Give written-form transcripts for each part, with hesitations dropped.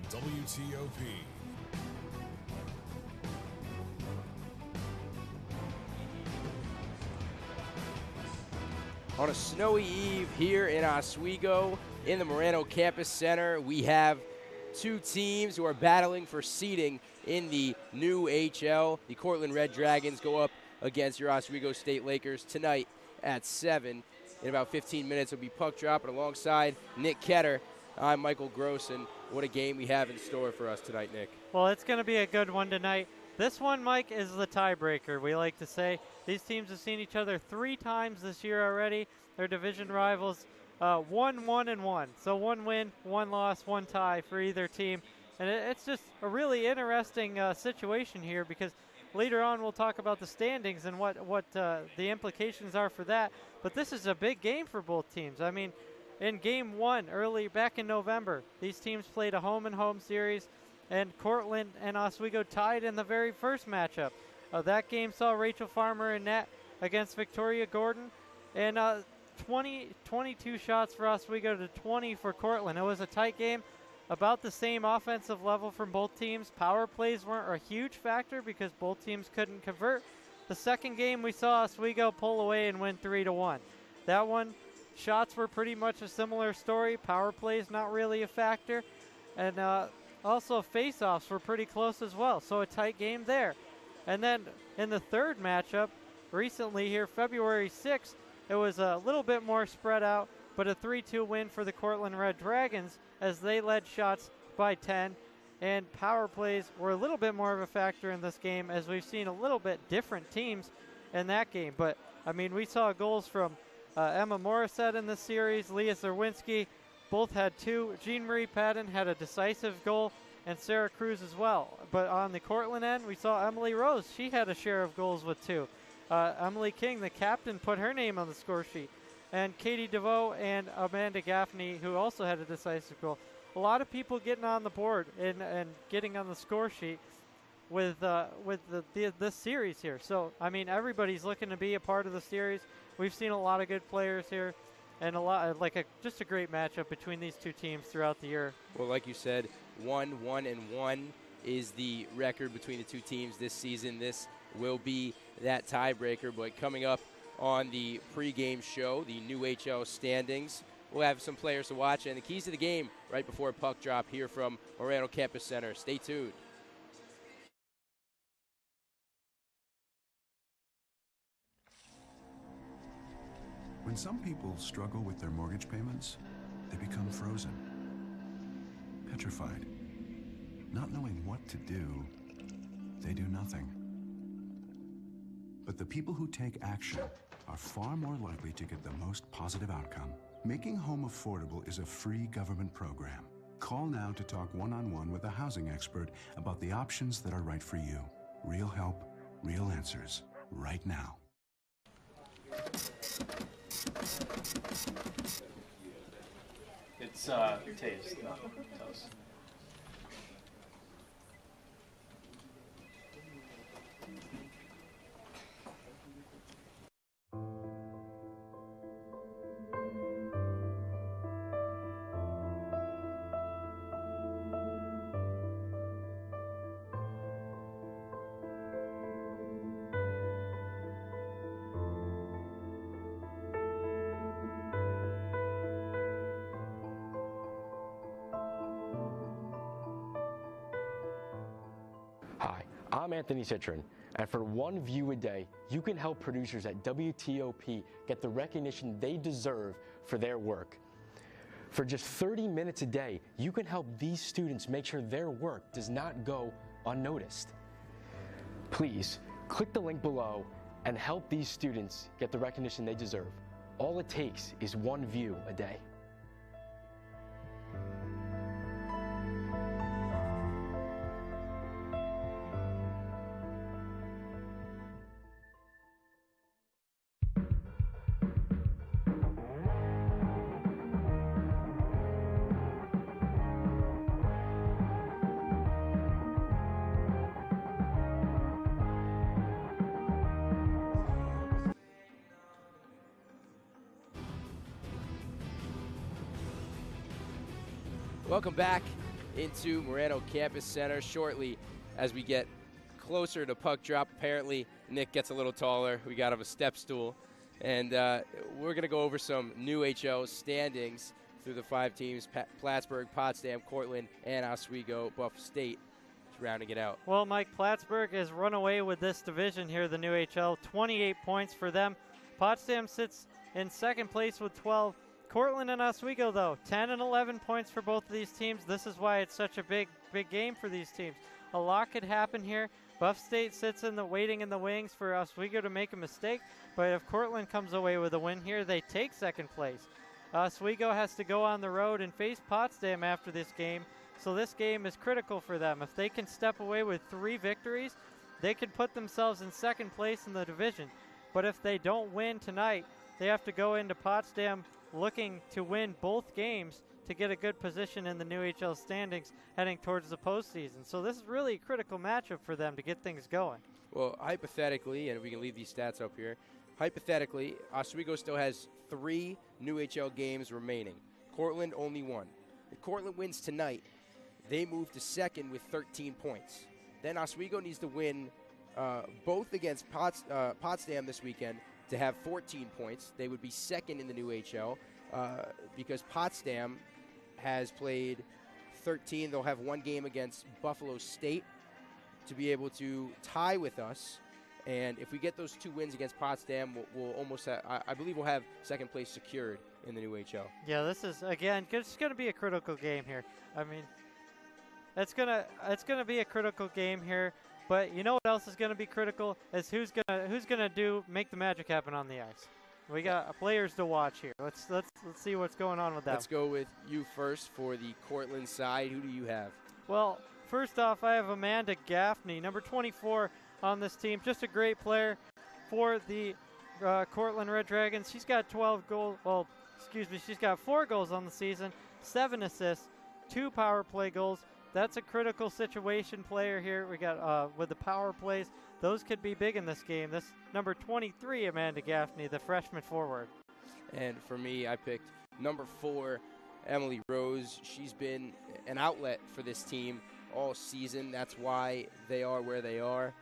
WTOP. On a snowy eve here in Oswego in the Moreno Campus Center, we have two teams who are battling for seeding in the new HL. The Cortland Red Dragons go up against your Oswego State Lakers tonight at 7. In about 15 minutes, it'll be puck drop, and alongside Nick Ketter, I'm Michael Gross, and what a game we have in store for us tonight, Nick. Well, it's going to be a good one tonight. This one, Mike, is the tiebreaker, we like to say. These teams have seen each other 3 times this year already. They're division rivals, 1-1-1. So 1 win, 1 loss, 1 tie for either team. And it's just a really interesting situation here because later on we'll talk about the standings and what the implications are for that. But this is a big game for both teams. I mean, in Game 1, early back in November, these teams played a home-and-home series, and Cortland and Oswego tied in the very first matchup. That game saw Rachel Farmer in net against Victoria Gordon, and 22 shots for Oswego to 20 for Cortland. It was a tight game, about the same offensive level from both teams. Power plays weren't a huge factor because both teams couldn't convert. The second game, we saw Oswego pull away and win 3-1. That one, shots were pretty much a similar story. Power plays not really a factor. And also face-offs were pretty close as well, so a tight game there. And then in the third matchup, recently here, February 6th, it was a little bit more spread out, but a 3-2 win for the Cortland Red Dragons as they led shots by 10. And power plays were a little bit more of a factor in this game as we've seen a little bit different teams in that game. But, I mean, we saw goals from Emma Morissette in this series, Leah Zerwinski, both had 2. Jean-Marie Patton had a decisive goal, and Sarah Cruz as well. But on the Cortland end, we saw Emily Rose. She had a share of goals with 2. Emily King, the captain, put her name on the score sheet. And Katie DeVoe and Amanda Gaffney, who also had a decisive goal. A lot of people getting on the board and getting on the score sheet with this series here. So, I mean, everybody's looking to be a part of the series. We've seen a lot of good players here. And just a great matchup between these two teams throughout the year. Well, like you said, 1-1-1 is the record between the two teams this season. This will be that tiebreaker. But coming up on the pregame show, the new HL standings, we'll have some players to watch and the keys to the game right before puck drop here from Moreno Campus Center. Stay tuned. When some people struggle with their mortgage payments, they become frozen, petrified. Not knowing what to do, they do nothing. But the people who take action are far more likely to get the most positive outcome. Making home affordable is a free government program. Call now to talk one-on-one with a housing expert about the options that are right for you. Real help, real answers, right now. It's taste, not toast. Hi, I'm Anthony Citron, and for one view a day, you can help producers at WTOP get the recognition they deserve for their work. For just 30 minutes a day, you can help these students make sure their work does not go unnoticed. Please, click the link below and help these students get the recognition they deserve. All it takes is one view a day. Welcome back into Moreno Campus Center shortly as we get closer to puck drop. Apparently, Nick gets a little taller. We got him a step stool. And we're going to go over some new HL standings through the 5 teams, Plattsburgh, Potsdam, Cortland, and Oswego, Buff State, rounding it out. Well, Mike, Plattsburgh has run away with this division here, the new HL. 28 points for them. Potsdam sits in second place with 12. Cortland and Oswego, though, 10 and 11 points for both of these teams. This is why it's such a big game for these teams. A lot could happen here. Buff State sits waiting in the wings for Oswego to make a mistake, but if Cortland comes away with a win here, they take second place. Oswego has to go on the road and face Potsdam after this game, so this game is critical for them. If they can step away with 3 victories, they could put themselves in second place in the division. But if they don't win tonight, they have to go into Potsdam looking to win both games to get a good position in the new HL standings heading towards the postseason. So this is really a critical matchup for them to get things going. Well, hypothetically, and we can leave these stats up here, hypothetically, Oswego still has 3 new HL games remaining. Cortland only 1. If Cortland wins tonight, they move to second with 13 points. Then Oswego needs to win both against Potsdam this weekend to have 14 points. They would be second in the new HL because Potsdam has played 13. They'll have 1 game against Buffalo State to be able to tie with us. And if we get those 2 wins against Potsdam, we'll almost have, I believe we'll have second place secured in the new HL. Yeah, this is, again, it's going to be a critical game here. I mean, it's gonna be a critical game here. But you know what else is going to be critical is who's gonna make the magic happen on the ice. We got players to watch here. Let's see what's going on with that. Let's go with you first for the Cortland side. Who do you have? Well, first off, I have Amanda Gaffney, number 24 on this team. Just a great player for the Cortland Red Dragons. She's got 12 goals. Well, excuse me, she's got 4 goals on the season, 7 assists, 2 power play goals. That's a critical situation player here. We got with the power plays. Those could be big in this game. This number 23, Amanda Gaffney, the freshman forward. And for me, I picked number 4, Emily Rose. She's been an outlet for this team all season. That's why they are where they are,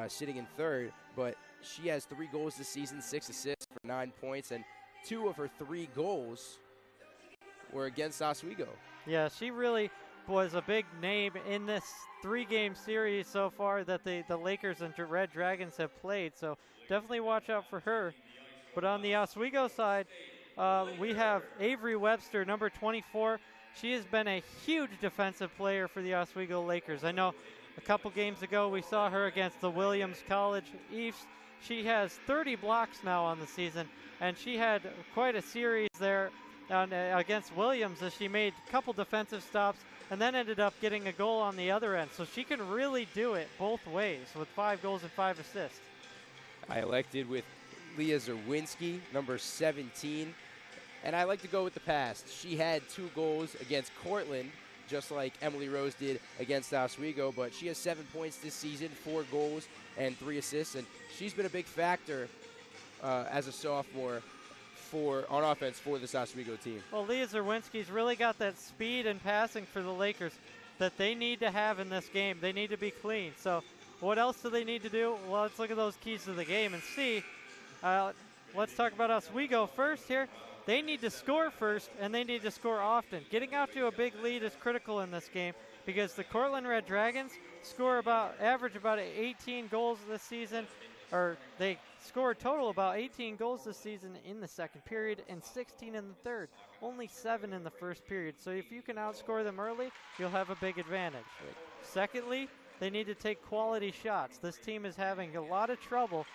sitting in third. But she has 3 goals this season, 6 assists for 9 points, and 2 of her 3 goals were against Oswego. Yeah, she really was a big name in this 3-game series so far that the Lakers and Red Dragons have played. So definitely watch out for her. But on the Oswego side, we have Avery Webster, number 24. She has been a huge defensive player for the Oswego Lakers. I know a couple games ago we saw her against the Williams College East. She has 30 blocks now on the season, and she had quite a series there against Williams as she made a couple defensive stops and then ended up getting a goal on the other end. So she can really do it both ways with 5 goals and 5 assists. I elected with Leah Zerwinski, number 17. And I like to go with the past. She had 2 goals against Cortland, just like Emily Rose did against Oswego, but she has 7 points this season, 4 goals and 3 assists, and she's been a big factor as a sophomore on offense for this Oswego team. Well, Leah Zerwinski's really got that speed and passing for the Lakers that they need to have in this game. They need to be clean. So what else do they need to do? Well, let's look at those keys to the game and see. Let's talk about Oswego first here. They need to score first, and they need to score often. Getting out to a big lead is critical in this game because the Cortland Red Dragons average about 18 goals this season, or they score a total about 18 goals this season in the second period and 16 in the third. Only 7 in the first period. So if you can outscore them early, you'll have a big advantage. Secondly, they need to take quality shots. This team is having a lot of trouble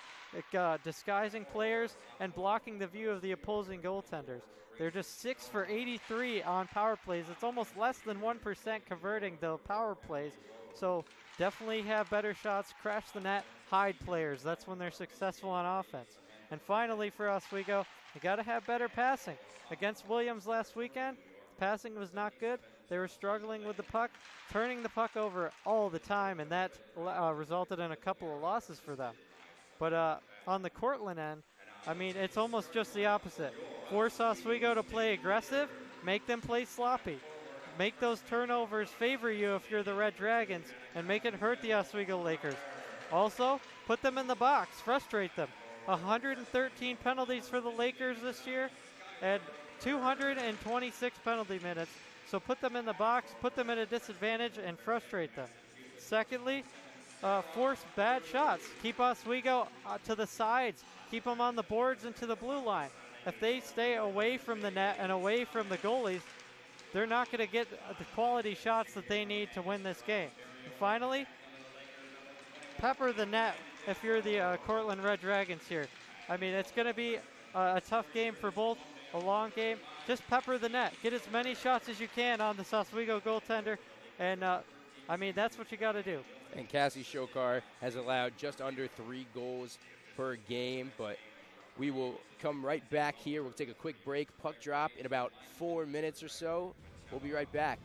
disguising players and blocking the view of the opposing goaltenders. They're just 6 for 83 on power plays. It's almost less than 1% converting the power plays. So definitely have better shots, crash the net, hide players. That's when they're successful on offense. And finally for Oswego, you got to have better passing. Against Williams last weekend, passing was not good. They were struggling with the puck, turning the puck over all the time, and that resulted in a couple of losses for them. But on the Cortland end, I mean, it's almost just the opposite. Force Oswego to play aggressive, make them play sloppy. make those turnovers favor you if you're the Red Dragons, and make it hurt the Oswego Lakers. Also, put them in the box, frustrate them. 113 penalties for the Lakers this year and 226 penalty minutes. So put them in the box, put them at a disadvantage, and frustrate them. Secondly, force bad shots. Keep Oswego to the sides. Keep them on the boards and to the blue line. If they stay away from the net and away from the goalies, they're not going to get the quality shots that they need to win this game. And finally, pepper the net if you're the Cortland Red Dragons here. I mean, it's going to be a tough game for both, a long game. Just pepper the net. Get as many shots as you can on the Oswego goaltender, and I mean, that's what you got to do. And Cassie Shokar has allowed just under 3 goals per game, but we will come right back here. We'll take a quick break, puck drop in about 4 minutes or so. We'll be right back.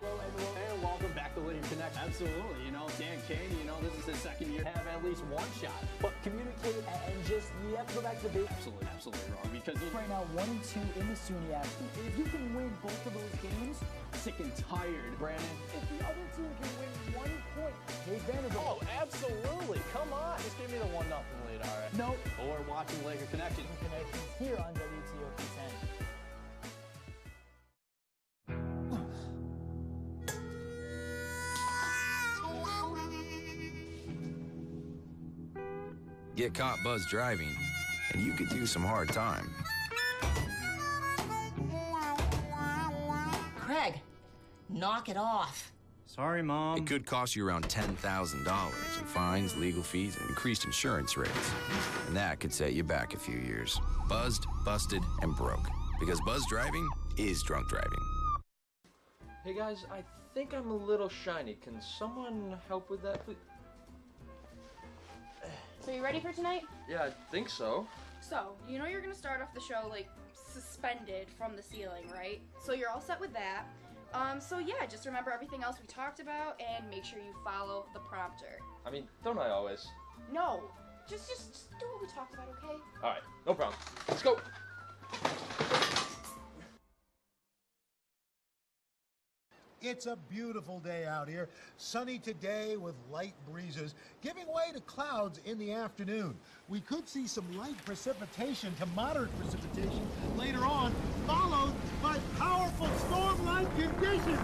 Hello, everyone, and welcome back to Laker Connect. Absolutely, Dan Kane, this is his second year. Have at least one shot. But communicate and just, you have to go back to the basics. Absolutely wrong, because right now 1-2 in the SUNY. If you can win both of those games, sick and tired, Brandon. if the other team can win 1 point, take advantage of it. Oh, absolutely. Come on. Just give me the 1-0 lead, all right? Nope. Or watching Laker Connection. Connections here on WTOP 10. Get caught buzz driving, and you could do some hard time. Craig, knock it off. Sorry, Mom. It could cost you around $10,000 in fines, legal fees, and increased insurance rates. And that could set you back a few years. Buzzed, busted, and broke. Because buzz driving is drunk driving. Hey guys, I think I'm a little shiny. Can someone help with that, please? So you ready for tonight? Yeah, I think so. So, you're gonna start off the show like suspended from the ceiling, right? So you're all set with that. So yeah, just remember everything else we talked about and make sure you follow the prompter. I mean, don't I always? No, just do what we talked about, okay? Alright, no problem. Let's go! It's a beautiful day out here. Sunny today with light breezes, giving way to clouds in the afternoon. We could see some light precipitation to moderate precipitation later on, followed by powerful storm-like conditions.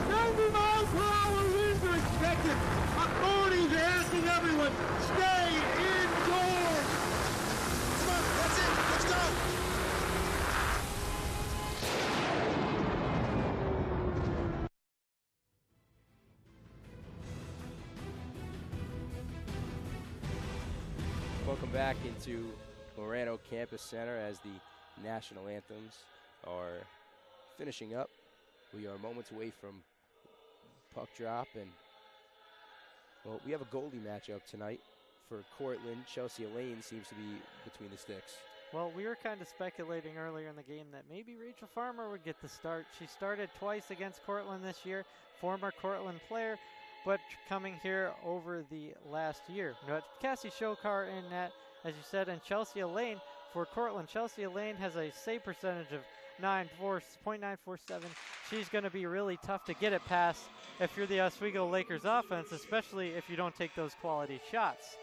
90 miles per hour winds are expected. Authorities are asking everyone, stay indoors. Come on, that's it. Let's go. Welcome back into Morano Campus Center as the national anthems are finishing up. We are moments away from puck drop, and well, we have a goalie matchup tonight for Cortland. Chelsea Elaine seems to be between the sticks. Well, we were kind of speculating earlier in the game that maybe Rachel Farmer would get the start. She started twice against Cortland this year, former Cortland player, but coming here over the last year. Cassie Shokar in net, as you said, and Chelsea Elaine for Cortland. Chelsea Elaine has a save percentage of .947. She's going to be really tough to get it past if you're the Oswego Lakers offense, especially if you don't take those quality shots.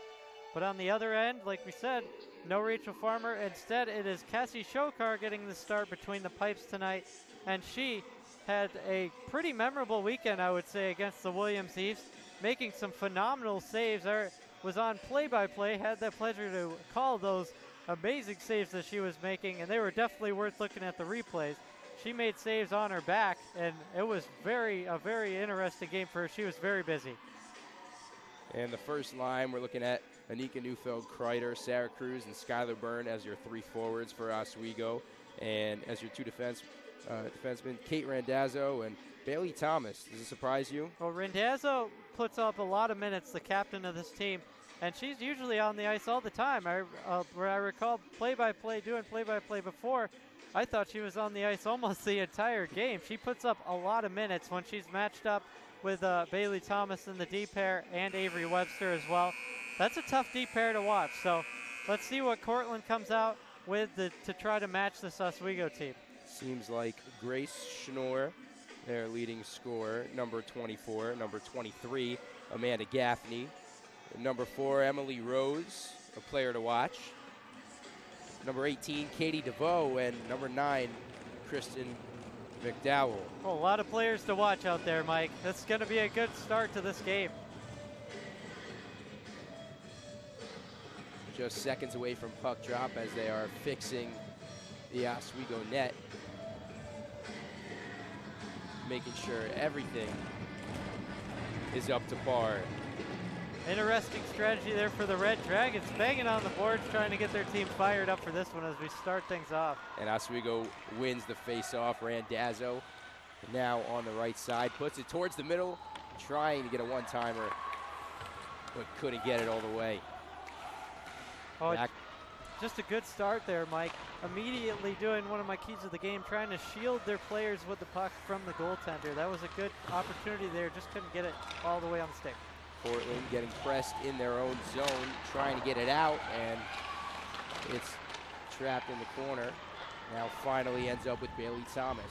But on the other end, like we said, no Rachel Farmer. Instead, it is Cassie Shokar getting the start between the pipes tonight, and she had a pretty memorable weekend, I would say, against the Williams East, making some phenomenal saves. I was on play-by-play, had the pleasure to call those amazing saves that she was making, and they were definitely worth looking at the replays. She made saves on her back, and it was a very interesting game for her. She was very busy. And the first line, we're looking at Anika Neufeld-Kreider, Sarah Cruz, and Skylar Byrne as your 3 forwards for Oswego. And as your 2 defensemen, Kate Randazzo and Bailey Thomas. Does it surprise you? Well, Randazzo puts up a lot of minutes, the captain of this team, and she's usually on the ice all the time. Where I recall doing play-by-play before, I thought she was on the ice almost the entire game. She puts up a lot of minutes when she's matched up with Bailey Thomas in the D pair and Avery Webster as well. That's a tough D pair to watch. So let's see what Cortland comes out with to try to match this Oswego team. Seems like Grace Schnorr, their leading scorer, number 24, number 23, Amanda Gaffney, number 4, Emily Rose, a player to watch, number 18, Katie DeVoe, and number 9, Kristen McDowell. Oh, a lot of players to watch out there, Mike. That's going to be a good start to this game. Just seconds away from puck drop as they are fixing the Oswego net, making sure everything is up to par. Interesting strategy there for the Red Dragons, banging on the boards, trying to get their team fired up for this one as we start things off. And Oswego wins the face-off. Randazzo now on the right side, puts it towards the middle, trying to get a one-timer, but couldn't get it all the way. Oh, just a good start there, Mike. Immediately doing one of my keys of the game, trying to shield their players with the puck from the goaltender. That was a good opportunity there, just couldn't get it all the way on the stick. Cortland getting pressed in their own zone, trying to get it out, and it's trapped in the corner. Now finally ends up with Bailey Thomas.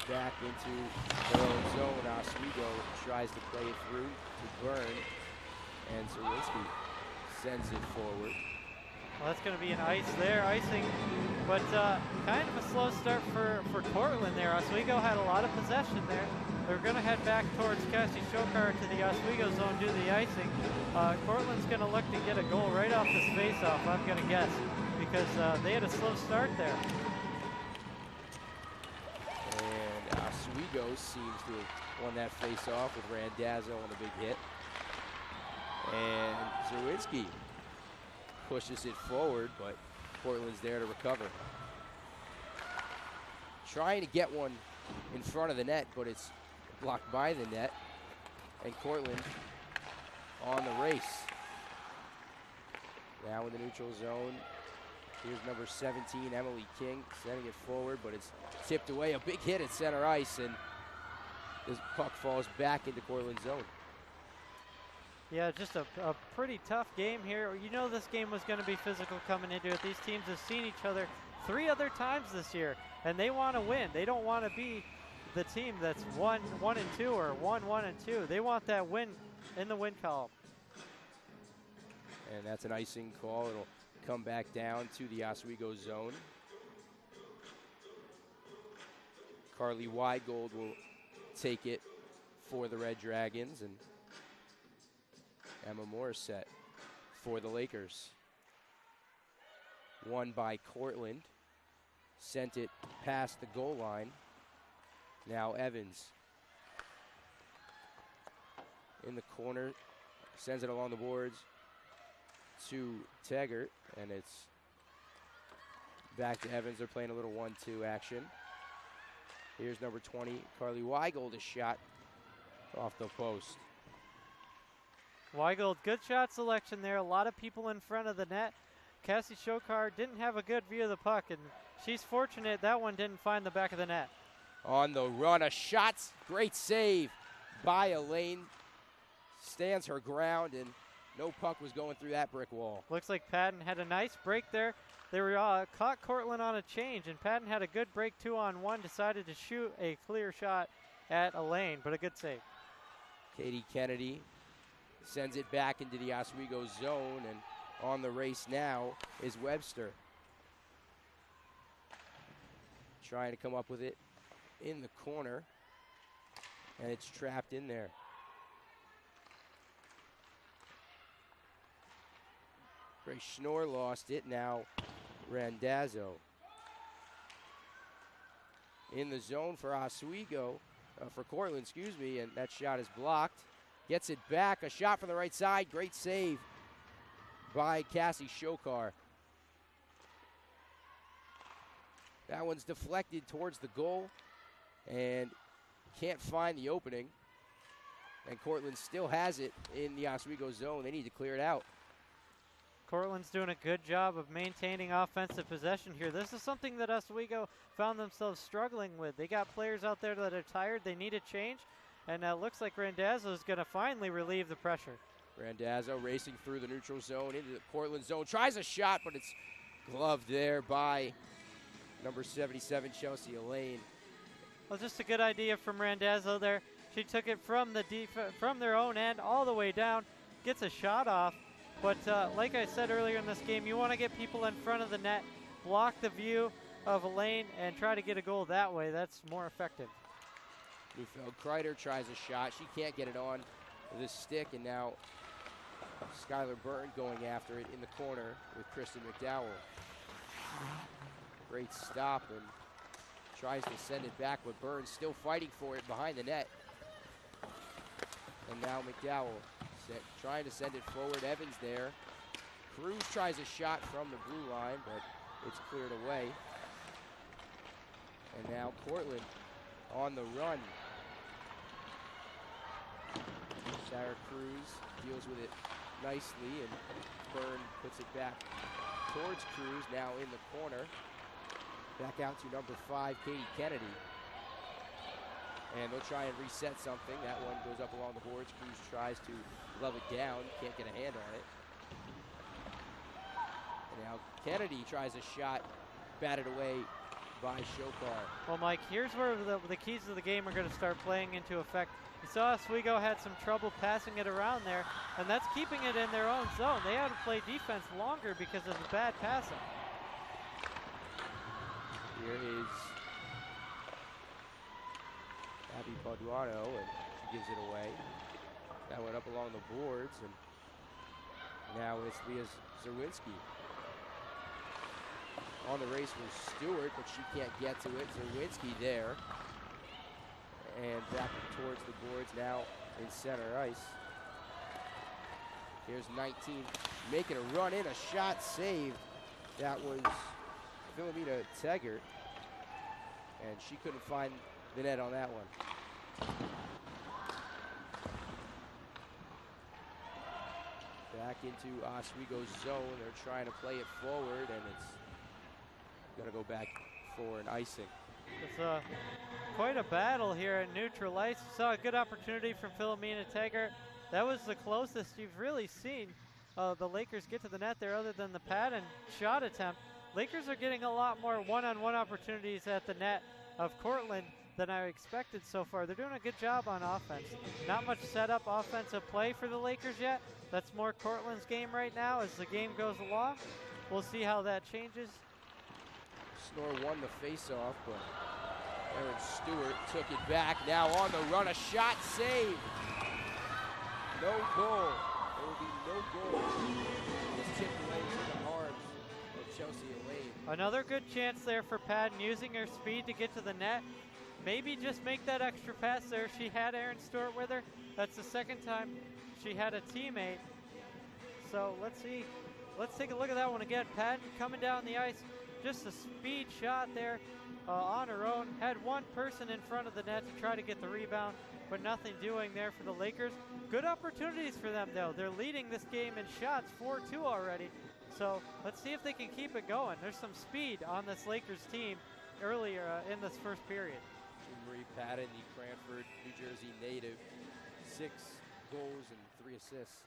Back into their own zone. Oswego tries to play it through to Byrne, and Zawinski sends it forward. Well, that's going to be an ice there, icing, but kind of a slow start for Cortland there. Oswego had a lot of possession there. They're going to head back towards Cassie Shokar to the Oswego zone, do the icing. Cortland's going to look to get a goal right off this face-off, I'm going to guess, because they had a slow start there. And Oswego seems to have won that face-off with Randazzo on the big hit. And Zawinski pushes it forward, but Cortland's there to recover. Trying to get one in front of the net, but it's blocked by the net. And Cortland on the race. Now in the neutral zone. Here's number 17, Emily King, sending it forward, but it's tipped away. A big hit at center ice, and this puck falls back into Cortland's zone. Yeah, just a pretty tough game here. You know this game was going to be physical coming into it. These teams have seen each other 3 other times this year, and they want to win. They don't want to be the team that's 1-2 or 1-1-2. They want that win in the win column. And that's an icing call. It'll come back down to the Oswego zone. Carly Weigold will take it for the Red Dragons, and Emma Morissette for the Lakers. Won by Cortland. Sent it past the goal line. Now Evans in the corner. Sends it along the boards to Taggart, and it's back to Evans. They're playing a little 1-2 action. Here's number 20, Carly Weigold, a shot off the post. Weigold, good shot selection there. A lot of people in front of the net. Cassie Shokar didn't have a good view of the puck, and she's fortunate that one didn't find the back of the net. On the run, a shot, great save by Elaine. Stands her ground, and no puck was going through that brick wall. Looks like Patton had a nice break there. They were caught Cortland on a change, and Patton had a good break 2-on-1, decided to shoot a clear shot at Elaine, but a good save. Katie Kennedy sends it back into the Oswego zone, and on the race now is Webster. Trying to come up with it in the corner, and it's trapped in there. Grace Schnorr lost it, now Randazzo. In the zone for Oswego, for Cortland, excuse me, and that shot is blocked. Gets it back, a shot from the right side, great save by Cassie Shokar. That one's deflected towards the goal and can't find the opening. And Cortland still has it in the Oswego zone. They need to clear it out. Cortland's doing a good job of maintaining offensive possession here. This is something that Oswego found themselves struggling with. They got players out there that are tired. They need a change. And it looks like Randazzo is going to finally relieve the pressure. Randazzo racing through the neutral zone into the Cortland zone. Tries a shot, but it's gloved there by number 77, Chelsea Elaine. Well, just a good idea from Randazzo there. She took it from the from their own end all the way down, gets a shot off. But like I said earlier in this game, you want to get people in front of the net, block the view of Elaine, and try to get a goal that way. That's more effective. Neufeld-Kreider tries a shot. She can't get it on the stick, and now Skylar Burton going after it in the corner with Kristen McDowell. Great stop, and tries to send it back, but Burns still fighting for it behind the net. And now McDowell trying to send it forward. Evans there. Cruz tries a shot from the blue line, but it's cleared away. And now Cortland on the run. Sarah Cruz deals with it nicely, and Byrne puts it back towards Cruz, now in the corner. Back out to number 5, Katie Kennedy. And they'll try and reset something. That one goes up along the boards. Cruz tries to glove it down. Can't get a hand on it. And now Kennedy tries a shot, batted away by Shokar. Well, Mike, here's where the keys of the game are going to start playing into effect. You saw Oswego had some trouble passing it around there, and that's keeping it in their own zone. They had to play defense longer because of the bad passing. Here is Abby Paduano, and she gives it away. That went up along the boards, and now it's Leah Zerwinski. On the race was Stewart, but she can't get to it. Zerwinski there. And back towards the boards now in center ice. Here's 19 making a run in, a shot saved. That was Philomena Teggart. And she couldn't find the net on that one. Back into Oswego's zone. They're trying to play it forward, and it's going to go back for an icing. It's quite a battle here at neutral ice. Saw a good opportunity from Philomena Taggart. That was the closest you've really seen the Lakers get to the net there, other than the pad and shot attempt. Lakers are getting a lot more one-on-one opportunities at the net of Cortland than I expected so far. They're doing a good job on offense. Not much setup offensive play for the Lakers yet. That's more Cortland's game right now as the game goes along. We'll see how that changes. Snore won the face-off, but Erin Stewart took it back. Now on the run, a shot saved. No goal. There will be no goal. It's tipped away to the arms of Chelsea Elaine. Another good chance there for Patton, using her speed to get to the net. Maybe just make that extra pass there. She had Erin Stewart with her. That's the second time she had a teammate. So let's see. Let's take a look at that one again. Patton coming down the ice. Just a speed shot there on her own. Had one person in front of the net to try to get the rebound, but nothing doing there for the Lakers. Good opportunities for them, though. They're leading this game in shots 4-2 already. So let's see if they can keep it going. There's some speed on this Lakers team earlier in this first period. Jean-Marie Patton, the Cranford, New Jersey native. 6 goals and 3 assists.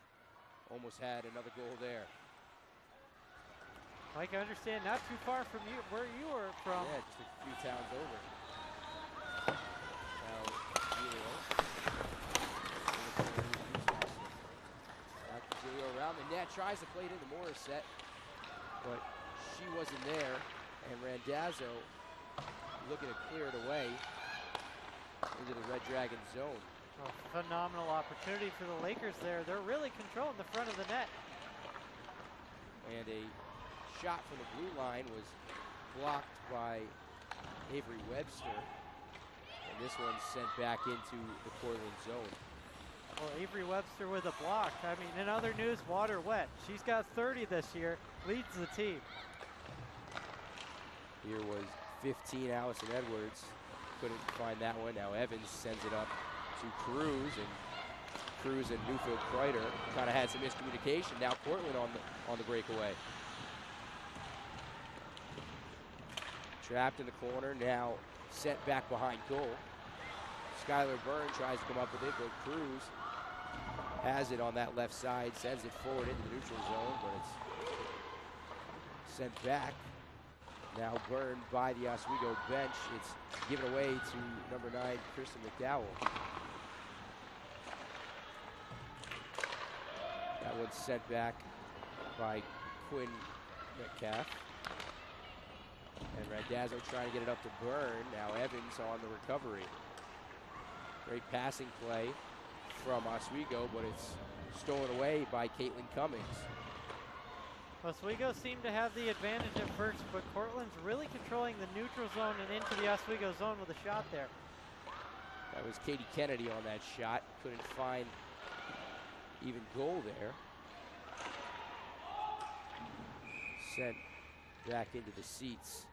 Almost had another goal there. Mike, I understand not too far from you, where you were from. Yeah, just a few towns over. Now, Julio. Back to Julio around the net, tries to play it into Morissette, but she wasn't there. And Randazzo looking to clear it away into the Red Dragon zone. Oh, phenomenal opportunity for the Lakers there. They're really controlling the front of the net. And a shot from the blue line was blocked by Avery Webster, and this one's sent back into the Cortland zone. Well, Avery Webster with a block. I mean, in other news, Water Wet. She's got 30 this year, leads the team. Here was 15, Allison Edwards. Couldn't find that one. Now Evans sends it up to Cruz, and Cruz and Neufeld-Kreider kind of had some miscommunication. Now Cortland on the breakaway. Trapped in the corner, now sent back behind goal. Skylar Byrne tries to come up with it, but Cruz has it on that left side, sends it forward into the neutral zone, but it's sent back. Now burned by the Oswego bench. It's given away to number 9, Kristen McDowell. That one's sent back by Quinn Metcalf. And Randazzo trying to get it up to Byrne. Now Evans on the recovery. Great passing play from Oswego, but it's stolen away by Caitlin Cummings. Oswego seemed to have the advantage at first, but Cortland's really controlling the neutral zone and into the Oswego zone with a shot there. That was Katie Kennedy on that shot. Couldn't find even goal there. Sent back into the seats.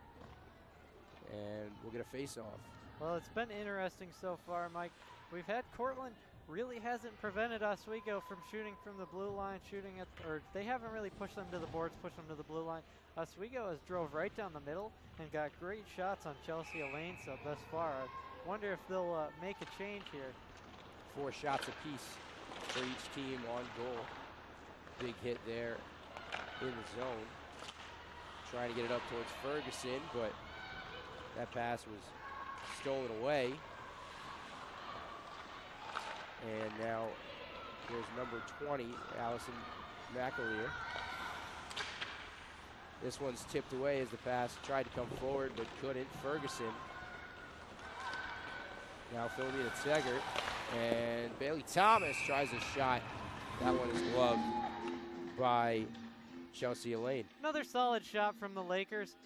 And we'll get a face-off. Well, it's been interesting so far, Mike. We've had Cortland really hasn't prevented Oswego from shooting from the blue line, or they haven't really pushed them to the boards, pushed them to the blue line. Oswego has drove right down the middle and got great shots on Chelsea Elaine thus far. I wonder if they'll make a change here. 4 shots apiece for each team on goal. Big hit there in the zone. Trying to get it up towards Ferguson, but that pass was stolen away. And now there's number 20, Allison McAleer. This one's tipped away as the pass tried to come forward but couldn't. Ferguson. Now Philomena Tegert. And Bailey Thomas tries a shot. That one is gloved by Chelsea Elaine. Another solid shot from the Lakers.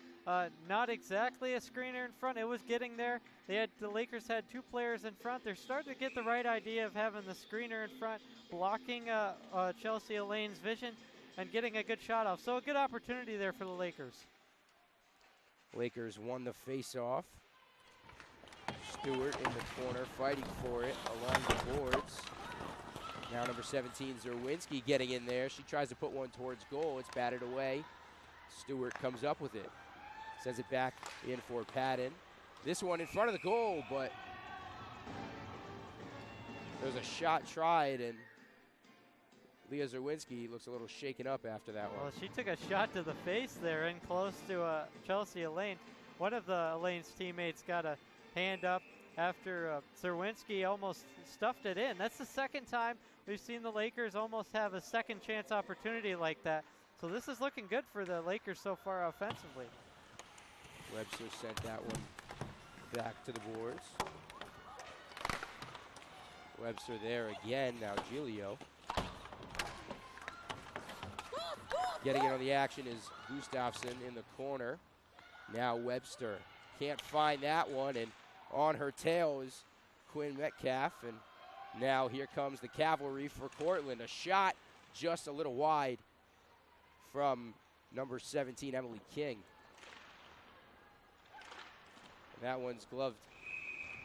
Not exactly a screener in front. It was getting there. The Lakers had 2 players in front. They're starting to get the right idea of having the screener in front, blocking Chelsea Elaine's vision, and getting a good shot off. So a good opportunity there for the Lakers. Lakers won the face-off. Stewart in the corner, fighting for it along the boards. Now number 17, Zerwinski, getting in there. She tries to put one towards goal. It's batted away. Stewart comes up with it. Sends it back in for Patton. This one in front of the goal, but there's a shot tried, and Leah Zerwinski looks a little shaken up after that one. Well, she took a shot to the face there and close to Chelsea Elaine. One of the Elaine's teammates got a hand up after Zerwinski almost stuffed it in. That's the second time we've seen the Lakers almost have a second chance opportunity like that. So this is looking good for the Lakers so far offensively. Webster sent that one back to the boards. Webster there again, now Giglio. Getting in on the action is Gustafsson in the corner. Now Webster can't find that one, and on her tail is Quinn Metcalf, and now here comes the cavalry for Cortland. A shot just a little wide from number 17, Emily King. And that one's gloved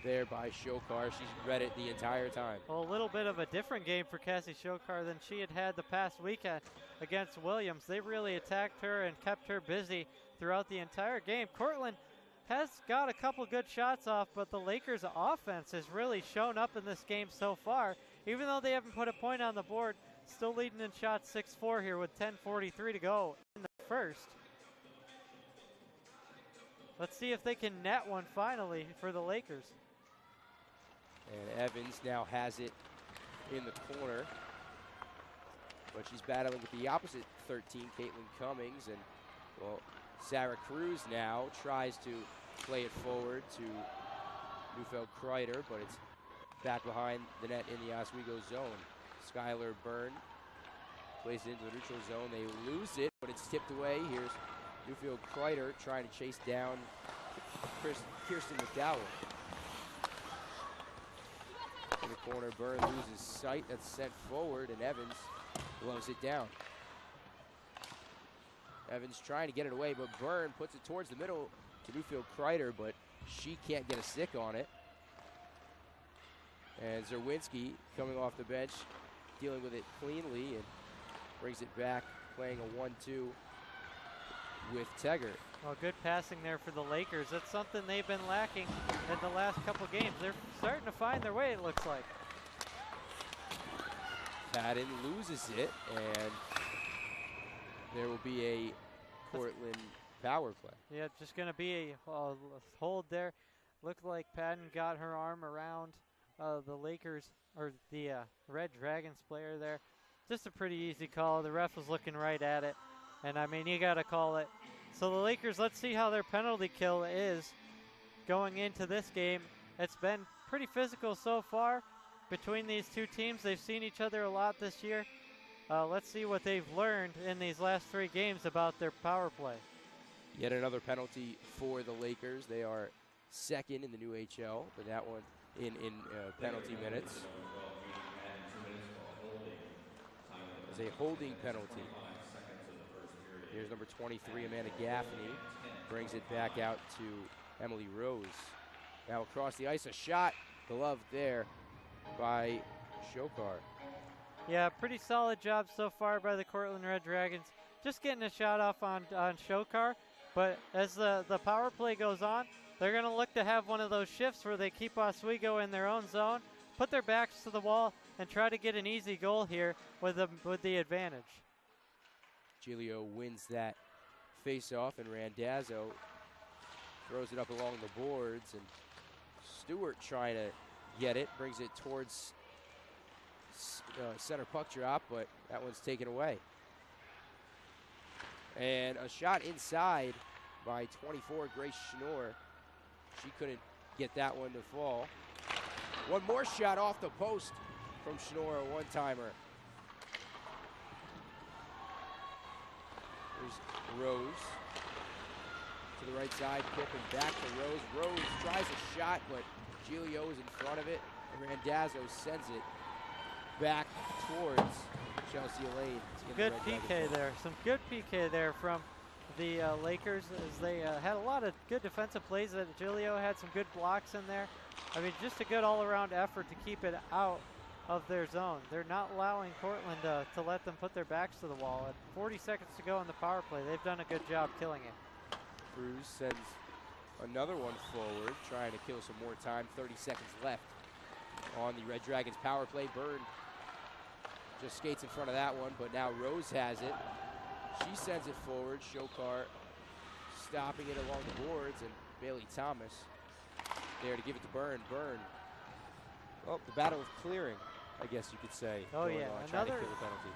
there by Shokar. She's read it the entire time. Well, a little bit of a different game for Cassie Shokar than she had the past weekend against Williams. They really attacked her and kept her busy throughout the entire game. Cortland has got a couple good shots off, but the Lakers' offense has really shown up in this game so far. Even though they haven't put a point on the board, still leading in shots 6-4 here with 10:43 to go in the first. Let's see if they can net one finally for the Lakers. And Evans now has it in the corner, but she's battling with the opposite 13, Caitlin Cummings, and well, Sarah Cruz now tries to play it forward to Neufeld-Kreider, but it's back behind the net in the Oswego zone. Skylar Byrne plays it into the neutral zone. They lose it, but it's tipped away. Here's Neufeld-Kreider trying to chase down Kirsten McDowell. In the corner, Byrne loses sight. That's sent forward, and Evans blows it down. Evans trying to get it away, but Byrne puts it towards the middle to Neufeld-Kreider, but she can't get a stick on it. And Zerwinski coming off the bench, dealing with it cleanly, and brings it back, playing a 1-2 with Tegert. Well, good passing there for the Lakers. That's something they've been lacking in the last couple games. They're starting to find their way, it looks like. Patton loses it, and there will be a Cortland power play. Yeah, just going to be a hold there. Looked like Patton got her arm around the Lakers, or the Red Dragons player there. Just a pretty easy call. The ref was looking right at it. And, I mean, you got to call it. So the Lakers, let's see how their penalty kill is going into this game. It's been pretty physical so far between these two teams. They've seen each other a lot this year. Let's see what they've learned in these last 3 games about their power play. Yet another penalty for the Lakers. They are second in the new HL, but that one in penalty minutes. It's a holding penalty. Here's number 23, Amanda Gaffney. Brings it back out to Emily Rose. Now across the ice, a shot. Glove there by Shokar. Yeah, pretty solid job so far by the Cortland Red Dragons. Just getting a shot off on Shokar. But as the power play goes on, they're going to look to have one of those shifts where they keep Oswego in their own zone, put their backs to the wall, and try to get an easy goal here with the advantage. Giglio wins that face-off, and Randazzo throws it up along the boards, and Stewart trying to get it, brings it towards center puck drop, but that one's taken away. And a shot inside by 24, Grace Schnorr. She couldn't get that one to fall. One more shot off the post from Schnorr, a one-timer. There's Rose to the right side, Pippen back to Rose. Rose tries a shot, but Giglio is in front of it, and Randazzo sends it back towards Chelsea Elaine. Good PK there. Some good PK there from the Lakers as they had a lot of good defensive plays. Giglio had some good blocks in there. I mean, just a good all-around effort to keep it out of their zone. They're not allowing Cortland to let them put their backs to the wall. At 40 seconds to go in the power play, they've done a good job killing it. Cruz sends another one forward, trying to kill some more time. 30 seconds left on the Red Dragons power play. Byrne just skates in front of that one, but now Rose has it. She sends it forward. Shokar stopping it along the boards, and Bailey Thomas there to give it to Byrne. Byrne, well, the battle of clearing, I guess you could say. Oh yeah,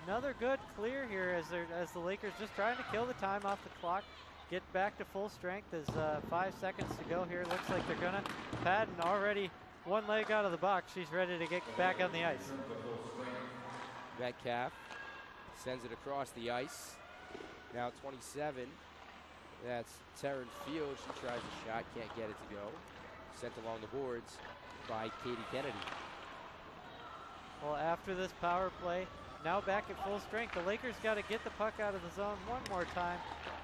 another good clear here as the Lakers just trying to kill the time off the clock, get back to full strength. There's 5 seconds to go here. Looks like they're gonna. Patton already one leg out of the box. She's ready to get back on the ice. Metcalf sends it across the ice. Now 27. That's Taryn Field. She tries a shot, can't get it to go. Sent along the boards by Katie Kennedy. Well, after this power play, now back at full strength. The Lakers got to get the puck out of the zone one more time.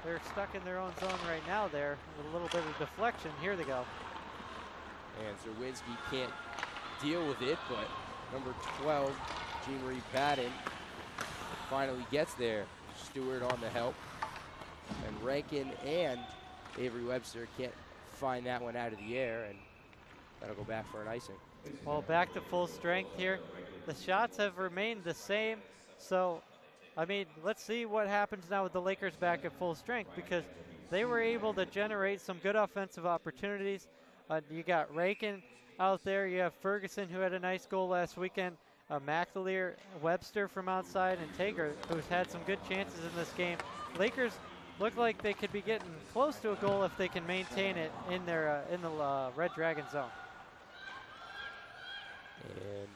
They're stuck in their own zone right now there with a little bit of deflection. Here they go. And Zerwinski can't deal with it, but number 12, Jean-Marie Patton, finally gets there. Stewart on the help. And Rankin and Avery Webster can't find that one out of the air, and that'll go back for an icing. Well, back to full strength here. The shots have remained the same, so, I mean, let's see what happens now with the Lakers back at full strength, because they were able to generate some good offensive opportunities. You got Rankin out there. You have Ferguson, who had a nice goal last weekend. McAleer, Webster from outside, and Tager, who's had some good chances in this game. Lakers look like they could be getting close to a goal if they can maintain it in their in the Red Dragon zone. And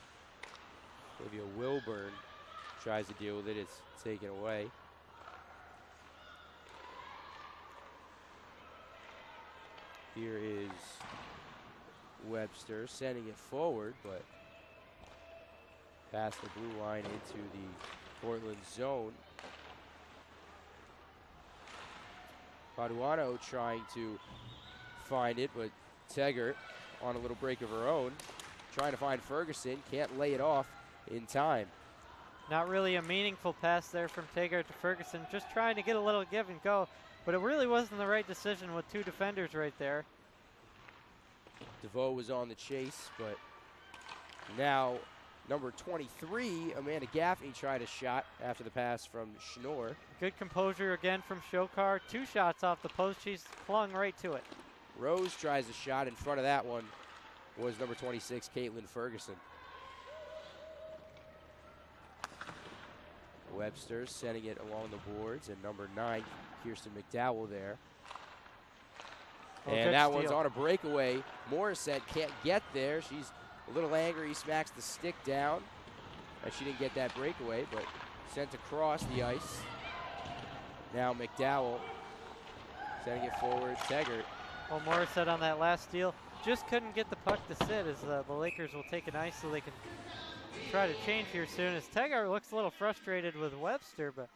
Olivia Wilburn tries to deal with it. It's taken away. Here is Webster sending it forward, but past the blue line into the Cortland zone. Paduano trying to find it, but Taggart on a little break of her own, trying to find Ferguson, can't lay it off in time. Not really a meaningful pass there from Taggart to Ferguson, just trying to get a little give and go, but it really wasn't the right decision with 2 defenders right there. DeVoe was on the chase, but now Number 23, Amanda Gaffney, tried a shot after the pass from Schnorr. Good composure again from Shokar. 2 shots off the post. She's clung right to it. Rose tries a shot. In front of that one was number 26, Caitlin Ferguson. Webster sending it along the boards, and number 9, Kirsten McDowell there. And that one's on a breakaway. Morissette can't get there. She's a little angry, smacks the stick down. And she didn't get that breakaway, but sent across the ice. Now McDowell sending it forward. Teggart. Well, Morissette on that last steal just couldn't get the puck to sit, as the Lakers will take an ice so they can try to change here soon. As Teggart looks a little frustrated with Webster, but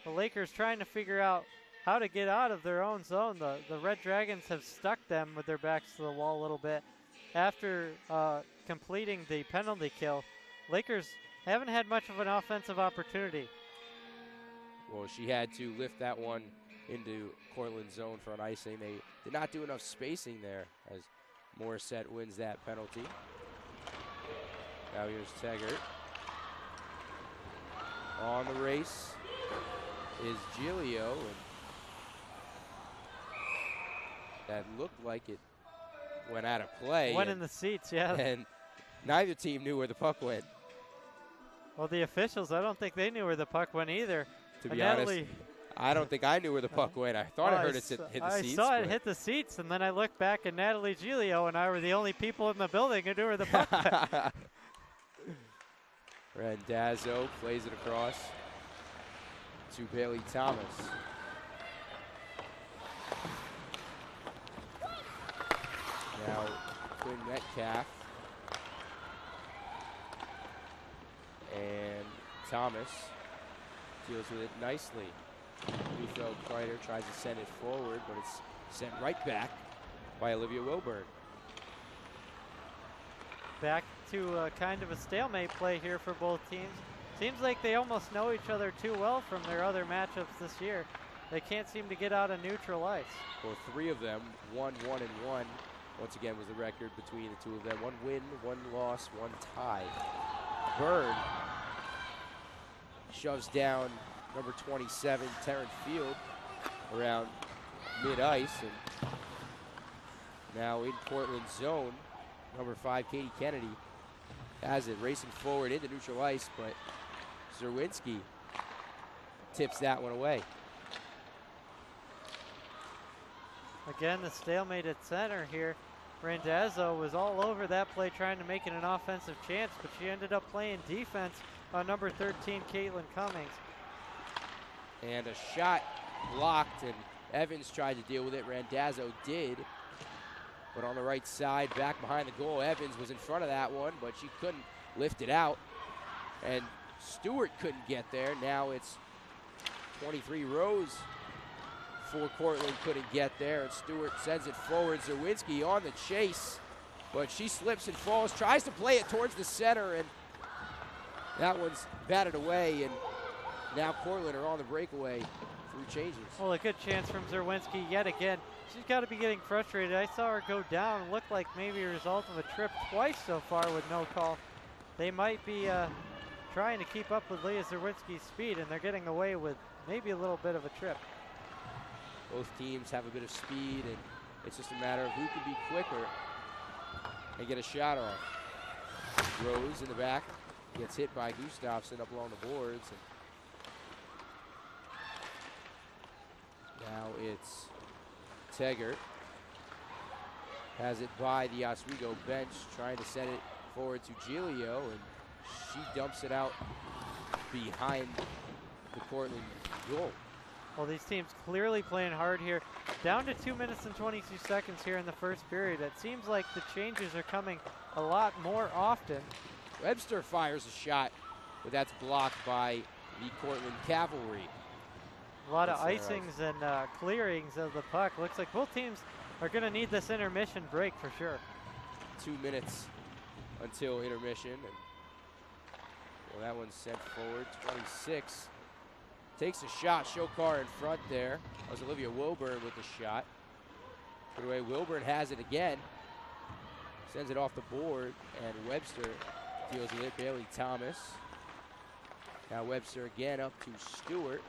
the Lakers trying to figure out how to get out of their own zone. The Red Dragons have stuck them with their backs to the wall a little bit. After completing the penalty kill, Lakers haven't had much of an offensive opportunity. Well, she had to lift that one into Cortland zone for an icing. They did not do enough spacing there as Morissette wins that penalty. Now here's Teggart. On the race is Giglio, and that looked like it went out of play. Went in the seats, yeah. And neither team knew where the puck went. Well, the officials, I don't think they knew where the puck went either. To be honest, I don't think I knew where the puck went. I thought I heard it hit the seats. I saw it hit the seats, and then I looked back, and Natalie Giglio and I were the only people in the building who knew where the puck went. Randazzo plays it across to Bailey Thomas. Now Quinn Metcalf and Thomas deals with it nicely. Lufeld Kreider tries to send it forward, but it's sent right back by Olivia Wilburn. Back to kind of a stalemate play here for both teams. Seems like they almost know each other too well from their other matchups this year. They can't seem to get out of neutral ice. Well, 3 of them, 1-1-1. Once again was the record between the 2 of them. 1 win, 1 loss, 1 tie. Byrne shoves down number 27, Taryn Field, around mid-ice. And now in Cortland zone, number 5, Katie Kennedy has it racing forward into neutral ice, but Zerwinski tips that one away. Again, the stalemate at center here. Randazzo was all over that play trying to make it an offensive chance, but she ended up playing defense on number 13, Caitlin Cummings. And a shot blocked, and Evans tried to deal with it. Randazzo did. But on the right side, back behind the goal, Evans was in front of that one, but she couldn't lift it out. And Stewart couldn't get there. Now it's 23 Rose for Cortland, couldn't get there, and Stewart sends it forward. Zerwinski on the chase, but she slips and falls, tries to play it towards the center, and that one's batted away, and now Cortland are on the breakaway through changes. Well, a good chance from Zerwinski yet again. She's got to be getting frustrated. I saw her go down. It looked like maybe a result of a trip twice so far with no call. They might be trying to keep up with Leah Zerwinski's speed, and they're getting away with maybe a little bit of a trip. Both teams have a bit of speed, and it's just a matter of who can be quicker and get a shot off. Rose in the back gets hit by Gustafsson up along the boards. And now it's Teggart. Has it by the Oswego bench, trying to send it forward to Giglio, and she dumps it out behind the Cortland goal. Well, these teams clearly playing hard here. Down to 2 minutes and 22 seconds here in the first period. It seems like the changes are coming a lot more often. Webster fires a shot, but that's blocked by the Cortland Cavalry. A lot of icings and clearings of the puck. Looks like both teams are going to need this intermission break for sure. 2 minutes until intermission. And well, that one's sent forward. 26 takes a shot. Shokar in front there. That was Olivia Wilburn with the shot. Put away. Wilburn has it again. Sends it off the board, and Webster deals with it. Bailey Thomas. Now Webster again up to Stewart.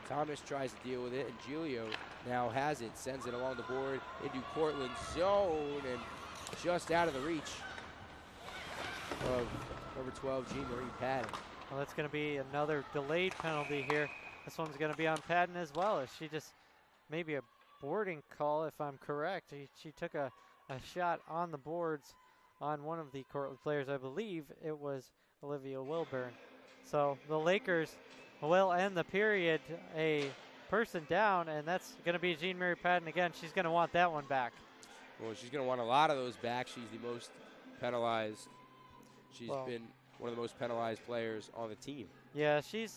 Thomas tries to deal with it, and Giglio now has it. Sends it along the board into Cortland's zone, and just out of the reach of number 12, Jean-Marie Patton. Well, that's going to be another delayed penalty here. This one's going to be on Patton as well, as she just maybe a boarding call, if I'm correct. She took a shot on the boards on one of the Cortland players. I believe it was Olivia Wilburn. So the Lakers will end the period a person down, and that's going to be Jean-Marie Patton again. She's going to want that one back. Well, she's going to want a lot of those back. She's the most penalized. She's been one of the most penalized players on the team. Yeah, she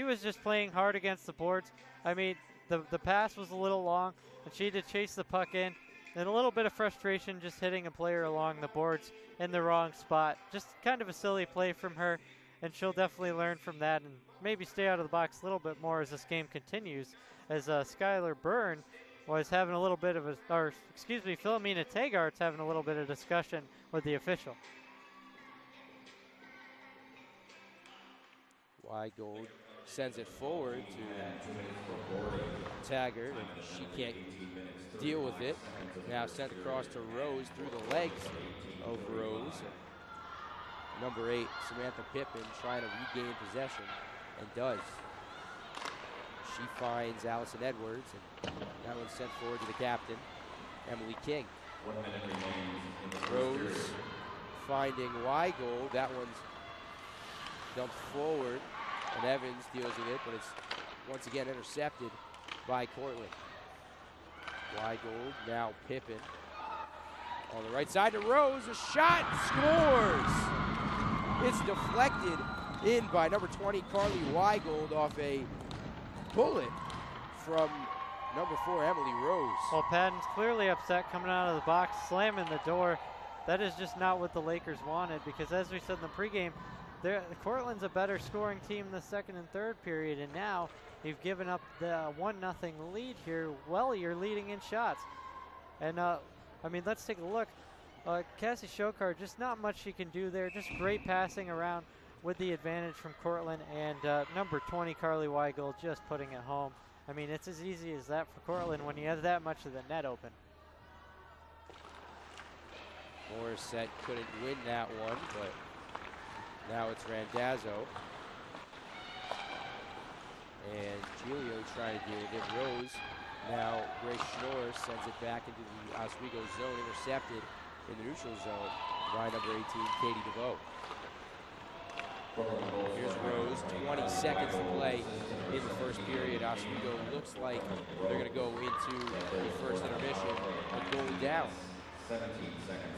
was just playing hard against the boards. I mean, the pass was a little long, and she had to chase the puck in. And a little bit of frustration just hitting a player along the boards in the wrong spot. Just kind of a silly play from her, and she'll definitely learn from that and maybe stay out of the box a little bit more as this game continues, as Skylar Byrne was having a little bit of Philomena Tagart's having a little bit of discussion with the official. Weigold sends it forward to Taggart, and she can't deal with it. Now sent across to Rose through the legs of Rose. Number 8, Samantha Pippin, trying to regain possession, and does. She finds Allison Edwards, and that one's sent forward to the captain, Emily King. Rose finding Weigold. That one's dumped forward, and Evans deals with it, but it's once again intercepted by Cortland. Weigold, now Pippin. On the right side to Rose, a shot, scores! It's deflected in by number 20, Carly Weigold, off a bullet from number 4, Emily Rose. Well, Patton's clearly upset coming out of the box, slamming the door. That is just not what the Lakers wanted, because as we said in the pregame, Cortland's a better scoring team in the second and third period, and now you've given up the 1-0 lead here. Well, you're leading in shots. And, I mean, let's take a look. Cassie Shokar, just not much she can do there. Just great passing around with the advantage from Cortland. And number 20, Carly Weigold, just putting it home. I mean, it's as easy as that for Cortland when you have that much of the net open. Morissette couldn't win that one, but now it's Randazzo. And Giglio trying to deal with it. Rose, now Grace Schnorr sends it back into the Oswego zone, intercepted in the neutral zone by number 18, Katie DeVoe. Here's Rose, 20 seconds to play in the first period. Oswego looks like they're going to go into the first intermission and going down. 17 seconds.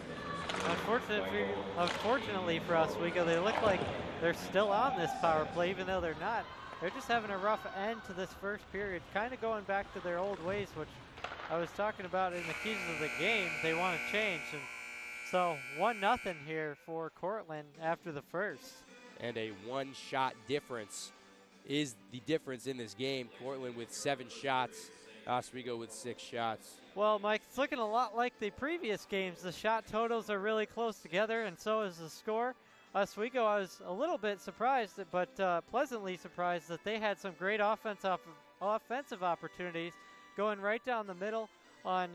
Unfortunately for Oswego, they look like they're still on this power play, even though they're not. They're just having a rough end to this first period, kind of going back to their old ways, which I was talking about in the keys of the game. They want to change. And so 1-0 here for Cortland after the first. And a one-shot difference is the difference in this game. Cortland with 7 shots, Oswego with 6 shots. Well, Mike, it's looking a lot like the previous games. The shot totals are really close together, and so is the score. Oswego, I was a little bit surprised, but pleasantly surprised that they had some great offensive opportunities going right down the middle on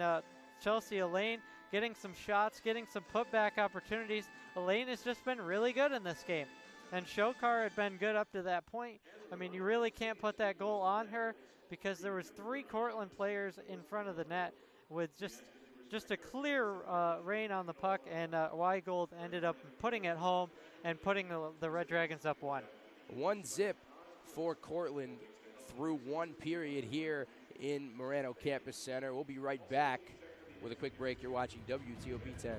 Chelsea Elaine, getting some shots, getting some putback opportunities. Elaine has just been really good in this game. And Shokar had been good up to that point. I mean, you really can't put that goal on her because there was 3 Cortland players in front of the net with just a clear rein on the puck, and Weigold ended up putting it home and putting the Red Dragons up 1. 1-0 for Cortland through 1 period here in Morano Campus Center. We'll be right back with a quick break. You're watching WTOP 10.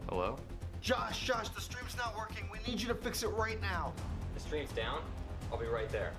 Hello? Josh, the stream's not working. We need you to fix it right now. The stream's down? I'll be right there.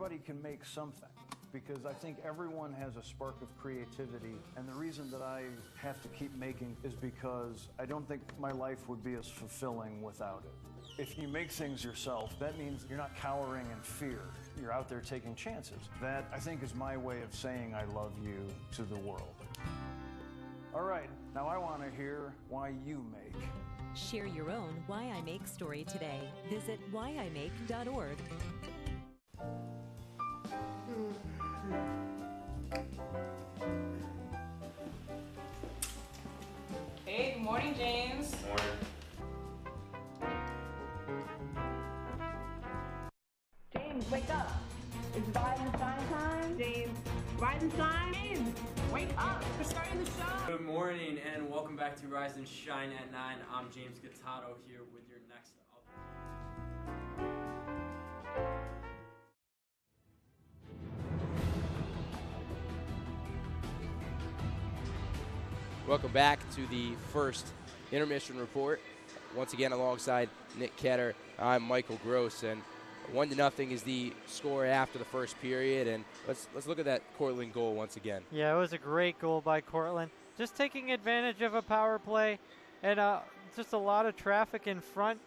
everybody can make something, because I think everyone has a spark of creativity, and the reason that I have to keep making is because I don't think my life would be as fulfilling without it. If you make things yourself, that means you're not cowering in fear. You're out there taking chances. That, I think, is my way of saying I love you to the world. All right, now I want to hear why you make. Share your own Why I Make story today. Visit whyimake.org. Hey, good morning, James. Morning. James, wake up. It's Rise and Shine time. James, Rise and Shine. James, wake up. We're starting the show. Good morning and welcome back to Rise and Shine at 9. I'm James Gattato here with your next update. Welcome back to the first intermission report. Once again, alongside Nick Ketter, I'm Michael Gross, and 1-0 is the score after the first period. And let's look at that Cortland goal once again. Yeah, it was a great goal by Cortland. Just taking advantage of a power play, and just a lot of traffic in front,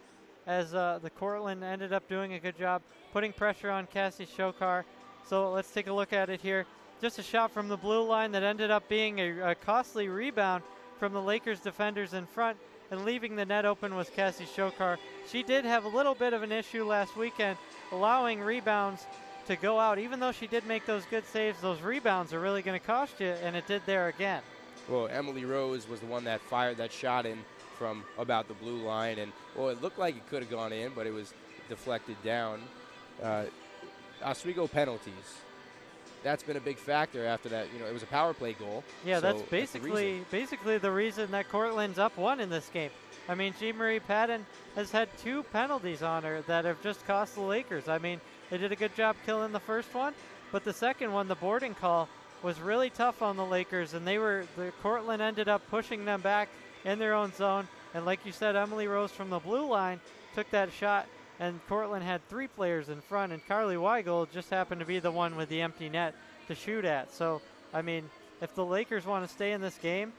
as the Cortland ended up doing a good job putting pressure on Cassie Shokar. So let's take a look at it here. Just a shot from the blue line that ended up being a costly rebound from the Lakers defenders in front, and leaving the net open was Cassie Shokar. She did have a little bit of an issue last weekend allowing rebounds to go out. Even though she did make those good saves, those rebounds are really going to cost you, and it did there again. Well, Emily Rose was the one that fired that shot in from about the blue line, and well, it looked like it could have gone in, but it was deflected down. Oswego penalties. That's been a big factor after that. You know, it was a power play goal. Yeah, so that's basically the reason that Cortland's up 1 in this game. I mean, Jean-Marie Patton has had 2 penalties on her that have just cost the Lakers. I mean, they did a good job killing the first one, but the second one, the boarding call, was really tough on the Lakers, and the Cortland ended up pushing them back in their own zone. And like you said, Emily Rose from the blue line took that shot, and Cortland had 3 players in front, and Carly Weigel just happened to be the one with the empty net to shoot at. So, I mean, if the Lakers want to stay in this game,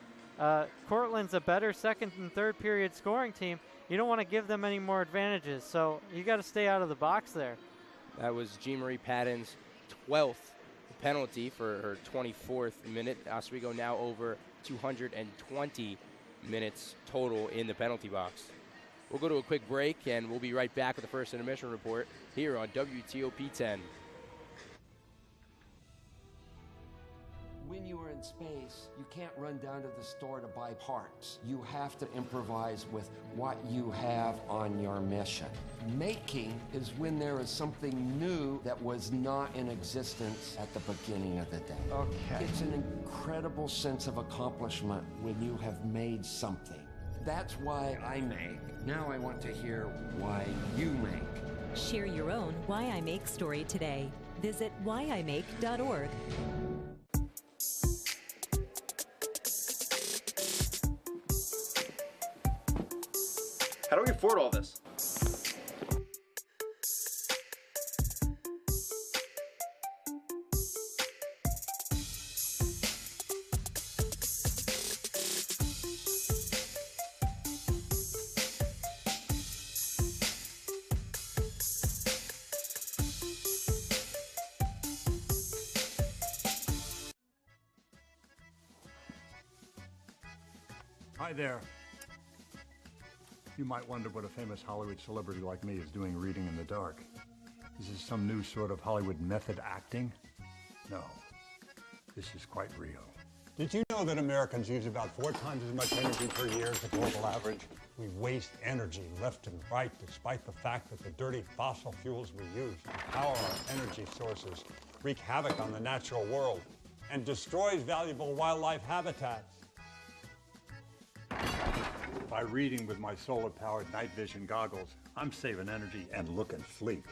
Cortland's a better second and third period scoring team. You don't want to give them any more advantages, so you got to stay out of the box there. That was Jean-Marie Patton's 12th penalty for her 24th minute. Oswego now over 220 minutes total in the penalty box. We'll go to a quick break, and we'll be right back with the first intermission report here on WTOP 10. When you are in space, you can't run down to the store to buy parts. You have to improvise with what you have on your mission. Making is when there is something new that was not in existence at the beginning of the day. Okay. It's an incredible sense of accomplishment when you have made something. That's why I make. Now I want to hear why you make. Share your own Why I Make story today. Visit whyimake.org. How do we afford all this? Hi there. You might wonder what a famous Hollywood celebrity like me is doing reading in the dark. Is this some new sort of Hollywood method acting? No, this is quite real. Did you know that Americans use about 4 times as much energy per year as the global average? We waste energy left and right, despite the fact that the dirty fossil fuels we use to power our energy sources wreak havoc on the natural world and destroys valuable wildlife habitats. By reading with my solar-powered night vision goggles, I'm saving energy and looking sleek.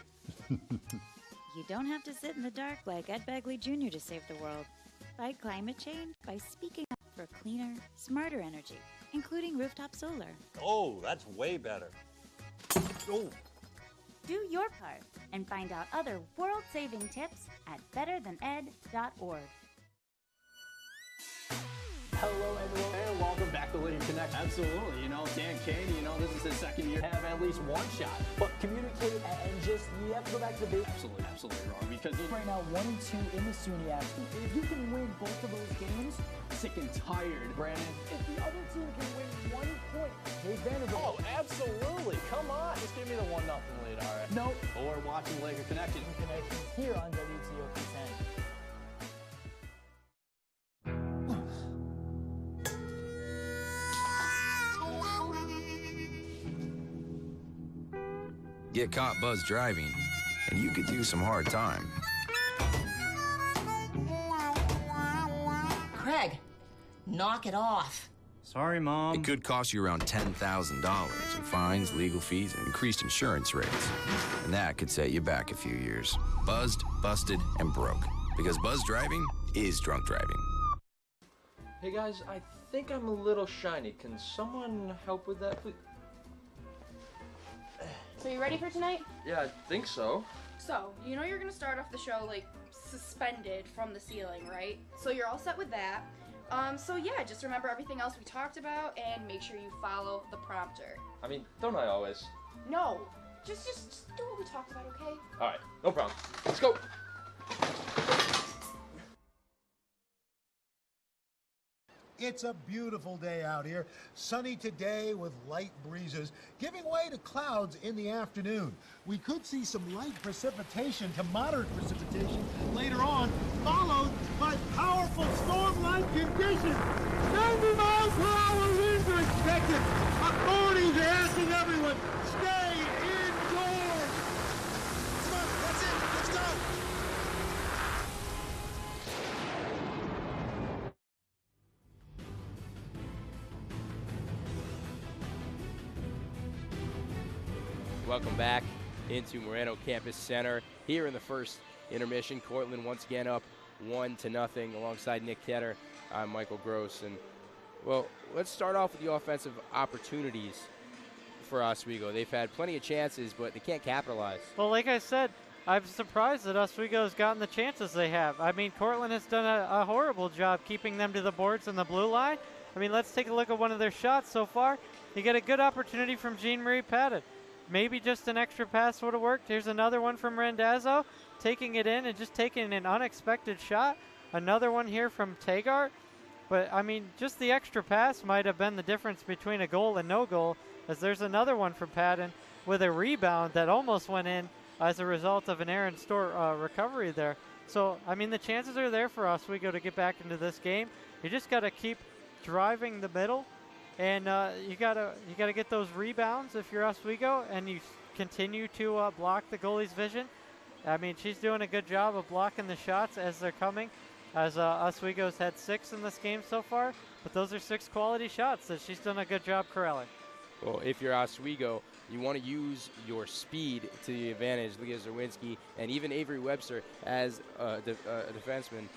You don't have to sit in the dark like Ed Begley Jr. to save the world. Fight climate change by speaking up for cleaner, smarter energy, including rooftop solar. Oh, that's way better. Oh, Do your part and find out other world-saving tips at betterthaned.org. Hello, everyone, and welcome back to Living Connect. Absolutely, Dan Kane, this is his second year, have at least one shot. But communicate and just, you have to go back to the basics. Absolutely wrong, because right now 1-2 in the SUNY action. If you can win both of those games, sick and tired, Brandon. If the other team can win 1 point, take advantage of it. Oh, absolutely. Come on. Just give me the 1-0 lead, all right? No. Or watching Laker Connections here on WTOP 10. Get caught buzz driving, and you could do some hard time. Craig, knock it off. Sorry, Mom. It could cost you around $10,000 in fines, legal fees, and increased insurance rates. And that could set you back a few years. Buzzed, busted, and broke. Because buzz driving is drunk driving. Hey guys, I think I'm a little shiny. Can someone help with that, please? So you ready for tonight? Yeah, I think so. So, you're gonna start off the show like suspended from the ceiling, right? So you're all set with that. So yeah, just remember everything else we talked about and make sure you follow the prompter. I mean, don't I always? No, just do what we talked about, okay? Alright, no problem. Let's go! It's a beautiful day out here. Sunny today with light breezes, giving way to clouds in the afternoon. We could see some light precipitation to moderate precipitation later on, followed by powerful storm-like conditions. 90 miles per hour winds are expected. Authorities are asking everyone, stay indoors. Come on, that's it. Let's go. Welcome back into Moreno Campus Center. Here in the first intermission, Cortland once again up 1-0 alongside Nick Ketter. I'm Michael Gross. And, well, let's start off with the offensive opportunities for Oswego. They've had plenty of chances, but they can't capitalize. Well, like I said, I'm surprised that Oswego's gotten the chances they have. I mean, Cortland has done a horrible job keeping them to the boards and the blue line. I mean, let's take a look at one of their shots so far. You get a good opportunity from Jean-Marie Patton. Maybe just an extra pass would have worked. Here's another one from Randazzo, taking it in and just taking an unexpected shot. Another one here from Taggart. But, I mean, just the extra pass might have been the difference between a goal and no goal, as there's another one from Patton with a rebound that almost went in as a result of an Aaron Storr recovery there. So, I mean, the chances are there for Oswego to get back into this game. You just got to keep driving the middle. And you gotta get those rebounds if you're Oswego, and you continue to block the goalie's vision. I mean, she's doing a good job of blocking the shots as they're coming, as Oswego's had 6 in this game so far, but those are 6 quality shots that she's done a good job corralling. Well, if you're Oswego, you want to use your speed to the advantage. Leah Zerwinski and even Avery Webster as a defenseman.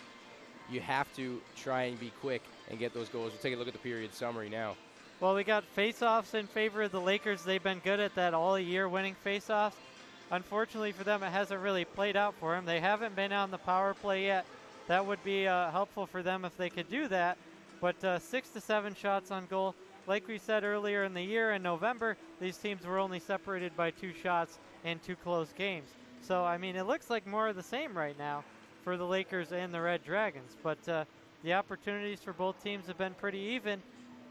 You have to try and be quick and get those goals. We'll take a look at the period summary now. Well, we got face-offs in favor of the Lakers. They've been good at that all year, winning face-offs. Unfortunately for them, it hasn't really played out for them. They haven't been on the power play yet. That would be helpful for them if they could do that. But 6 to 7 shots on goal. Like we said earlier in the year, in November, these teams were only separated by 2 shots in 2 close games. So, I mean, it looks like more of the same right now for the Lakers and the Red Dragons. But the opportunities for both teams have been pretty even.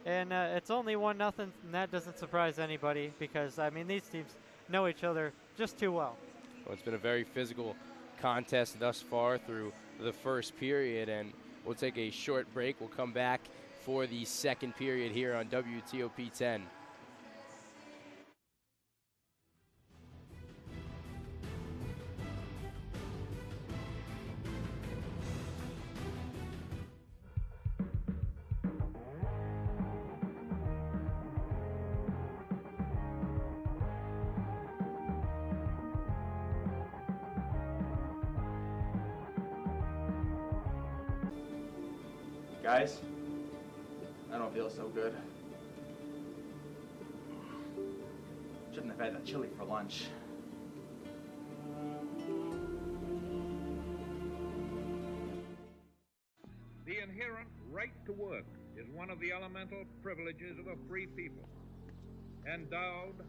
And it's only 1-0, and that doesn't surprise anybody because, I mean, these teams know each other just too well. Well, it's been a very physical contest thus far through the first period, and we'll take a short break. We'll come back for the second period here on WTOP 10. Guys, I don't feel so good. Shouldn't have had that chili for lunch. one of the elemental privileges of a free people. Endowed,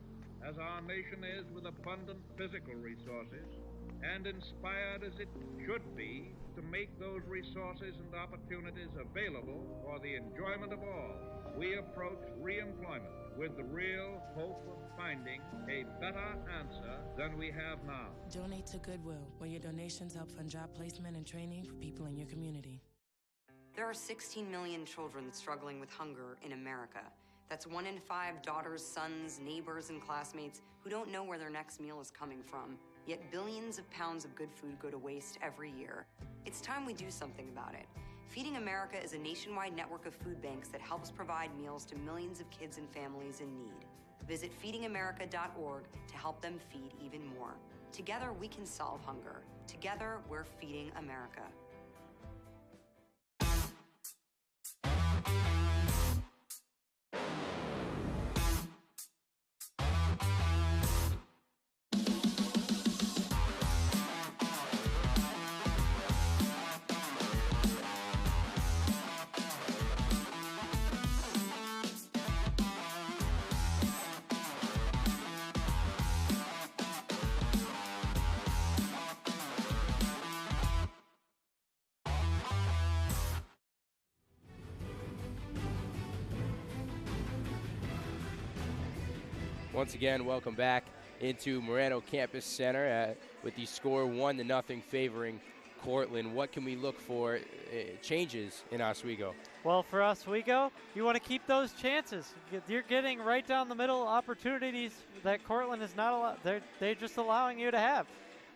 as our nation is, with abundant physical resources, and inspired as it should be to make those resources and opportunities available for the enjoyment of all, we approach re-employment with the real hope of finding a better answer than we have now. Donate to Goodwill, where your donations help fund job placement and training for people in your community. There are 16 million children struggling with hunger in America. That's 1 in 5 daughters, sons, neighbors, and classmates who don't know where their next meal is coming from. Yet billions of pounds of good food go to waste every year. It's time we do something about it. Feeding America is a nationwide network of food banks that helps provide meals to millions of kids and families in need. Visit feedingamerica.org to help them feed even more. Together, we can solve hunger. Together, we're feeding America. Once again, welcome back into Moreno Campus Center with the score 1-0 favoring Cortland. What can we look for changes in Oswego? Well, for Oswego, you want to keep those chances. You're getting right down the middle opportunities that Cortland is not allowed. They're just allowing you to have.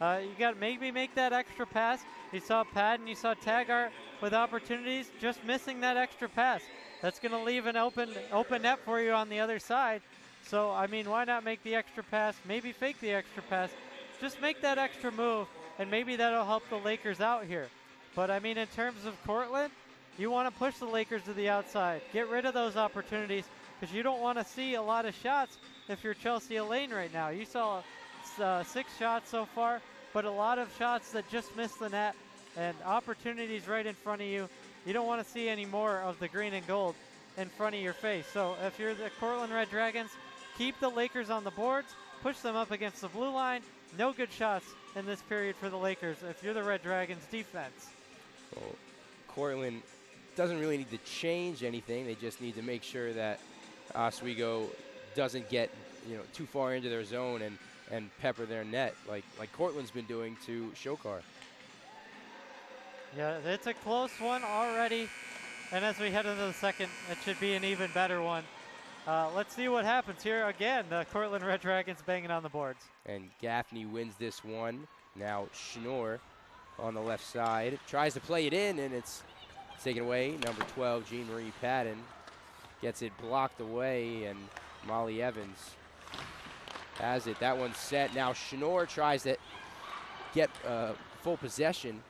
You got to maybe make that extra pass. You saw Patton, you saw Taggart with opportunities, just missing that extra pass. That's going to leave an open net for you on the other side. So, I mean, why not make the extra pass, maybe fake the extra pass, just make that extra move, and maybe that'll help the Lakers out here. But, I mean, in terms of Cortland, you want to push the Lakers to the outside. Get rid of those opportunities because you don't want to see a lot of shots if you're Chelsea Elaine right now. You saw 6 shots so far, but a lot of shots that just missed the net and opportunities right in front of you. You don't want to see any more of the green and gold in front of your face. So if you're the Cortland Red Dragons, keep the Lakers on the boards, push them up against the blue line. No good shots in this period for the Lakers if you're the Red Dragons defense. Well, Cortland doesn't really need to change anything. They just need to make sure that Oswego doesn't get too far into their zone and pepper their net like Cortland's been doing to Shokar. Yeah, it's a close one already. And as we head into the second, it should be an even better one. Let's see what happens here. Again, the Cortland Red Dragons banging on the boards. And Gaffney wins this one. Now Schnorr on the left side. Tries to play it in, and it's taken away. Number 12, Jean-Marie Patton, gets it blocked away, and Molly Evans has it. That one's set. Now Schnorr tries to get full possession,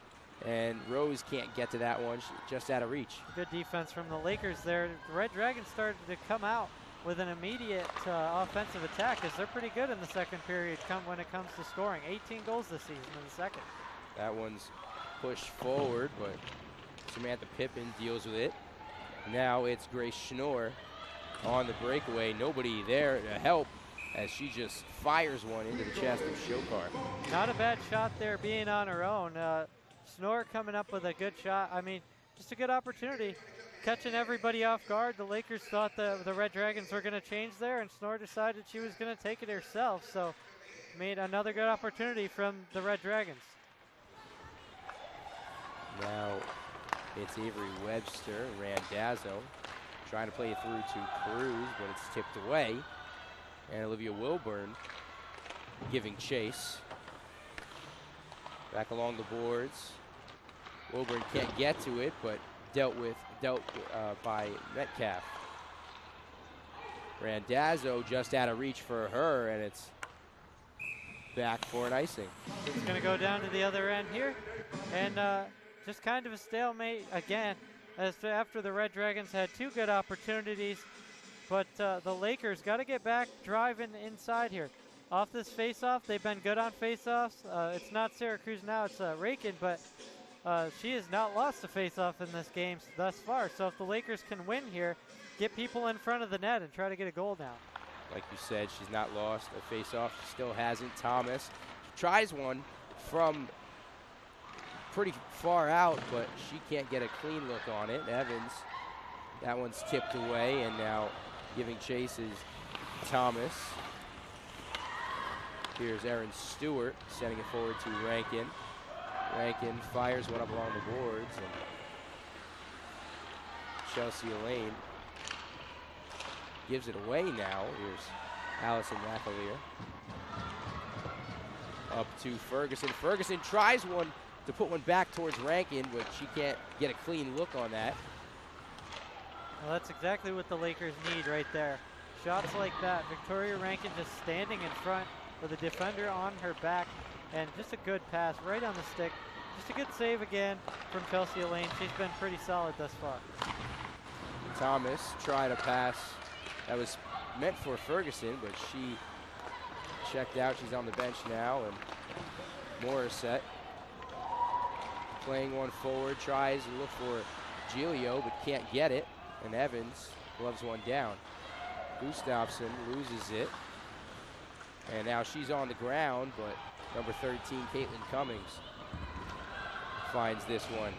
and Rose can't get to that one, just out of reach. Good defense from the Lakers there. The Red Dragons started to come out with an immediate offensive attack because they're pretty good in the second period when it comes to scoring. 18 goals this season in the second. That one's pushed forward, but Samantha Pippin deals with it. Now it's Grace Schnorr on the breakaway. Nobody there to help as she just fires one into the chest of Shokar. Not a bad shot there being on her own. Schnorr coming up with a good shot. I mean, just a good opportunity. Catching everybody off guard. The Lakers thought the Red Dragons were going to change there, and Schnorr decided she was going to take it herself. So made another good opportunity from the Red Dragons. Now it's Avery Webster, Randazzo, trying to play it through to Cruz, but it's tipped away. And Olivia Wilburn giving chase. Back along the boards. Wilburn can't get to it, but dealt by Metcalf. Randazzo just out of reach for her, and it's back for an icing. It's going to go down to the other end here, and just kind of a stalemate again, as after the Red Dragons had 2 good opportunities, but the Lakers got to get back driving inside here. Off this face-off, they've been good on face-offs. It's not Syracuse now, it's Rakin, but she has not lost a face-off in this game thus far. So if the Lakers can win here, get people in front of the net and try to get a goal down. Like you said, she's not lost a face-off. She still hasn't. Thomas tries one from pretty far out, but she can't get a clean look on it. Evans, that one's tipped away, and now giving chase is Thomas. Here's Erin Stewart sending it forward to Rankin. Rankin fires one up along the boards, and Chelsea Elaine gives it away now. Here's Allison McAleer. Up to Ferguson. Ferguson tries one to put one back towards Rankin, but she can't get a clean look on that. Well, that's exactly what the Lakers need right there. Shots like that. Victoria Rankin just standing in front with a defender on her back, and just a good pass right on the stick. Just a good save again from Chelsea Elaine. She's been pretty solid thus far. Thomas tried a pass that was meant for Ferguson, but she checked out. She's on the bench now, and Morissette playing one forward, tries to look for Giglio, but can't get it, and Evans gloves one down. Gustafson loses it, and now she's on the ground, but number 13, Caitlin Cummings, finds this one.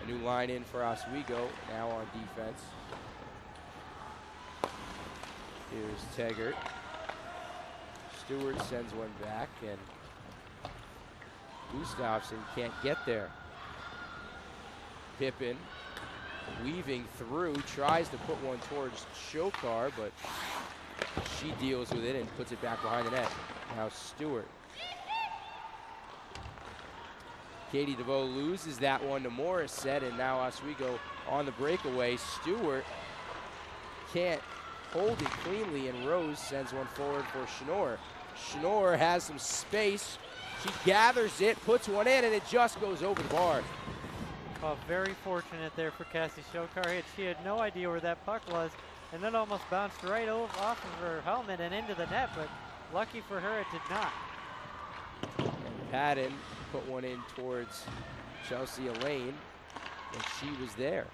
A new line in for Oswego, now on defense. Here's Taggart. Stewart sends one back, and Gustafson can't get there. Pippen weaving through, tries to put one towards Shokar, but she deals with it and puts it back behind the net. Now Stewart. Katie DeVoe loses that one to Morissette, and now Oswego on the breakaway. Stewart can't hold it cleanly, and Rose sends one forward for Schnorr. Schnorr has some space. She gathers it, puts one in, and it just goes over the bar. Oh, very fortunate there for Cassie Shokar. She had no idea where that puck was, and then almost bounced right off of her helmet and into the net, but lucky for her, it did not. And Patton put one in towards Chelsea Elaine, and she was there.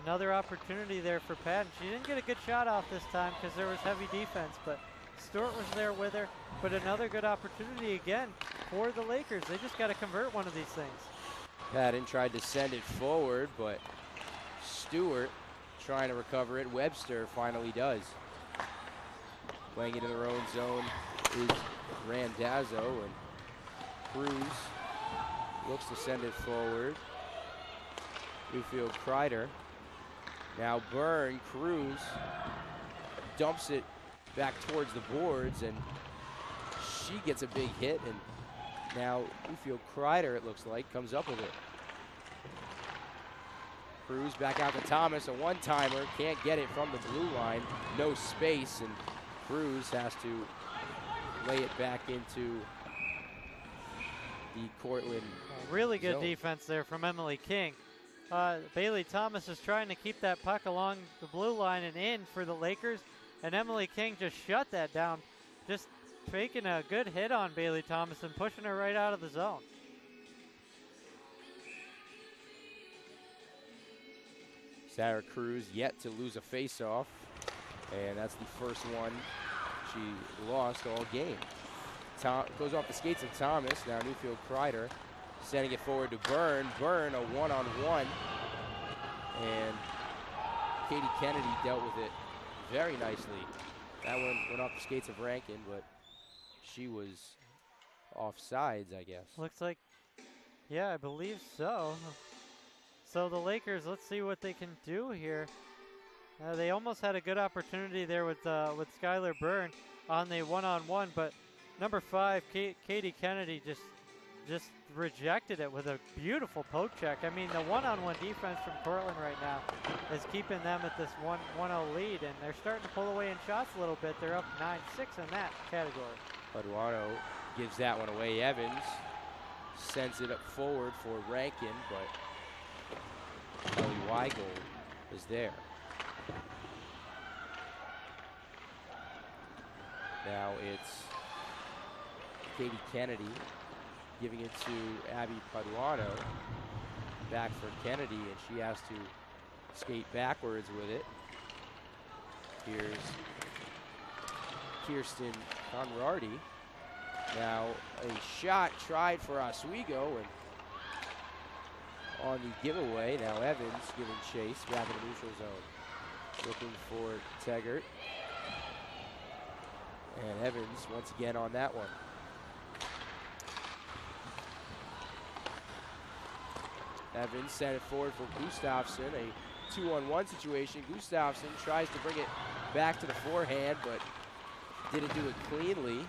Another opportunity there for Patton. She didn't get a good shot off this time because there was heavy defense, but Stewart was there with her. But another good opportunity again for the Lakers. They just got to convert one of these things. Patton tried to send it forward, but Stewart trying to recover it. Webster finally does. Playing it in their own zone is Randazzo, and Cruz looks to send it forward. Newfield Kreider. Now Byrne, Cruz dumps it back towards the boards, and she gets a big hit, and now Newfield Kreider, it looks like, comes up with it. Cruz back out to Thomas, a one-timer, can't get it from the blue line, no space, and Cruz has to lay it back into the Cortland really good zone. defense there from Emily King. Bailey Thomas is trying to keep that puck along the blue line and in for the Lakers, and Emily King just shut that down, just taking a good hit on Bailey Thomas and pushing her right out of the zone. Sarah Cruz yet to lose a face-off, and that's the first one she lost all game. Goes off the skates of Thomas. Now Newfield Kreider sending it forward to Byrne. Byrne, a one-on-one, and Katie Kennedy dealt with it very nicely. That one went off the skates of Rankin, but she was offsides, I guess. Looks like, yeah, I believe so. So the Lakers, let's see what they can do here. They almost had a good opportunity there with Skylar Byrne on the one-on-one, but number 5, Katie Kennedy, just rejected it with a beautiful poke check. I mean, the one-on-one defense from Cortland right now is keeping them at this 1-0 lead, and they're starting to pull away in shots a little bit. They're up 9-6 in that category. Paduano gives that one away. Evans sends it up forward for Rankin, but Ellie Weigel is there. Now it's Katie Kennedy giving it to Abby Paduano. Back for Kennedy, and she has to skate backwards with it. Here's Kirsten Conradi. Now a shot tried for Oswego, and on the giveaway, now Evans giving chase back in the neutral zone. Looking for Teggart. And Evans once again on that one. Evans sent it forward for Gustafsson, a 2-on-1 situation. Gustafsson tries to bring it back to the forehand, but didn't do it cleanly.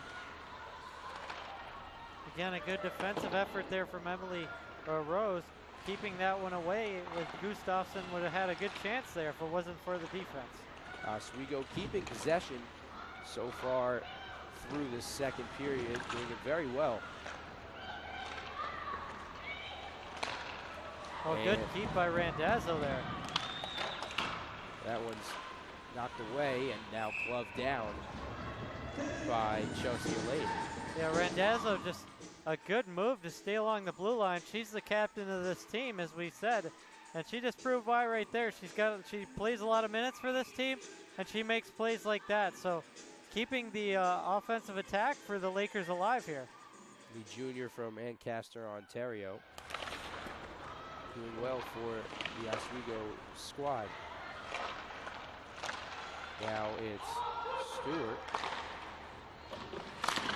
Again, a good defensive effort there from Emily Rose, keeping that one away. With Gustafsson would have had a good chance there if it wasn't for the defense. Oswego keeping possession so far through this second period, doing it very well. Oh, good keep by Randazzo there. That one's knocked away and now gloved down by Chelsea Elaine. Yeah, Randazzo just a good move to stay along the blue line. She's the captain of this team, as we said, and she just proved why right there. She plays a lot of minutes for this team, and she makes plays like that. So keeping the offensive attack for the Lakers alive here. The junior from Ancaster, Ontario, doing well for the Oswego squad. Now it's Stewart.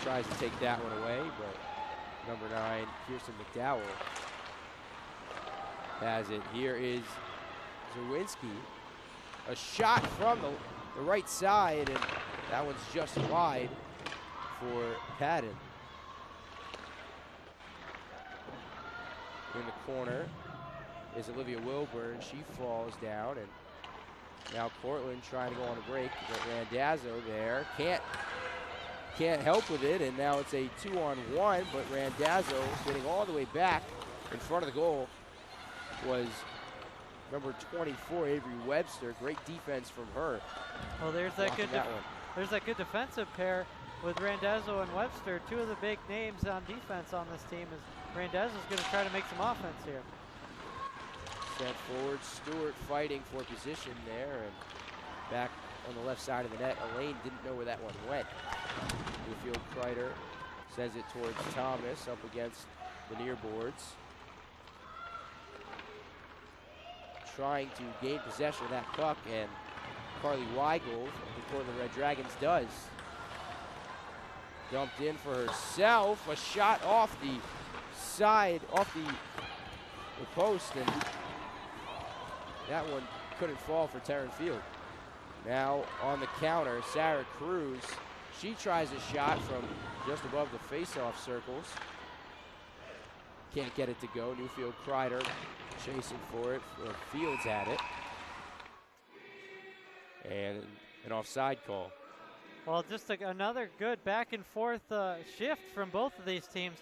Tries to take that one away, but number 9, Kirsten McDowell, has it. Here is Zawinski. A shot from the right side, and that one's just wide for Patton. In the corner is Olivia Wilburn. She falls down, and now Cortland trying to go on a break, but Randazzo there can't help with it, and now it's a 2-on-1, but Randazzo getting all the way back in front of the goal was number 24, Avery Webster. Great defense from her. Well, there's that good defensive pair with Randazzo and Webster. Two of the big names on defense on this team. Is Randazzo's going to try to make some offense here. Sent forward, Stewart fighting for position there, and back on the left side of the net. Elaine didn't know where that one went. Newfield Kreider sends it towards Thomas up against the near boards. Trying to gain possession of that puck, and Carly Weigel of the Cortland Red Dragons does. Dumped in for herself. A shot off the side, off the post, and that one couldn't fall for Taryn Field. Now on the counter, Sarah Cruz. She tries a shot from just above the face-off circles. Can't get it to go. Newfield Kreider chasing for it. Fields had it. And an offside call. Well, just another good back and forth shift from both of these teams.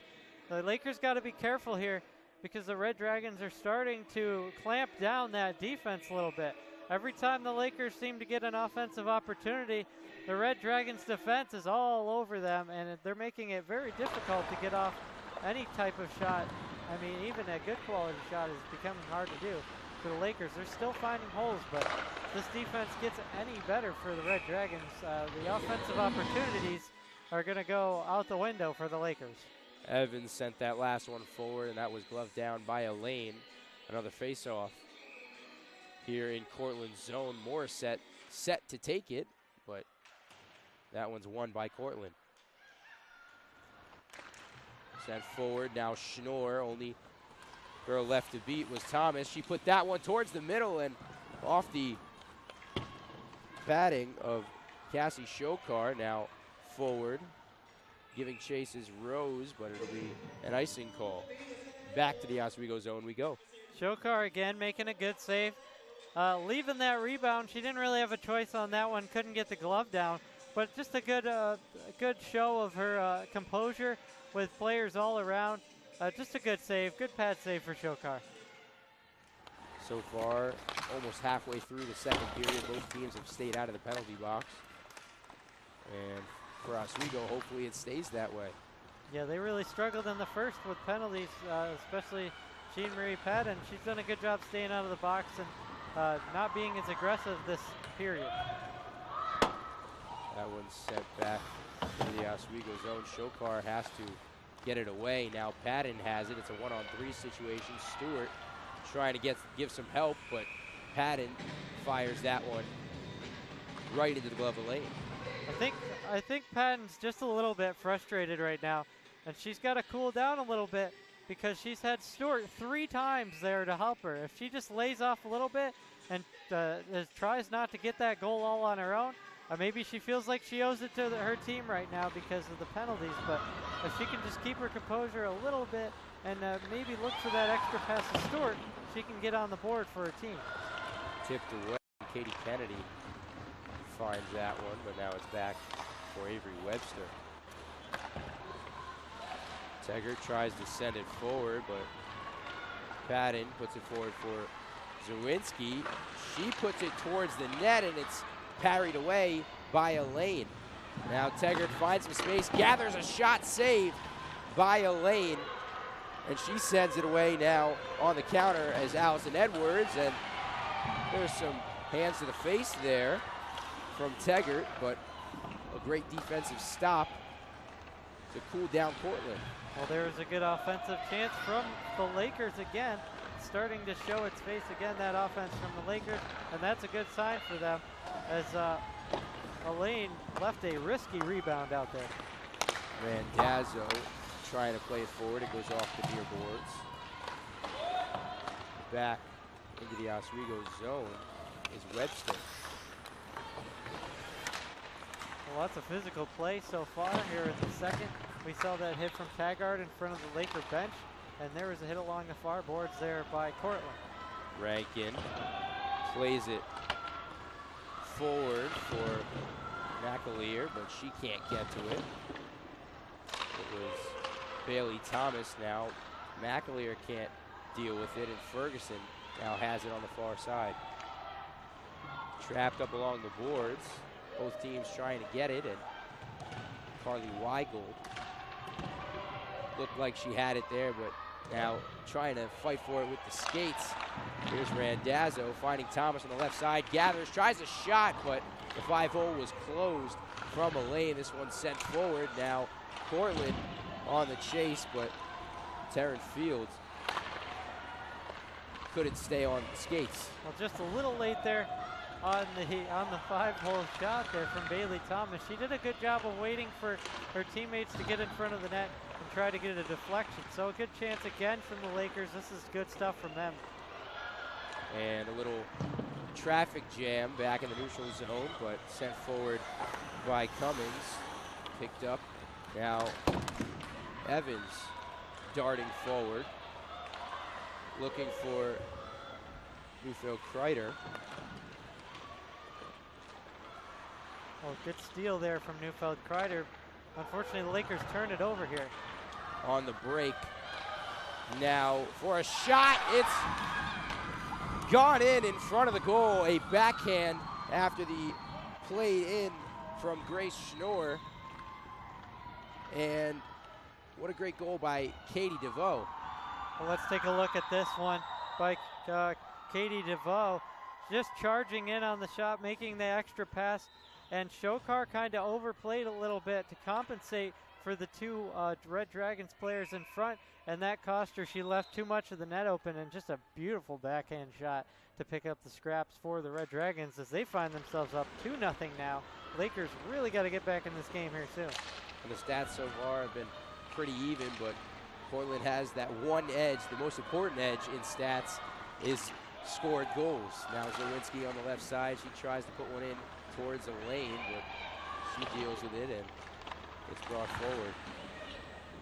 The Lakers got to be careful here because the Red Dragons are starting to clamp down that defense a little bit. Every time the Lakers seem to get an offensive opportunity, the Red Dragons defense is all over them, and they're making it very difficult to get off any type of shot. I mean, even a good quality shot is becoming hard to do for the Lakers. They're still finding holes, but this defense gets any better for the Red Dragons. The offensive opportunities are going to go out the window for the Lakers. Evans sent that last one forward, and that was gloved down by Elaine. Another face-off here in Cortland's zone. Morris set to take it, but that one's won by Cortland. Sent forward, now Schnorr. Only girl left to beat was Thomas. She put that one towards the middle and off the padding of Cassie Shokar. Now forward, giving chase is Rose, but it'll be an icing call. Back to the Oswego zone we go. Shokar again making a good save. Leaving that rebound, she didn't really have a choice on that one. Couldn't get the glove down, but just a good show of her composure with players all around. Just a good save, good pad save for Shokar. So far, almost halfway through the second period, both teams have stayed out of the penalty box. And for Oswego, hopefully it stays that way. Yeah, they really struggled in the first with penalties, especially Jean Marie Patton. She's done a good job staying out of the box and not being as aggressive this period. That one's sent back to the Oswego zone. Shokar has to get it away. Now Patton has it. It's a 1-on-3 situation. Stewart trying to give some help, but Patton fires that one right into the glove of lane. I think Patton's just a little bit frustrated right now, and she's got to cool down a little bit because she's had Stewart 3 times there to help her. If she just lays off a little bit and tries not to get that goal all on her own, maybe she feels like she owes it to her team right now because of the penalties, but if she can just keep her composure a little bit and maybe look for that extra pass to Stewart, she can get on the board for her team. Tipped away. Katie Kennedy finds that one, but now it's back for Avery Webster. Teggart tries to send it forward, but Patton puts it forward for Zawinski. She puts it towards the net, and it's parried away by Elaine. Now Teggart finds some space, gathers a shot, saved by Elaine, and she sends it away now on the counter as Allison Edwards, and there's some hands to the face there from Teggart, but a great defensive stop to cool down Cortland. Well, there was a good offensive chance from the Lakers again, starting to show its face again, that offense from the Lakers, and that's a good sign for them as Elaine left a risky rebound out there. Randazzo trying to play it forward. It goes off the near boards. Back into the Oswego zone is Webster. Well, lots of physical play so far here in the second. We saw that hit from Taggart in front of the Laker bench, and there was a hit along the far boards there by Cortland. Rankin plays it forward for McAleer, but she can't get to it. It was Bailey Thomas now. McAleer can't deal with it, and Ferguson now has it on the far side. Trapped up along the boards. Both teams trying to get it, and Carly Weigel looked like she had it there, but now trying to fight for it with the skates. Here's Randazzo finding Thomas on the left side. Gathers, tries a shot, but the 5-hole was closed from Elaine. This one sent forward. Now Cortland on the chase, but Taryn Fields couldn't stay on the skates. Well, just a little late there on the 5-hole shot there from Bailey Thomas. She did a good job of waiting for her teammates to get in front of the net and try to get a deflection. So a good chance again from the Lakers. This is good stuff from them. And a little traffic jam back in the neutral zone, but sent forward by Cummings. Picked up. Now Evans darting forward, looking for Neufeld-Kreider. Oh, good steal there from Neufeld-Kreider. Unfortunately, the Lakers turn it over here. On the break. Now for a shot. It's gone in front of the goal. A backhand after the play in from Grace Schnorr. And what a great goal by Katie DeVoe. Well, let's take a look at this one by Katie DeVoe. Just charging in on the shot, making the extra pass. And Shokar kind of overplayed a little bit to compensate for the two Red Dragons players in front, and that cost her. She left too much of the net open, and just a beautiful backhand shot to pick up the scraps for the Red Dragons as they find themselves up 2-0 now. Lakers really got to get back in this game here soon. And the stats so far have been pretty even, but Cortland has that one edge. The most important edge in stats is scored goals. Now Zawinski on the left side. She tries to put one in towards Elaine, but she deals with it, and it's brought forward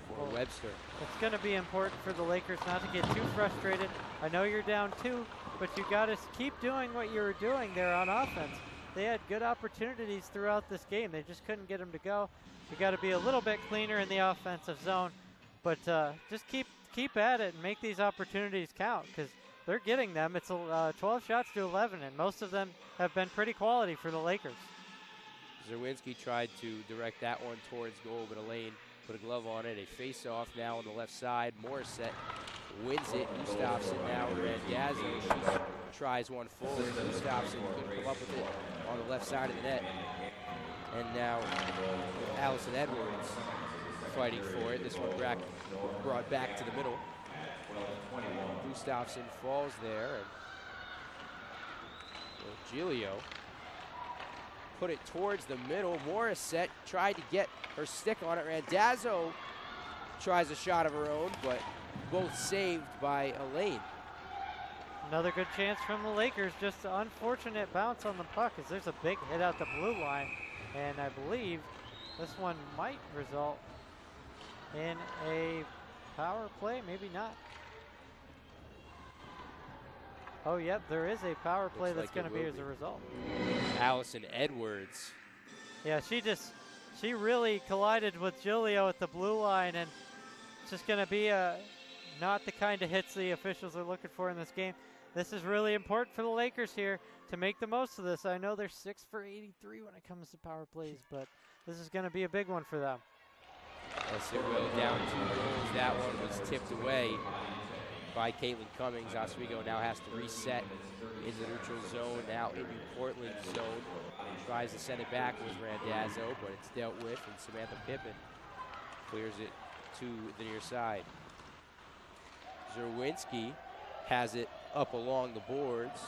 for Webster. It's going to be important for the Lakers not to get too frustrated. I know you're down 2, but you got to keep doing what you were doing there on offense. They had good opportunities throughout this game. They just couldn't get them to go. You got to be a little bit cleaner in the offensive zone, but just keep at it and make these opportunities count, because they're getting them. It's 12 shots to 11, and most of them have been pretty quality for the Lakers. Zawinski tried to direct that one towards goal, but Elaine put a glove on it. A face-off now on the left side. Morissette wins it. Gustafsson now Randazzo. She tries one forward. Gustafsson couldn't come up with it on the left side of the net. And now Allison Edwards fighting for it. This one brought back to the middle. Gustafsson falls there, and Giglio put it towards the middle. Morissette tried to get her stick on it. Randazzo tries a shot of her own, but both saved by Elaine. Another good chance from the Lakers. Just an unfortunate bounce on the puck as there's a big hit out the blue line. And I believe this one might result in a power play, maybe not. Oh, yep, there is a power play that's going to be as a result. Allison Edwards. Yeah, she really collided with Giglio at the blue line, and it's just going to be not the kind of hits the officials are looking for in this game. This is really important for the Lakers here to make the most of this. I know they're 6 for 83 when it comes to power plays, but this is going to be a big one for them. Oswego down 2 goals. That one was tipped away by Caitlin Cummings. Oswego now has to reset into the neutral zone, now into Cortland zone. Tries to send it back with Randazzo, but it's dealt with, and Samantha Pippin clears it to the near side. Zerwinski has it up along the boards,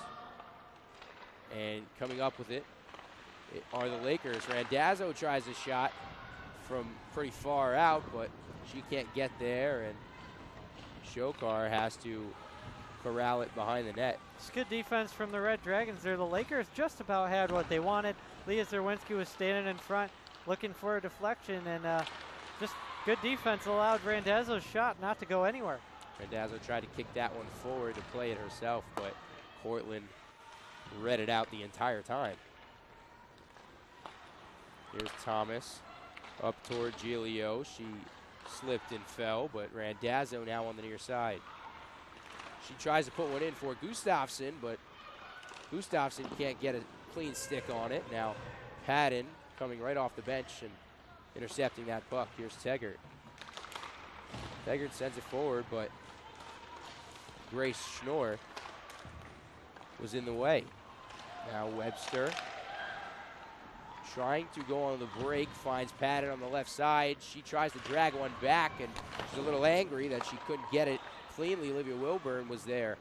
and coming up with it are the Lakers. Randazzo tries a shot from pretty far out, but she can't get there, and Shokar has to corral it behind the net. It's good defense from the Red Dragons there. The Lakers just about had what they wanted. Leah Zerwinski was standing in front looking for a deflection, and just good defense allowed Randazzo's shot not to go anywhere. Randazzo tried to kick that one forward to play it herself, but Cortland read it out the entire time. Here's Thomas up toward Giglio. She slipped and fell, but Randazzo now on the near side. She tries to put one in for Gustafsson, but Gustafsson can't get a clean stick on it. Now Padden coming right off the bench and intercepting that puck. Here's Teggart. Teggart sends it forward, but Grace Schnorr was in the way. Now Webster trying to go on the break, finds Padden on the left side. She tries to drag one back, and she's a little angry that she couldn't get it cleanly. Olivia Wilburn was there.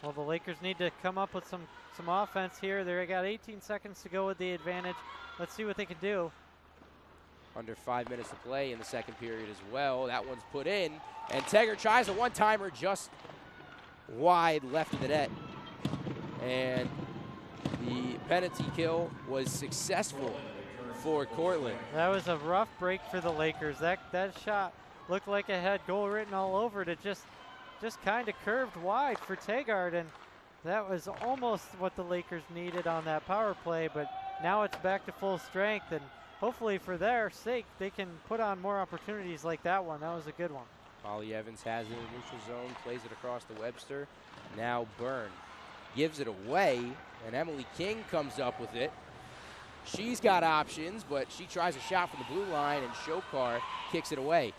Well, the Lakers need to come up with some offense here. They got 18 seconds to go with the advantage. Let's see what they can do. Under 5 minutes to play in the second period as well. That one's put in, and Teggart tries a one-timer just wide left of the net. And the penalty kill was successful for Cortland. That was a rough break for the Lakers. That shot looked like it had goal written all over it. It just kind of curved wide for Teggart, and that was almost what the Lakers needed on that power play, but now it's back to full strength, and hopefully for their sake, they can put on more opportunities like that one. That was a good one. Holly Evans has it in the neutral zone, plays it across to Webster. Now Byrne gives it away, and Emily King comes up with it. She's got options, but she tries a shot from the blue line, and Shokar kicks it away.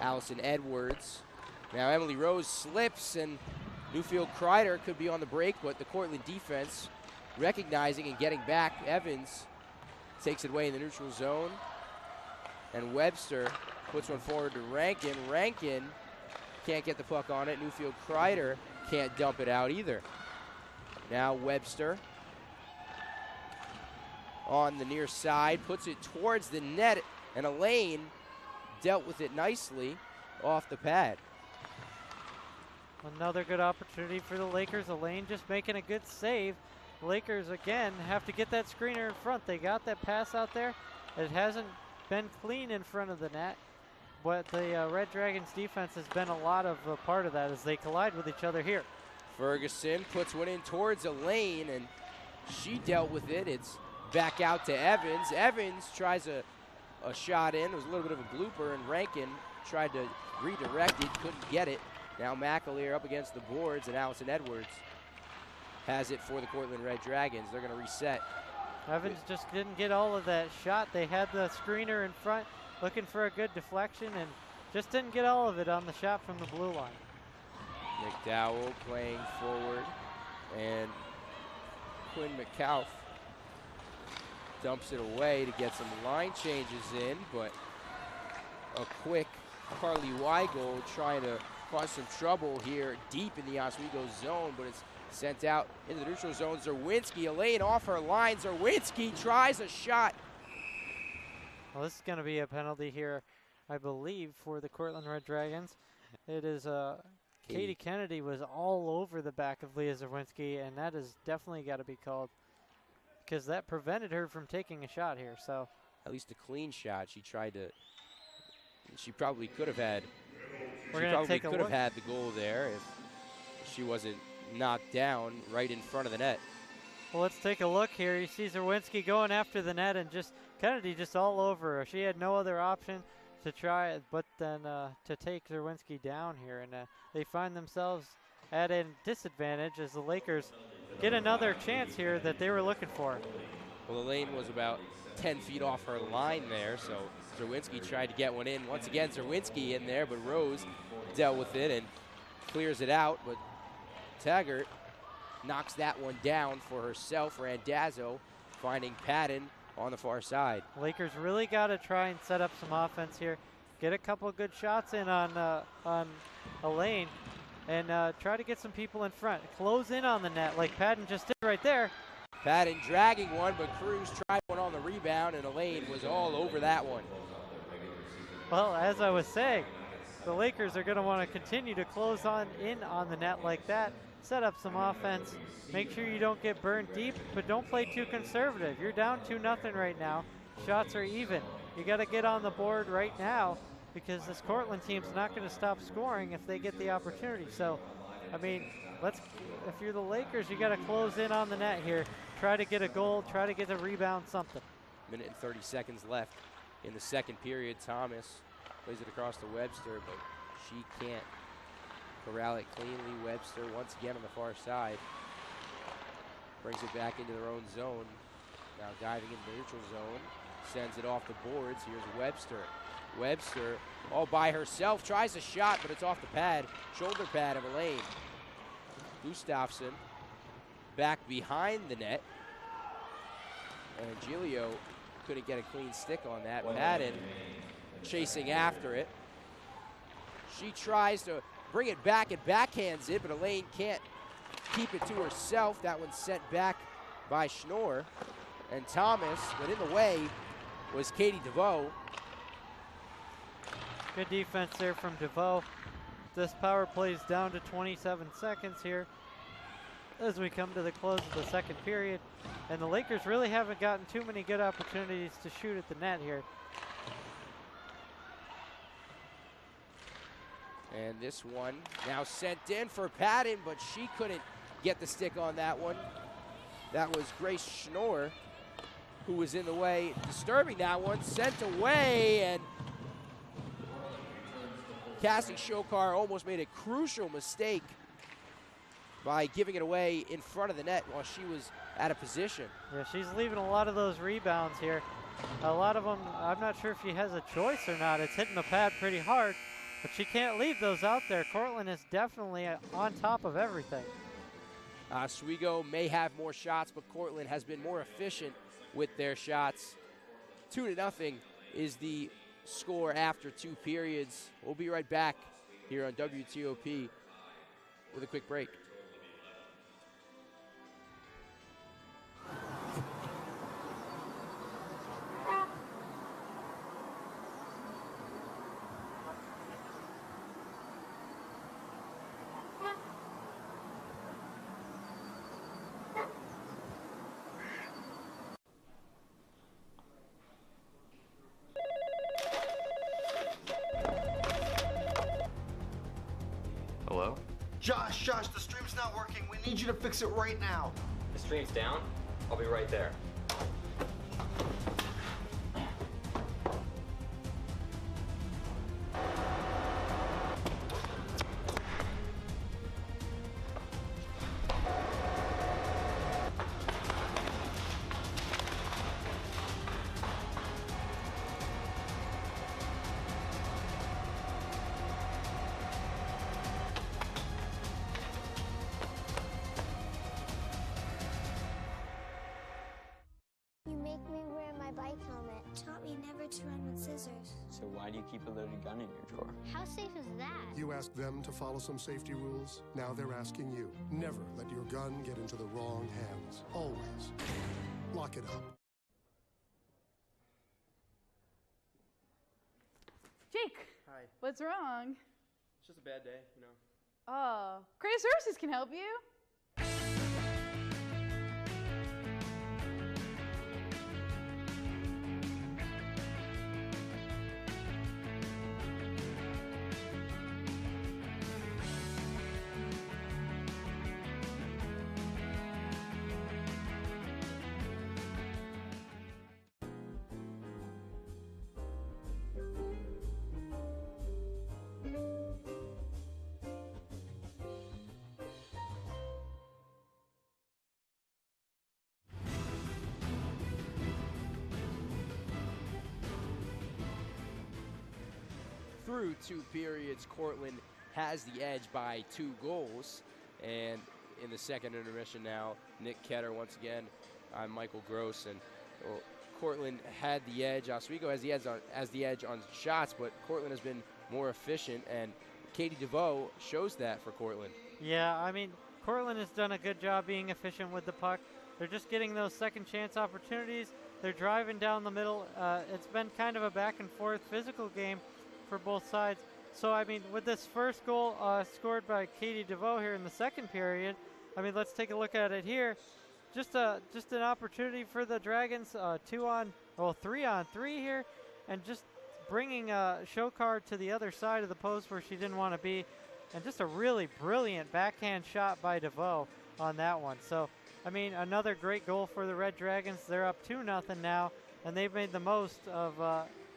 Allison Edwards. Now Emily Rose slips, and Newfield Kreider could be on the break, but the Cortland defense recognizing and getting back. Evans takes it away in the neutral zone, and Webster puts one forward to Rankin. Rankin can't get the puck on it. Newfield Kreider can't dump it out either. Now Webster on the near side, puts it towards the net, and Elaine dealt with it nicely off the pad. Another good opportunity for the Lakers. Elaine just making a good save. The Lakers, again, have to get that screener in front. They got that pass out there. It hasn't been clean in front of the net, but the Red Dragons defense has been a lot of a part of that as they collide with each other here. Ferguson puts one in towards Elaine, and she dealt with it. It's back out to Evans. Evans tries a shot in. It was a little bit of a blooper, and Rankin tried to redirect it, couldn't get it. Now McAleer up against the boards, and Allison Edwards has it for the Cortland Red Dragons. They're going to reset Evans just didn't get all of that shot. They had the screener in front looking for a good deflection and just didn't get all of it on the shot from the blue line. McDowell playing forward, and Quinn McCalf dumps it away to get some line changes in, but a quick Carly Weigel trying to cause some trouble here deep in the Oswego zone, but it's sent out into the neutral zone. Zerwinski, Elaine off her line. Zerwinski tries a shot. Well, this is going to be a penalty here, I believe, for the Cortland Red Dragons. It is Katie Kennedy was all over the back of Leah Zerwinski, and that has definitely got to be called because that prevented her from taking a shot here. So at least a clean shot. She tried to. She probably could have had. We're she gonna probably take a could have look. had the goal there if she wasn't knocked down right in front of the net. Well, let's take a look here. You see Zerwinski going after the net and just Kennedy just all over her. She had no other option to try it but then to take Zerwinski down here. And they find themselves at a disadvantage as the Lakers get another chance here that they were looking for. Well, Elaine was about 10 feet off her line there, so Zerwinski tried to get one in. Once again, Zerwinski in there, but Rose dealt with it and clears it out. But Taggart knocks that one down for herself. Randazzo finding Patton on the far side. Lakers really got to try and set up some offense here. Get a couple of good shots in on Elaine and try to get some people in front. Close in on the net like Patton just did right there. Patton dragging one, but Cruz tried one on the rebound, and Elaine was all over that one. Well, as I was saying, the Lakers are going to want to continue to close in on the net like that, set up some offense, make sure you don't get burned deep, but don't play too conservative. You're down 2-0 right now. Shots are even. You got to get on the board right now because this Cortland team's not going to stop scoring if they get the opportunity. So, I mean, if you're the Lakers, you got to close in on the net here. Try to get a goal, try to get a rebound, something. Minute and 30 seconds left in the second period. Thomas plays it across to Webster, but she can't corral it cleanly. Webster once again on the far side. Brings it back into their own zone. Now diving into the neutral zone. Sends it off the boards. Here's Webster. Webster all by herself. Tries a shot, but it's off the pad. Shoulder pad of Elaine. Gustafsson back behind the net. And Giglio couldn't get a clean stick on that. Patton chasing after it. She tries to bring it back and backhands it, but Elaine can't keep it to herself. That one's sent back by Schnorr. And Thomas, but in the way was Katie DeVoe. Good defense there from DeVoe. This power plays down to 27 seconds here as we come to the close of the second period. And the Lakers really haven't gotten too many good opportunities to shoot at the net here. And this one now sent in for Patton, but she couldn't get the stick on that one. That was Grace Schnorr who was in the way, disturbing that one, sent away, and Cassie Shokar almost made a crucial mistake by giving it away in front of the net while she was out of position. Yeah, she's leaving a lot of those rebounds here. A lot of them, I'm not sure if she has a choice or not. It's hitting the pad pretty hard, but she can't leave those out there. Cortland is definitely on top of everything. Oswego may have more shots, but Cortland has been more efficient with their shots. 2-0 is the score after 2 periods. We'll be right back here on WTOP with a quick break. Hello? Josh, the stream's not working. We need you to fix it right now. The stream's down. I'll be right there. taught me never to run with scissors. So why do you keep a loaded gun in your drawer? How safe is that? You asked them to follow some safety rules. Now they're asking you. Never let your gun get into the wrong hands. Always. Lock it up. Jake. Hi. What's wrong? It's just a bad day, you know. Oh, Crazy Services can help you. Through 2 periods, Cortland has the edge by 2 goals. And in the second intermission now, Nick Ketter once again. I'm Michael Gross. And well, Cortland had the edge. Oswego has the edge on shots, but Cortland has been more efficient. And Katie DeVoe shows that for Cortland. Yeah, I mean, Cortland has done a good job being efficient with the puck. They're just getting those second chance opportunities. They're driving down the middle. It's been kind of a back and forth physical game for both sides. So, I mean, with this first goal scored by Katie DeVoe here in the second period, I mean, let's take a look at it here. Just an opportunity for the Dragons, 3-on-3 here, and just bringing Shokar to the other side of the post where she didn't want to be, and just a really brilliant backhand shot by DeVoe on that one. So, I mean, another great goal for the Red Dragons. They're up 2-0 now, and they've made the most of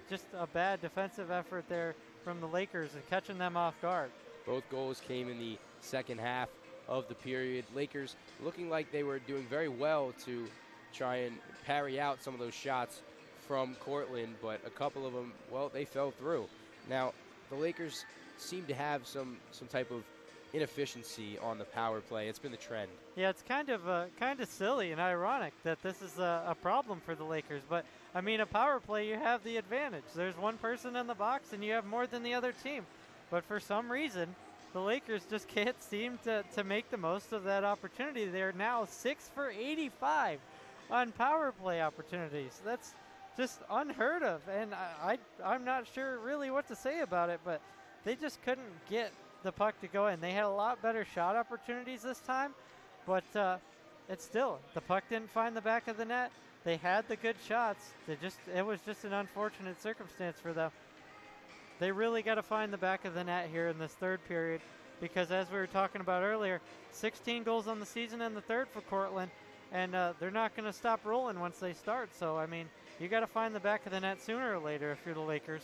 just a bad defensive effort there from the Lakers and catching them off guard. Both goals came in the second half of the period. Lakers looking like they were doing very well to try and parry out some of those shots from Cortland, but a couple of them, well, they fell through. Now, the Lakers seem to have some type of inefficiency on the power play. It's been the trend. Yeah, it's kind of silly and ironic that this is a problem for the Lakers, but I mean, a power play, you have the advantage. There's one person in the box and you have more than the other team. But for some reason, the Lakers just can't seem to make the most of that opportunity. They're now 6 for 85 on power play opportunities. That's just unheard of, and I'm not sure really what to say about it, but they just couldn't get the puck to go in. They had a lot better shot opportunities this time, but it's still, the puck didn't find the back of the net. They had the good shots. It was just an unfortunate circumstance for them. They really got to find the back of the net here in this third period, because as we were talking about earlier, 16 goals on the season in the third for Cortland, and they're not going to stop rolling once they start. So, I mean, you got to find the back of the net sooner or later if you're the Lakers.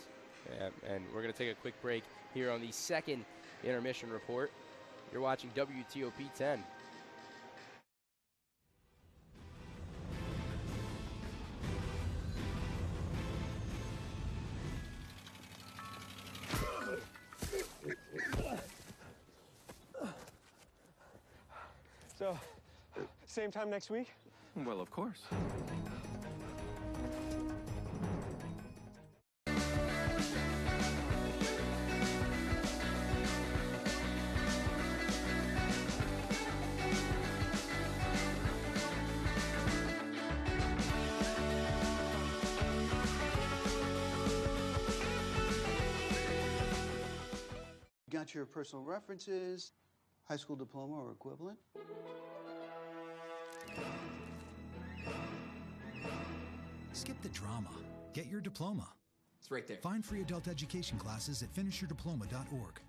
Yeah, and we're going to take a quick break here on the second intermission report. You're watching WTOP 10. So, same time next week? Well, of course. Got your personal references, high school diploma or equivalent? Skip the drama. Get your diploma. It's right there. Find free adult education classes at finishyourdiploma.org.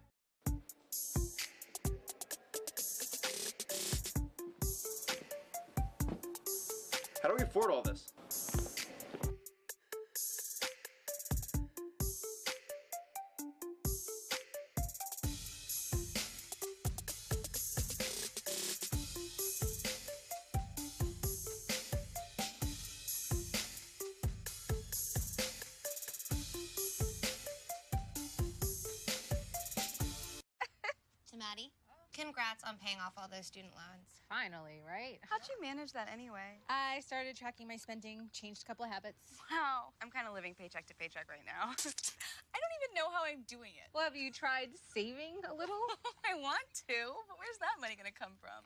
How do we afford all this? Congrats on paying off all those student loans. Finally, right? How'd you manage that anyway? I started tracking my spending, changed a couple of habits. Wow. I'm kind of living paycheck to paycheck right now. I don't even know how I'm doing it. Well, have you tried saving a little? I want to, but where's that money going to come from?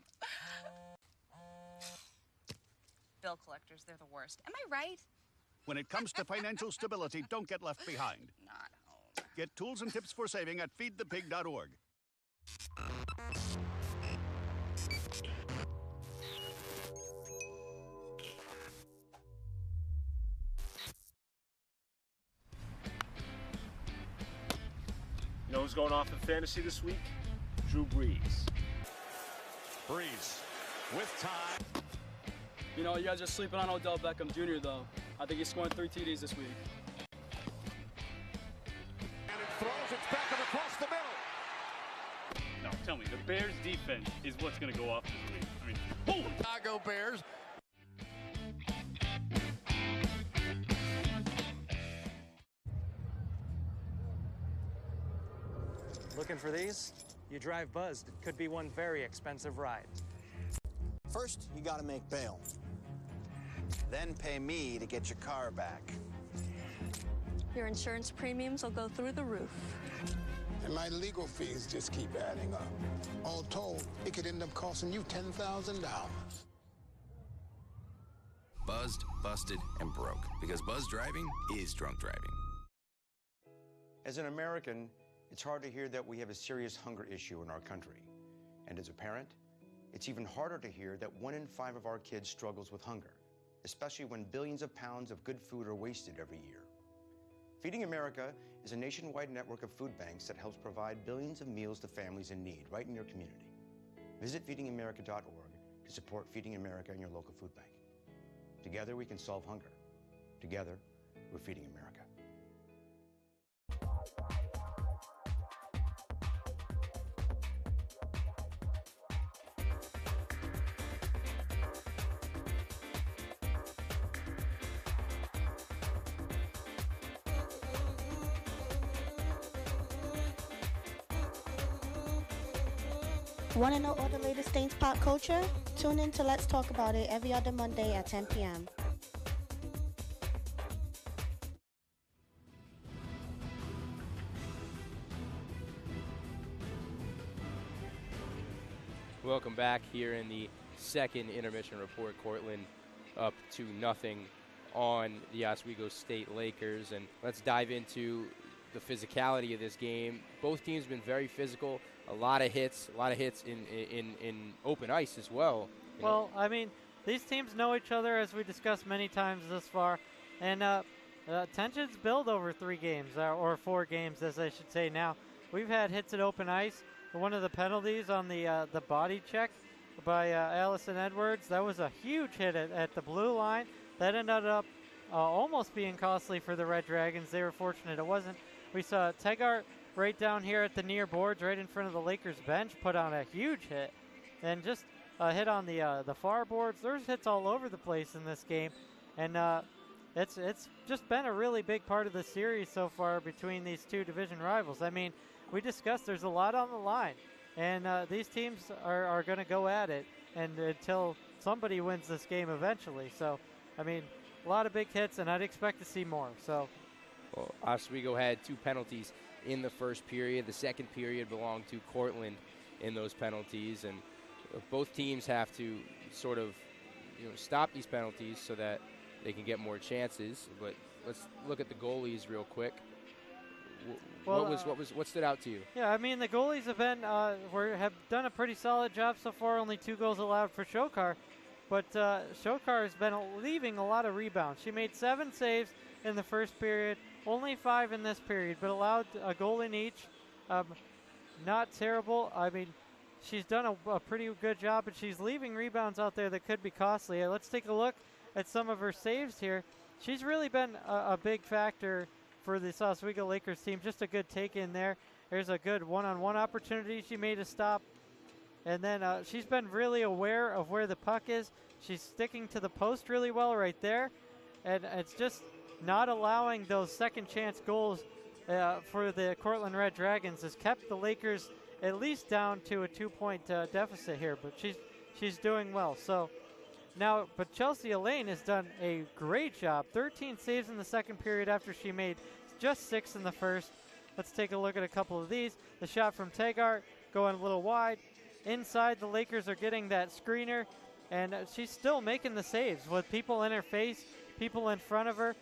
Bill collectors, they're the worst. Am I right? When it comes to financial stability, don't get left behind. Not home. Get tools and tips for saving at feedthepig.org. You know who's going off in fantasy this week? Drew Brees. Brees with time. You know, you guys are sleeping on Odell Beckham Jr., though. I think he's scoring 3 TDs this week. And it throws it Beckham across the middle. No, tell me, the Bears' defense is what's going to go off this week. I mean, holy Chicago Bears. Looking for these? You drive buzzed. It could be one very expensive ride. First, you gotta make bail. Then pay me to get your car back. Your insurance premiums will go through the roof. And my legal fees just keep adding up. All told, it could end up costing you $10,000. Buzzed, busted, and broke. Because buzz driving is drunk driving. As an American, it's hard to hear that we have a serious hunger issue in our country. And as a parent, it's even harder to hear that 1 in 5 of our kids struggles with hunger, especially when billions of pounds of good food are wasted every year. Feeding America is a nationwide network of food banks that helps provide billions of meals to families in need right in your community. Visit feedingamerica.org to support Feeding America and your local food bank. Together we can solve hunger. Together, we're Feeding America. Want to know all the latest things pop culture? Tune in to Let's Talk About It every other Monday at 10 p.m. Welcome back here in the second intermission report. Cortland up 2-0 on the Oswego State Lakers. And let's dive into the physicality of this game. Both teams have been very physical. A lot of hits in open ice as well. Well, I mean, these teams know each other, as we discussed many times thus far, and tensions build over 3 games, or 4 games, as I should say now. We've had hits at open ice. One of the penalties on the body check by Allison Edwards, that was a huge hit at the blue line. That ended up almost being costly for the Red Dragons. They were fortunate it wasn't. We saw Tegart right down here at the near boards, right in front of the Lakers bench, put on a huge hit. And just a hit on the far boards. There's hits all over the place in this game. And it's just been a really big part of the series so far between these two division rivals. I mean, we discussed there's a lot on the line. And these teams are going to go at it and until somebody wins this game eventually. So, I mean, a lot of big hits, and I'd expect to see more. So, well, Oswego had 2 penalties in the first period. The second period belonged to Cortland in those penalties, and both teams have to sort of stop these penalties so that they can get more chances. But let's look at the goalies real quick. What stood out to you? Yeah, I mean, the goalies have been have done a pretty solid job so far. Only 2 goals allowed for Shokar, but Shokar has been leaving a lot of rebounds. She made 7 saves in the first period, only 5 in this period, but allowed a goal in each. Not terrible. I mean, she's done a pretty good job, but she's leaving rebounds out there that could be costly. Let's take a look at some of her saves here. She's really been a big factor for the Oswego Lakers team. Just a good take in there. There's a good one-on-one opportunity she made a stop. And then she's been really aware of where the puck is. She's sticking to the post really well right there. And it's just not allowing those second chance goals for the Cortland Red Dragons has kept the Lakers at least down to a 2-point deficit here, but she's doing well. So now, but Chelsea Elaine has done a great job. 13 saves in the second period after she made just 6 in the first. Let's take a look at a couple of these. The shot from Taggart going a little wide. Inside, the Lakers are getting that screener, and she's still making the saves with people in her face, people in front of her.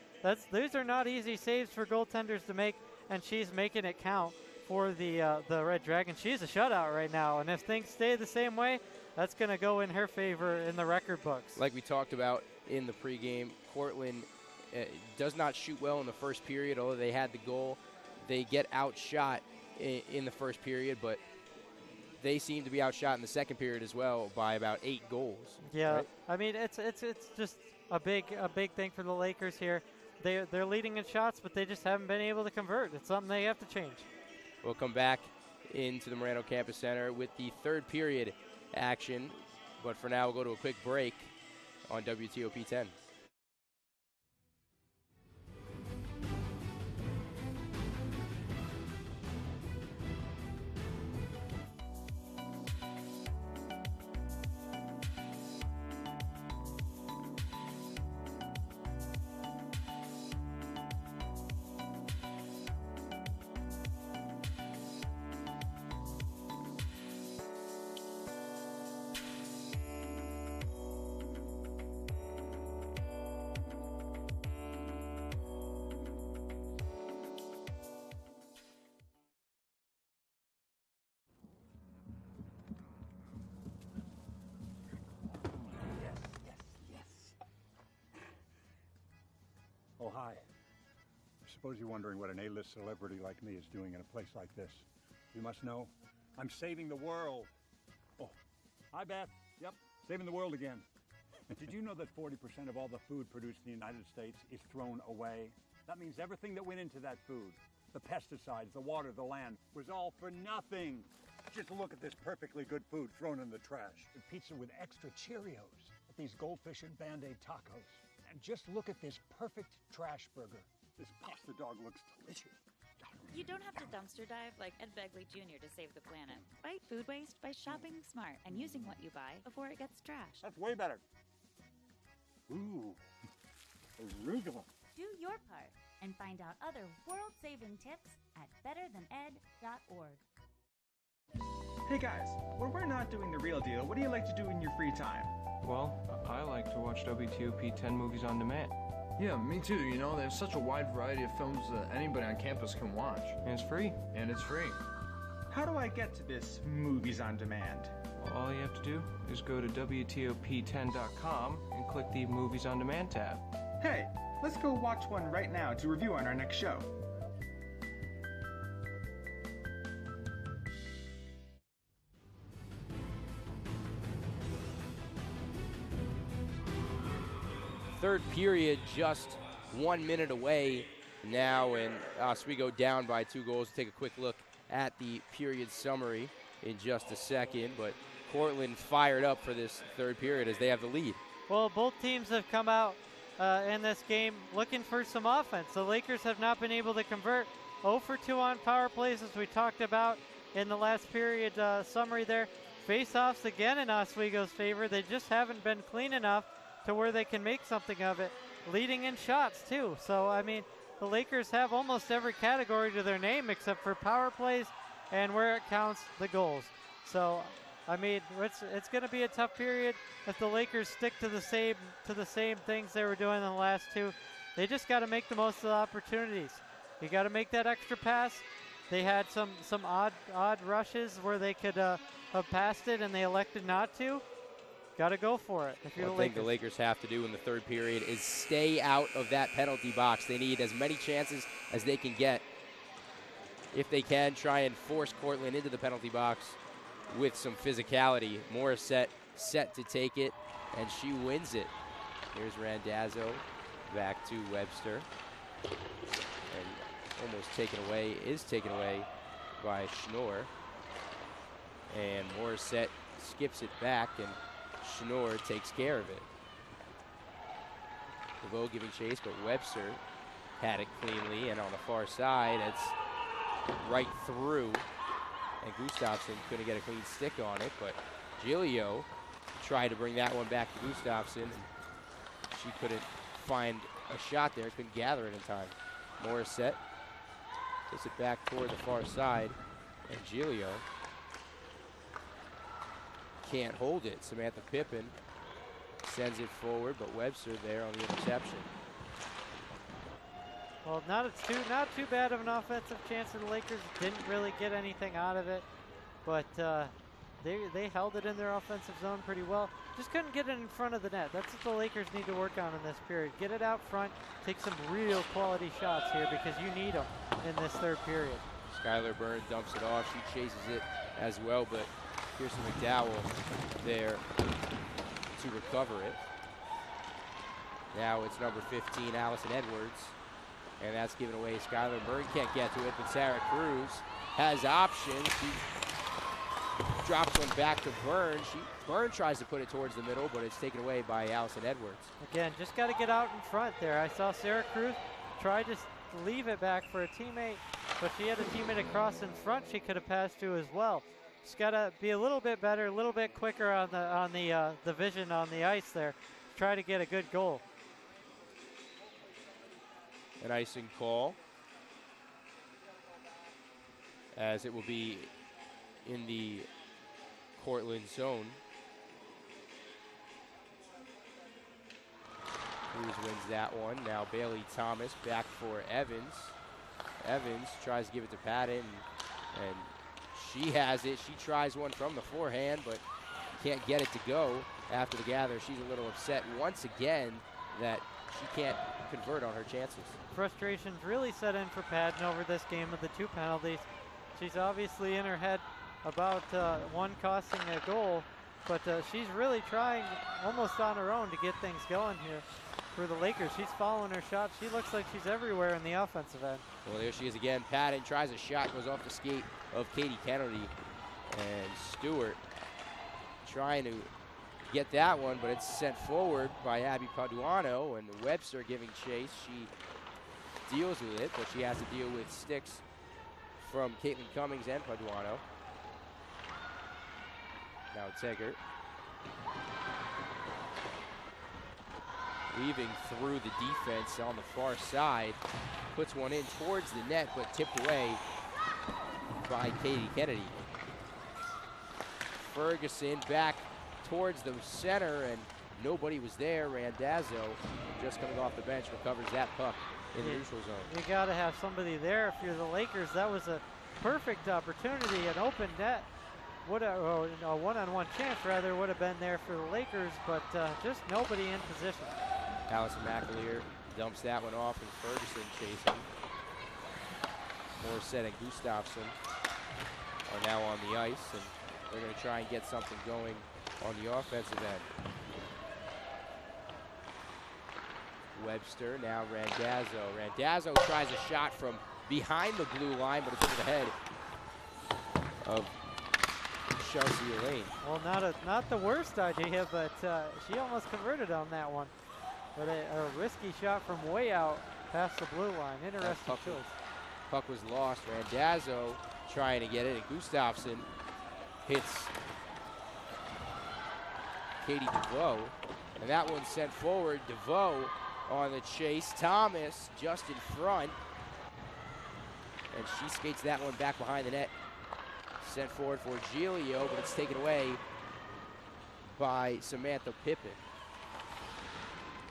These are not easy saves for goaltenders to make, and she's making it count for the Red Dragon. She's a shutout right now, and if things stay the same way, that's going to go in her favor in the record books. Like we talked about in the pregame, Cortland does not shoot well in the first period, although they had the goal. They get outshot in the first period, but they seem to be outshot in the second period as well by about 8 goals. Yeah, right? I mean, it's just a big thing for the Lakers here. They're leading in shots, but they just haven't been able to convert. It's something they have to change. We'll come back into the Moreno Campus Center with the third period action, but for now we'll go to a quick break on WTOP 10. Oh, hi. I suppose you're wondering what an A-list celebrity like me is doing in a place like this. You must know, I'm saving the world. Oh, hi, Beth. Yep, saving the world again. Did you know that 40% of all the food produced in the United States is thrown away? That means everything that went into that food, the pesticides, the water, the land, was all for nothing. Just look at this perfectly good food thrown in the trash. The pizza with extra Cheerios, these goldfish and Band-Aid tacos. And just look at this perfect trash burger. This pasta dog looks delicious. You don't have to dumpster dive like Ed Begley Jr. to save the planet. Fight food waste by shopping smart and using what you buy before it gets trashed. That's way better. Ooh, arugula. Do your part and find out other world-saving tips at betterthaned.org. Hey guys, when we're not doing the real deal, what do you like to do in your free time? Well, I like to watch WTOP 10 movies on demand. Yeah, me too. You know, there's such a wide variety of films that anybody on campus can watch. And it's free. And it's free. How do I get to this movies on demand? Well, all you have to do is go to WTOP10.com and click the Movies on Demand tab. Hey, let's go watch one right now to review on our next show. Third period just 1 minute away now, and Oswego down by 2 goals. We'll take a quick look at the period summary in just a second, but Cortland fired up for this third period as they have the lead. Well, both teams have come out in this game looking for some offense. The Lakers have not been able to convert. 0 for 2 on power plays, as we talked about in the last period summary there. Face-offs again in Oswego's favor. They just haven't been clean enough to where they can make something of it. Leading in shots, too. So, I mean, the Lakers have almost every category to their name except for power plays and where it counts, the goals. So, I mean, it's going to be a tough period if the Lakers stick to the same things they were doing in the last 2. They just got to make the most of the opportunities. You got to make that extra pass. They had some odd rushes where they could have passed it, and they elected not to. Got to go for it. If you're One thing the Lakers have to do in the third period is stay out of that penalty box. They need as many chances as they can get. If they can, try and force Cortland into the penalty box with some physicality. Morissette set to take it, and she wins it. Here's Randazzo back to Webster. And almost taken away by Schnorr. And Morissette skips it back, and Schnorr takes care of it. DeVoe giving chase, but Webster had it cleanly, and on the far side, it's right through. And Gustafsson couldn't get a clean stick on it, but Giglio tried to bring that one back to Gustafsson. She couldn't find a shot there, couldn't gather it in time. Morissette gets it back toward the far side, and Giglio can't hold it. Samantha Pippin sends it forward, but Webster there on the interception. Well, not too bad of an offensive chance for the Lakers. Didn't really get anything out of it, but they held it in their offensive zone pretty well. Just couldn't get it in front of the net. That's what the Lakers need to work on in this period. Get it out front, take some real quality shots here because you need them in this third period. Skylar Byrne dumps it off. She chases it as well, but Kirsten McDowell there to recover it. Now it's number 15, Allison Edwards, and that's given away. Skylar Byrne can't get to it, but Sarah Cruz has options. She drops one back to Byrne. Byrne tries to put it towards the middle, but it's taken away by Allison Edwards. Again, just got to get out in front there. I saw Sarah Cruz try to leave it back for a teammate, but she had a teammate across in front she could have passed to as well. Just got to be a little bit better, a little bit quicker on the vision on the ice there. Try to get a good goal. An icing call, as it will be in the Cortland zone. Cruz wins that one. Now Bailey Thomas back for Evans. Evans tries to give it to Patton, and she has it. She tries one from the forehand, but can't get it to go after the gather. She's a little upset once again that she can't convert on her chances. Frustration's really set in for Patton over this game with the 2 penalties. She's obviously in her head about one costing a goal, but she's really trying almost on her own to get things going here for the Lakers. She's following her shot. She looks like she's everywhere in the offensive end. Well, there she is again. Patton tries a shot, goes off the skate of Katie Kennedy, and Stewart trying to get that one, but it's sent forward by Abby Paduano, and Webster giving chase. She deals with it, but she has to deal with sticks from Caitlin Cummings and Paduano. Now Tegert weaving through the defense on the far side, puts one in towards the net, but tipped away by Katie Kennedy. Ferguson back towards the center, and nobody was there. Randazzo, just coming off the bench, recovers that puck in the neutral zone. You got to have somebody there if you're the Lakers. That was a perfect opportunity, an open net. A one-on-one chance, rather, would have been there for the Lakers, but just nobody in position. Allison McAleer dumps that one off, and Ferguson chasing. Morissette and Gustafsson are now on the ice, and they're going to try and get something going on the offensive end. Webster, now Randazzo. Randazzo tries a shot from behind the blue line, but it's over the head of Chelsea Elaine. Well, not the worst idea, but she almost converted on that one. But a risky shot from way out past the blue line. Interesting choice. Puck was lost. Randazzo trying to get it, and Gustafsson hits Katie DeVoe, and that one's sent forward. DeVoe on the chase. Thomas just in front, and she skates that one back behind the net. Sent forward for Giglio, but it's taken away by Samantha Pippin.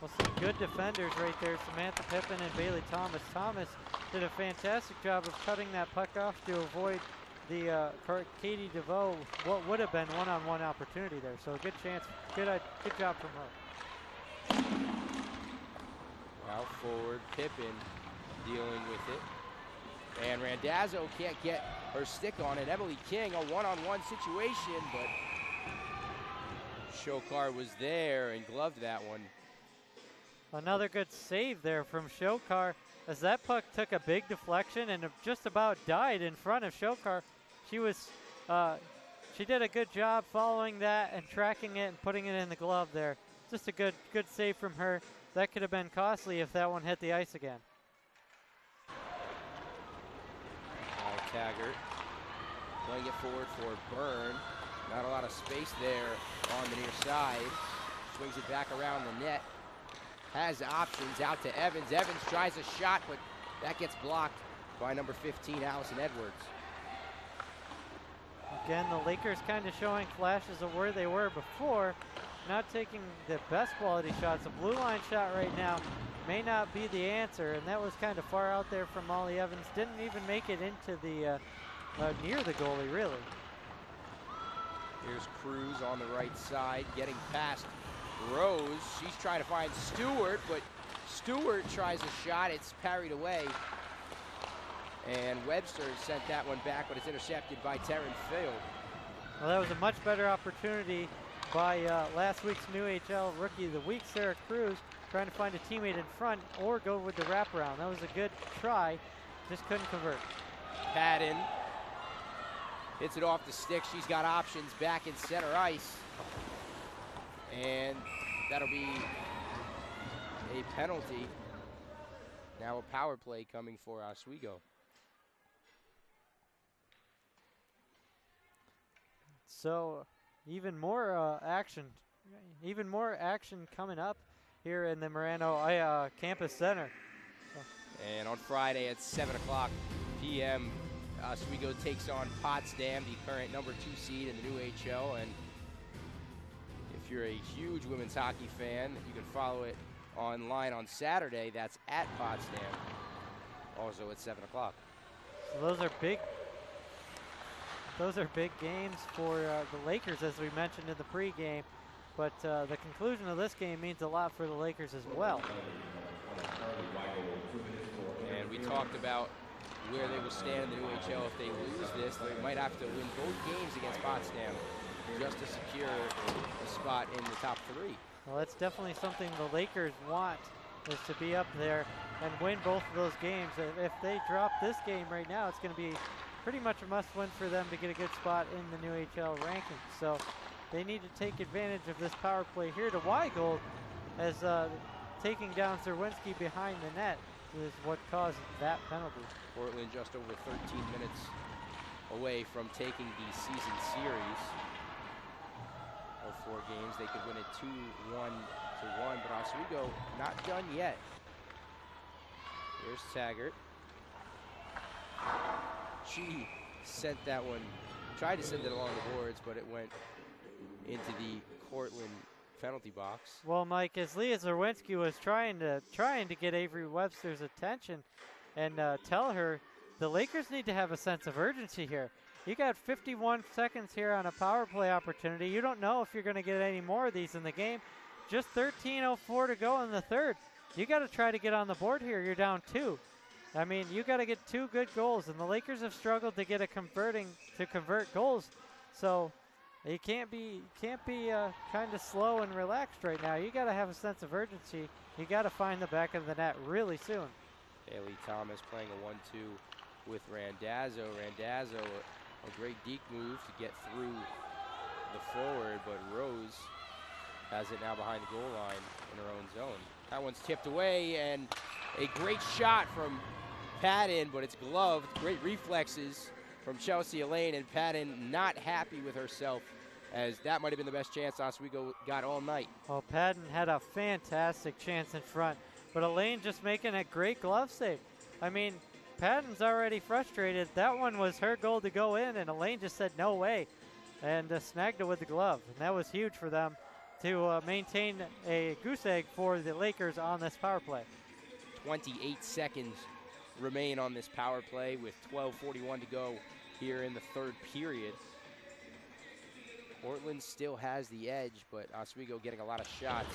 Well, some good defenders right there, Samantha Pippin and Bailey Thomas. Thomas did a fantastic job of cutting that puck off to avoid the Katie DeVoe, what would have been one-on-one opportunity there. So a good chance, good job from her. Now forward, Pippin dealing with it. And Randazzo can't get her stick on it. Emily King, a one-on-one situation, but Shokar was there and gloved that one. Another good save there from Shokar, as that puck took a big deflection and just about died in front of Shokar. She did a good job following that and tracking it and putting it in the glove there. Just a good save from her. That could have been costly if that one hit the ice again. Taggart Playing it forward for Byrne. Not a lot of space there on the near side. Swings it back around the net. Has options out to Evans. Evans tries a shot, but that gets blocked by number 15, Allison Edwards. Again, the Lakers kind of showing flashes of where they were before, not taking the best quality shots. A blue line shot right now may not be the answer, and that was kind of far out there from Molly Evans. Didn't even make it into the near the goalie, really. Here's Cruz on the right side, getting past Rose. She's trying to find Stewart, but Stewart tries a shot. It's parried away. And Webster sent that one back, but it's intercepted by Taryn Field. Well, that was a much better opportunity by last week's New HL Rookie of the Week, Sarah Cruz, trying to find a teammate in front or go with the wraparound. That was a good try, just couldn't convert. Padden hits it off the stick. She's got options back in center ice. And that'll be a penalty. Now a power play coming for Oswego. So even more action coming up here in the Marano Campus Center. And on Friday at 7 o'clock p.m., Oswego takes on Potsdam, the current #2 seed in the new HL. And if you're a huge women's hockey fan, you can follow it online on Saturday. That's at Potsdam, also at 7 o'clock. So those are big games for the Lakers, as we mentioned in the pregame. But the conclusion of this game means a lot for the Lakers as well. And we talked about where they will stand in the new HL if they lose this. They might have to win both games against Potsdam just to secure a spot in the top 3. Well, that's definitely something the Lakers want, is to be up there and win both of those games. If they drop this game right now, it's going to be pretty much a must-win for them to get a good spot in the new HL rankings. So they need to take advantage of this power play here to Weigold, as taking down Zerwinski behind the net is what caused that penalty. Cortland just over 13 minutes away from taking the season series of 4 games. They could win it 2-1, but Oswego not done yet. Here's Taggart. She sent that one, tried to send it along the boards, but it went into the Cortland penalty box. Well, Mike, as Leah Zerwinski was trying to get Avery Webster's attention and tell her the Lakers need to have a sense of urgency here. You got 51 seconds here on a power play opportunity. You don't know if you're going to get any more of these in the game. Just 13:04 to go in the third. You got to try to get on the board here. You're down 2. I mean, you got to get 2 good goals, and the Lakers have struggled to get convert goals. So you can't be kind of slow and relaxed right now. You got to have a sense of urgency. You got to find the back of the net really soon. Haley Thomas playing a 1-2 with Randazzo. Randazzo, a great deke move to get through the forward, but Rose has it now behind the goal line in her own zone. That one's tipped away, and a great shot from Padden, but it's gloved. Great reflexes from Chelsea Elaine, and Padden not happy with herself, as that might have been the best chance Oswego got all night. Well, Padden had a fantastic chance in front, but Elaine just making a great glove save. I mean, Padden's already frustrated. That one was her goal to go in, and Elaine just said no way, and snagged it with the glove. And that was huge for them to maintain a goose egg for the Lakers on this power play. 28 seconds remain on this power play with 12:41 to go here in the third period. Cortland still has the edge, but Oswego getting a lot of shots.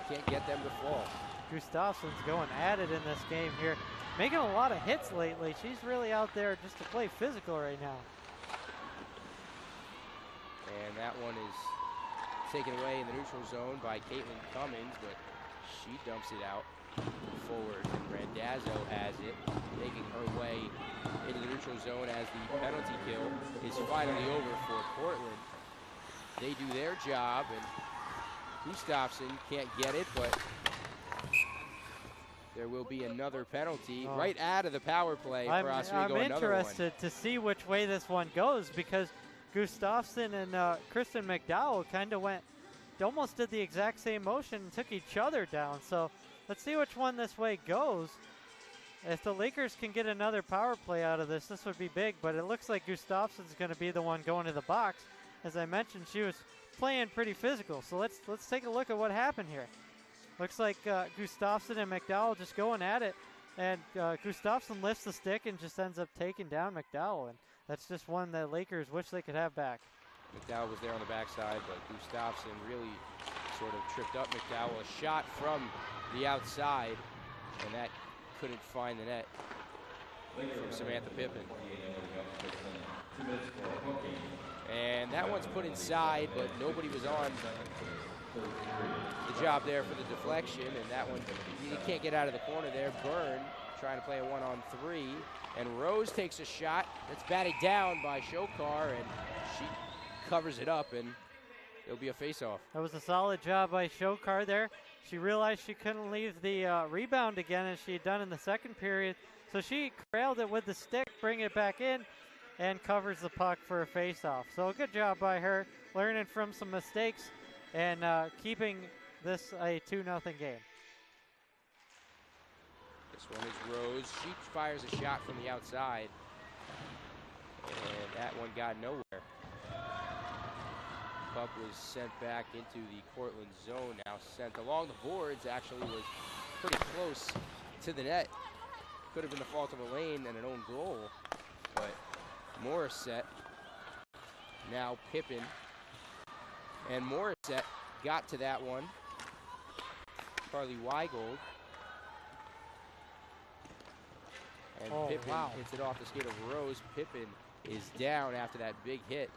Can't get them to fall. Gustafson's going at it in this game here. Making a lot of hits lately. She's really out there just to play physical right now. And that one is taken away in the neutral zone by Caitlin Cummins, but she dumps it out forward. Randazzo has it, making her way into the neutral zone as the penalty kill is finally over for Cortland. They do their job, and Gustafson can't get it, but there will be another penalty right out of the power play for Oswego. I'm interested to see which way this one goes, because Gustafsson and Kristen McDowell kind of almost did the exact same motion and took each other down. So let's see which one this way goes. If the Lakers can get another power play out of this, this would be big, but it looks like Gustafsson's going to be the one going to the box. As I mentioned, she was playing pretty physical. So let's take a look at what happened here. Looks like Gustafsson and McDowell just going at it, and Gustafsson lifts the stick and just ends up taking down McDowell, and that's just one that Lakers wish they could have back. McDowell was there on the backside, but Gustafsson really sort of tripped up McDowell. A shot from the outside, and that couldn't find the net from Samantha Pippin. And that one's put inside, but nobody was on the job there for the deflection, and that one, you can't get out of the corner there. Byrne trying to play a 1-on-3, and Rose takes a shot that's batted down by Shokar, and she covers it up, and it'll be a face-off. That was a solid job by Shokar there. She realized she couldn't leave the rebound again as she had done in the second period, so she trailed it with the stick, bring it back in, and covers the puck for a face-off. So a good job by her, learning from some mistakes and keeping this a 2-0 game. This one is Rose. She fires a shot from the outside, and that one got nowhere. Puck was sent back into the Cortland zone, now sent along the boards. Actually was pretty close to the net. Could have been the fault of Elaine and an own goal, but Morissette, now Pippin, and Morissette got to that one. Carly Weigold. And Pippin hits it off the skate of Rose. Pippin is down after that big hit,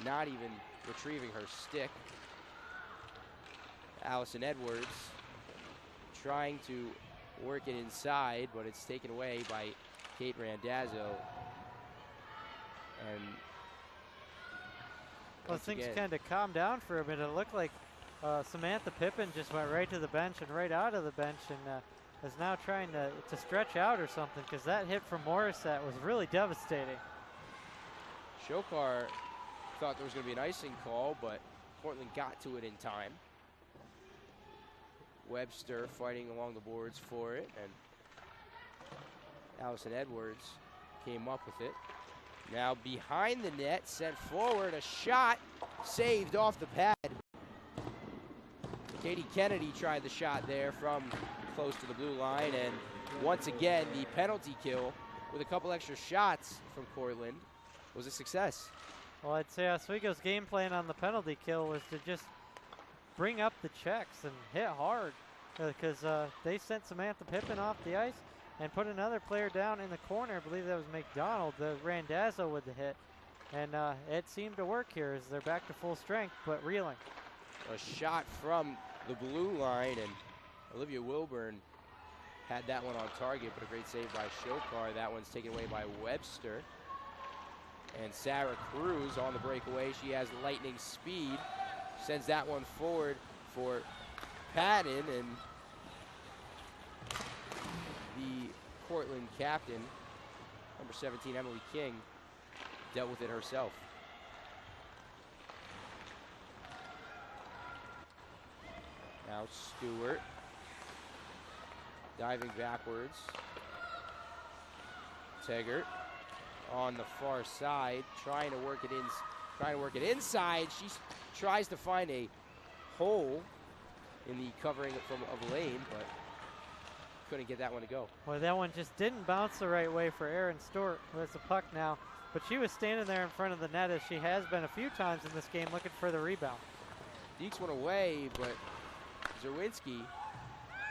not even retrieving her stick. Allison Edwards trying to work it inside, but it's taken away by Kate Randazzo. And well, things kind of calmed down for a minute. It looked like Samantha Pippin just went right to the bench and right out of the bench, and is now trying to stretch out or something, because that hit from Morissette was really devastating. Shokar thought there was going to be an icing call, but Cortland got to it in time. Webster fighting along the boards for it, and Allison Edwards came up with it. Now behind the net, sent forward, a shot saved off the pad. Katie Kennedy tried the shot there from close to the blue line, and once again the penalty kill with a couple extra shots from Cortland was a success. Well, I'd say Oswego's game plan on the penalty kill was to just bring up the checks and hit hard, because they sent Samantha Pippin off the ice and put another player down in the corner. I believe that was McDonald, the Randazzo with the hit. And it seemed to work here as they're back to full strength, but reeling. A shot from the blue line, and Olivia Wilburn had that one on target, but a great save by Shokar. That one's taken away by Webster. And Sarah Cruz on the breakaway. She has lightning speed. Sends that one forward for Patton, and the Cortland captain, number 17, Emily King, dealt with it herself. Now Stewart diving backwards. Taggart on the far side, trying to work it inside. She tries to find a hole in the covering of Lane, but couldn't get that one to go. Well, that one just didn't bounce the right way for Erin Stewart, who has the puck now. But she was standing there in front of the net, as she has been a few times in this game, looking for the rebound. Deeks went away, but Zerwinski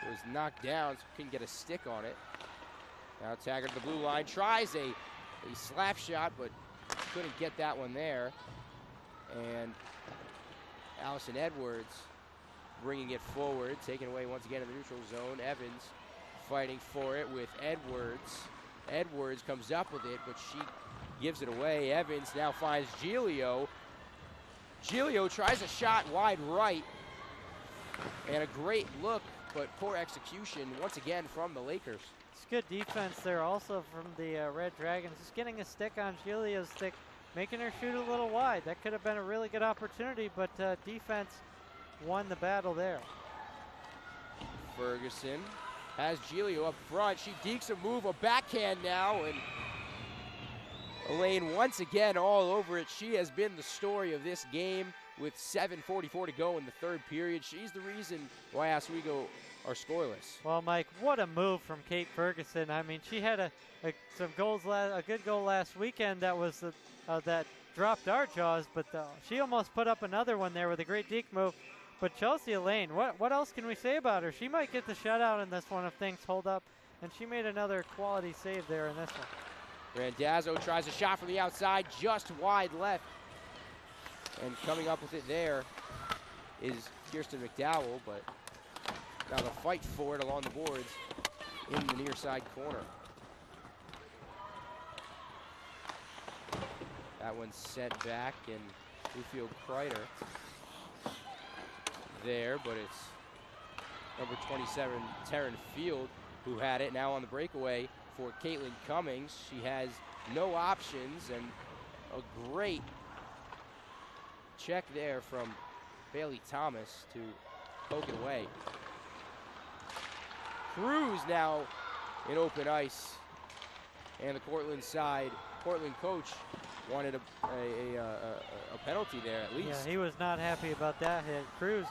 was knocked down, so couldn't get a stick on it. Now Taggart to the blue line, tries a slap shot, but couldn't get that one there. And Allison Edwards bringing it forward, taken away once again in the neutral zone. Evans fighting for it with Edwards. Edwards comes up with it, but she gives it away. Evans now finds Giglio. Giglio tries a shot wide right, and a great look but poor execution once again from the Lakers. It's good defense there also from the Red Dragons. Just getting a stick on Giglio's stick, making her shoot a little wide. That could have been a really good opportunity, but defense won the battle there. Ferguson has Giglio up front. She dekes a move, a backhand now, and Elaine once again all over it. She has been the story of this game with 7:44 to go in the third period. She's the reason why Oswego are scoreless. Well, Mike, what a move from Kate Ferguson. I mean, she had a good goal last weekend that was that dropped our jaws, but she almost put up another one there with a great deke move. But Chelsea Elaine, what else can we say about her? She might get the shutout in this one if things hold up, and she made another quality save there in this one. Randazzo tries a shot from the outside, just wide left. And coming up with it there is Kirsten McDowell, but now the fight for it along the boards in the near side corner. That one's sent back, and Bluefield Kreider there, but it's number 27, Taryn Field, who had it. Now on the breakaway for Caitlin Cummings. She has no options, and a great check there from Bailey Thomas to poke it away. Cruz now in open ice, and the Cortland side, Cortland coach wanted a penalty there at least. Yeah, he was not happy about that hit. Cruz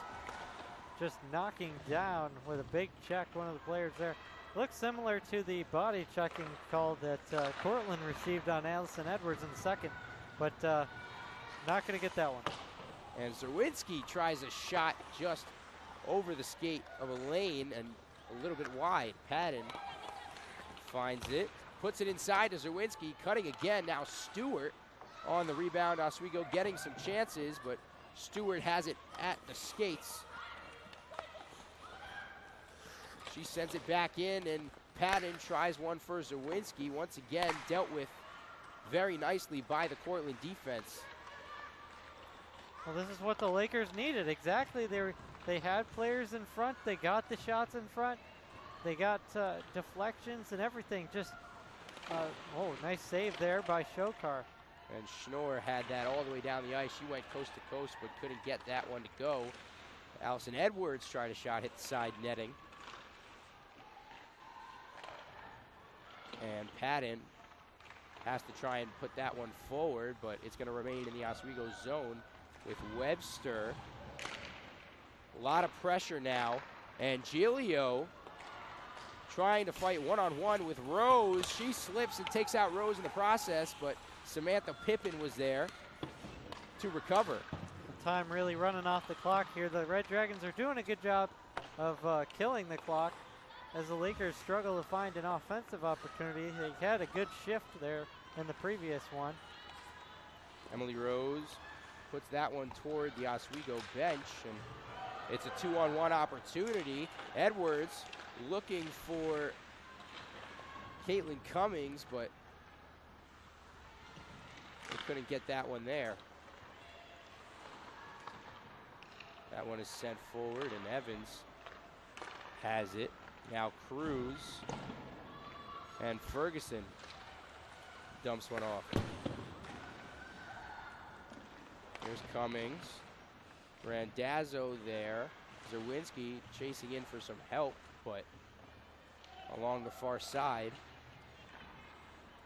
just knocking down with a big check one of the players there. Looks similar to the body checking call that Cortland received on Allison Edwards in the second, but not going to get that one. And Zerwinski tries a shot just over the skate of Elaine and a little bit wide. Patton finds it, puts it inside to Zerwinski, cutting again. Now Stewart on the rebound. Oswego getting some chances, but Stewart has it at the skates. She sends it back in, and Patton tries one for Zerwinski. Once again, dealt with very nicely by the Cortland defense. Well, this is what the Lakers needed. Exactly. They had players in front. They got the shots in front. They got deflections and everything. Just, nice save there by Shokar. And Schnorr had that all the way down the ice. She went coast to coast, but couldn't get that one to go. Allison Edwards tried a shot, hit the side netting. And Patton has to try and put that one forward, but it's going to remain in the Oswego zone with Webster. A lot of pressure now, and Giglio trying to fight one-on-one with Rose. She slips and takes out Rose in the process, but Samantha Pippin was there to recover. Time really running off the clock here. The Red Dragons are doing a good job of killing the clock as the Lakers struggle to find an offensive opportunity. They had a good shift there in the previous one. Emily Rose puts that one toward the Oswego bench, and it's a 2-on-1 opportunity. Edwards looking for Caitlin Cummings, but they couldn't get that one there. That one is sent forward, and Evans has it. Now Cruz and Ferguson dumps one off. Here's Cummings. Randazzo there. Zerwinski chasing in for some help, but along the far side,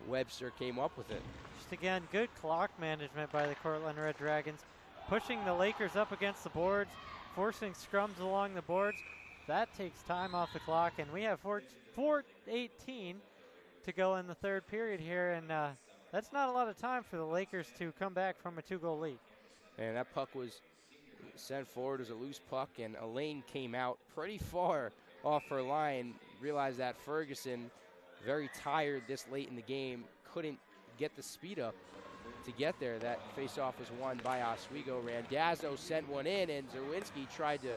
Webster came up with it. Just again, good clock management by the Cortland Red Dragons, pushing the Lakers up against the boards, forcing scrums along the boards. That takes time off the clock, and we have 4:18 to go in the third period here, and that's not a lot of time for the Lakers to come back from a 2-goal lead. And that puck was sent forward as a loose puck, and Elaine came out pretty far off her line. Realized that Ferguson, very tired this late in the game, couldn't get the speed up to get there. That faceoff was won by Oswego. Randazzo sent one in, and Zerwinski tried to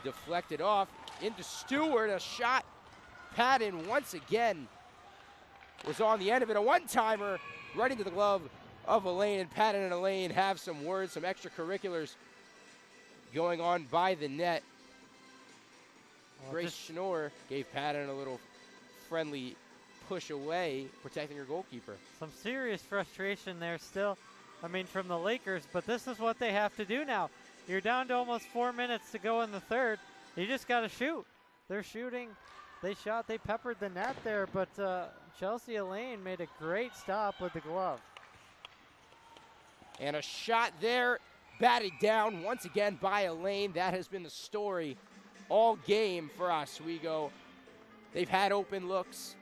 deflect it off into Stewart. A shot. Patton once again was on the end of it. A one-timer right into the glove of Elaine, and Patton and Elaine have some words, some extracurriculars going on by the net. Grace Schnorr gave Patton a little friendly push away, protecting her goalkeeper. Some serious frustration there still, I mean, from the Lakers, but this is what they have to do now. You're down to almost 4 minutes to go in the third. You just got to shoot. They're shooting. They shot. They peppered the net there, but Chelsea Elaine made a great stop with the glove. And a shot there, batted down once again by Elaine. That has been the story all game for Oswego. They've had open looks.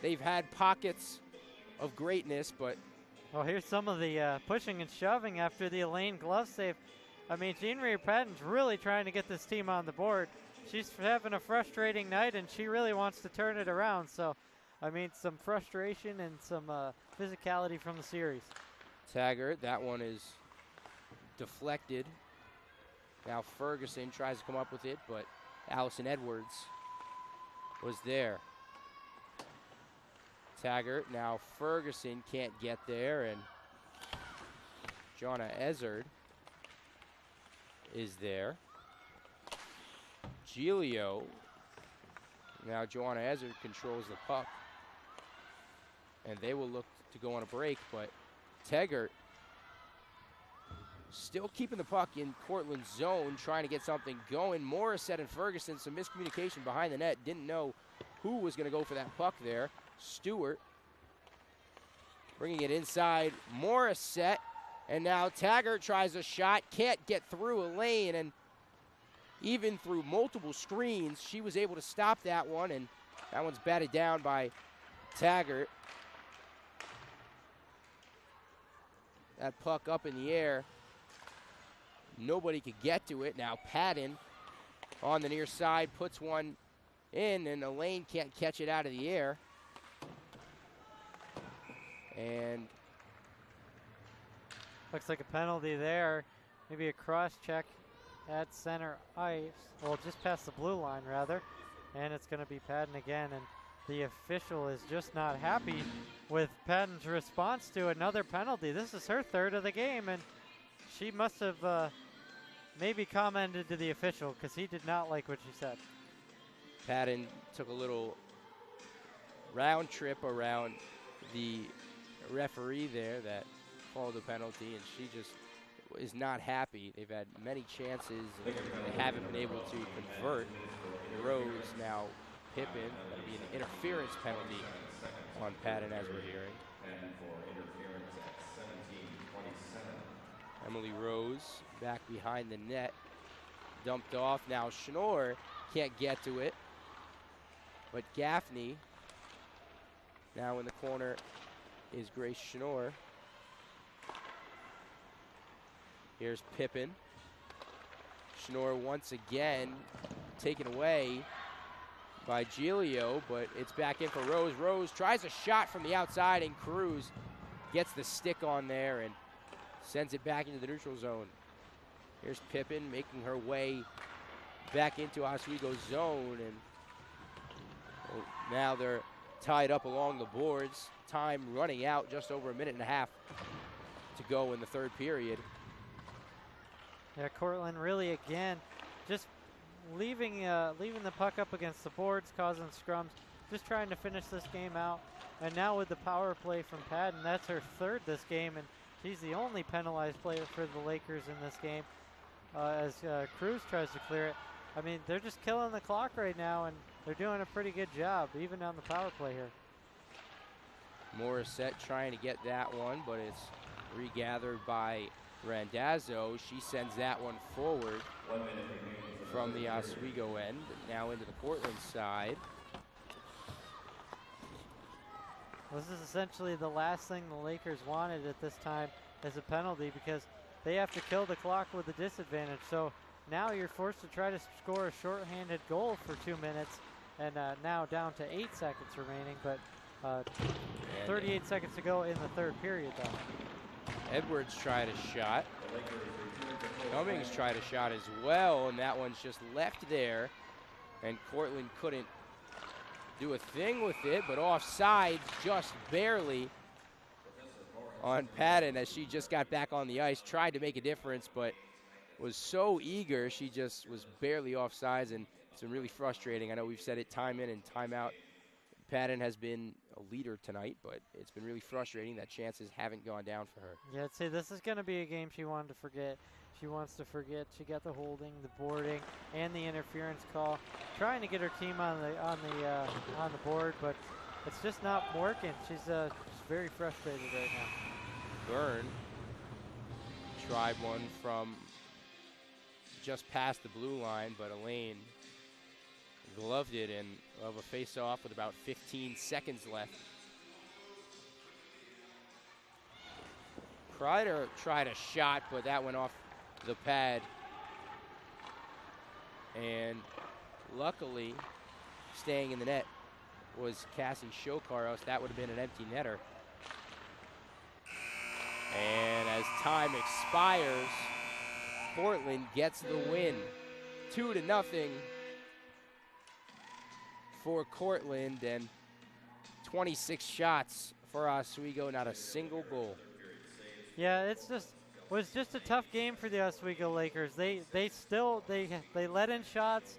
They've had pockets of greatness, but... Well, here's some of the pushing and shoving after the Elaine glove save. I mean, Jean-Marie Patton's really trying to get this team on the board. She's having a frustrating night, and she really wants to turn it around. So, I mean, some frustration and some physicality from the series. Taggart, that one is deflected. Now Ferguson tries to come up with it, but Allison Edwards was there. Taggart, now Ferguson can't get there, and Jonna Ezzard is there. Giglio, now Joanna Ezzard controls the puck, and they will look to go on a break, but Taggart still keeping the puck in Cortland's zone, trying to get something going. Morissette and Ferguson, some miscommunication behind the net. Didn't know who was going to go for that puck there. Stewart bringing it inside. Morissette, and now Taggart tries a shot. Can't get through Elaine, and even through multiple screens, she was able to stop that one, and that one's batted down by Taggart. That puck up in the air. Nobody could get to it. Now Patton on the near side puts one in, and Elaine can't catch it out of the air. And looks like a penalty there. Maybe a cross check at center ice. Well, just past the blue line, rather. And it's going to be Patton again. And the official is just not happy with Patton's response to another penalty. This is her third of the game, and she must have maybe commented to the official because he did not like what she said. Patton took a little round trip around the referee there that called the penalty, and she just is not happy. They've had many chances, and they haven't been able to convert. Rose, now Pippin. That'll be an interference penalty on Patton, as we're hearing. And for interference at 17:27. Emily Rose back behind the net, dumped off. Now Schnorr can't get to it, but Gaffney now in the corner is Grace Schnorr. Here's Pippin. Schnorr once again taken away by Giglio, but it's back in for Rose. Rose tries a shot from the outside, and Cruz gets the stick on there and sends it back into the neutral zone. Here's Pippin making her way back into Oswego's zone, and now they're tied up along the boards. Time running out, just over a minute and a half to go in the third period. Yeah, Cortland really, again, just leaving the puck up against the boards, causing scrums, just trying to finish this game out. And now with the power play from Patton, that's her third this game, and she's the only penalized player for the Lakers in this game as Cruz tries to clear it. I mean, they're just killing the clock right now, and they're doing a pretty good job, even on the power play here. Morissette trying to get that one, but it's regathered by Randazzo. She sends that one forward from the Oswego end, now into the Cortland side. This is essentially the last thing the Lakers wanted at this time as a penalty, because they have to kill the clock with a disadvantage. So now you're forced to try to score a shorthanded goal for 2 minutes, and now down to 8 seconds remaining, but 38 seconds to go in the third period though. Edwards tried a shot. Cummings tried a shot as well, and that one's just left there, and Cortland couldn't do a thing with it, but offside just barely on Patton as she just got back on the ice, tried to make a difference, but was so eager, she just was barely offsides, and It's been really frustrating. I know we've said it time in and time out. Patton has been a leader tonight, but it's been really frustrating that chances haven't gone down for her. Yeah, I'd say this is going to be a game she wanted to forget. She wants to forget. She got the holding, the boarding, and the interference call, trying to get her team on the board, but it's just not working. She's very frustrated right now. Byrne tried one from just past the blue line, but Elaine gloved it, and of a face-off with about 15 seconds left. Kreider tried a shot, but that went off the pad. And luckily, staying in the net was Cassie Shokar, else that would have been an empty netter. And as time expires, Cortland gets the win. 2-0 for Cortland, and 26 shots for Oswego, not a single goal. Yeah, was just a tough game for the Oswego Lakers. They let in shots.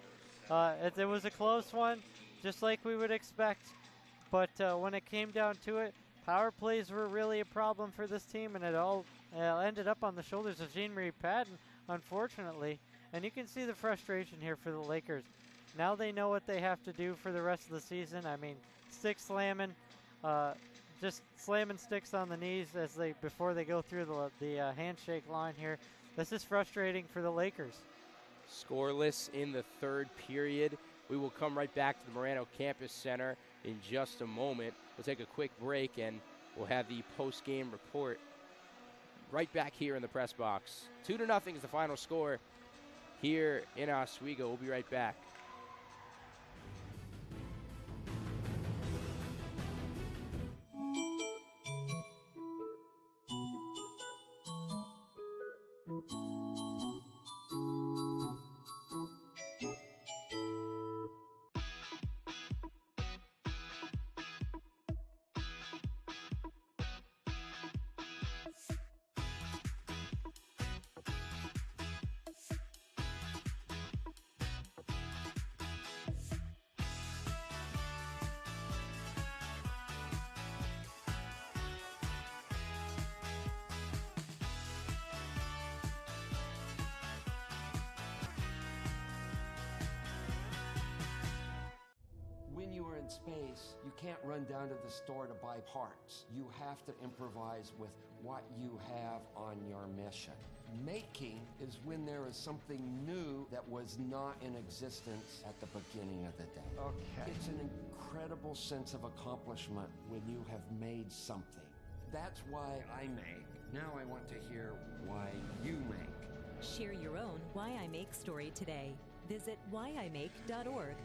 It was a close one, just like we would expect. But when it came down to it, power plays were really a problem for this team, and it all ended up on the shoulders of Jean-Marie Patton, unfortunately. And you can see the frustration here for the Lakers. Now they know what they have to do for the rest of the season. I mean, stick slamming, just slamming sticks on the knees before they go through the handshake line here. This is frustrating for the Lakers. Scoreless in the third period. We will come right back to the Morano Campus Center in just a moment. We'll take a quick break, and we'll have the post-game report right back here in the press box. 2-0 is the final score here in Oswego. We'll be right back. When you are in space, you can't run down to the store to buy parts. You have to improvise with what you have on your mission. Making is when there is something new that was not in existence at the beginning of the day. Okay. It's an incredible sense of accomplishment when you have made something. That's why I make. Now I want to hear why you make. Share your own Why I Make story today. Visit whyimake.org.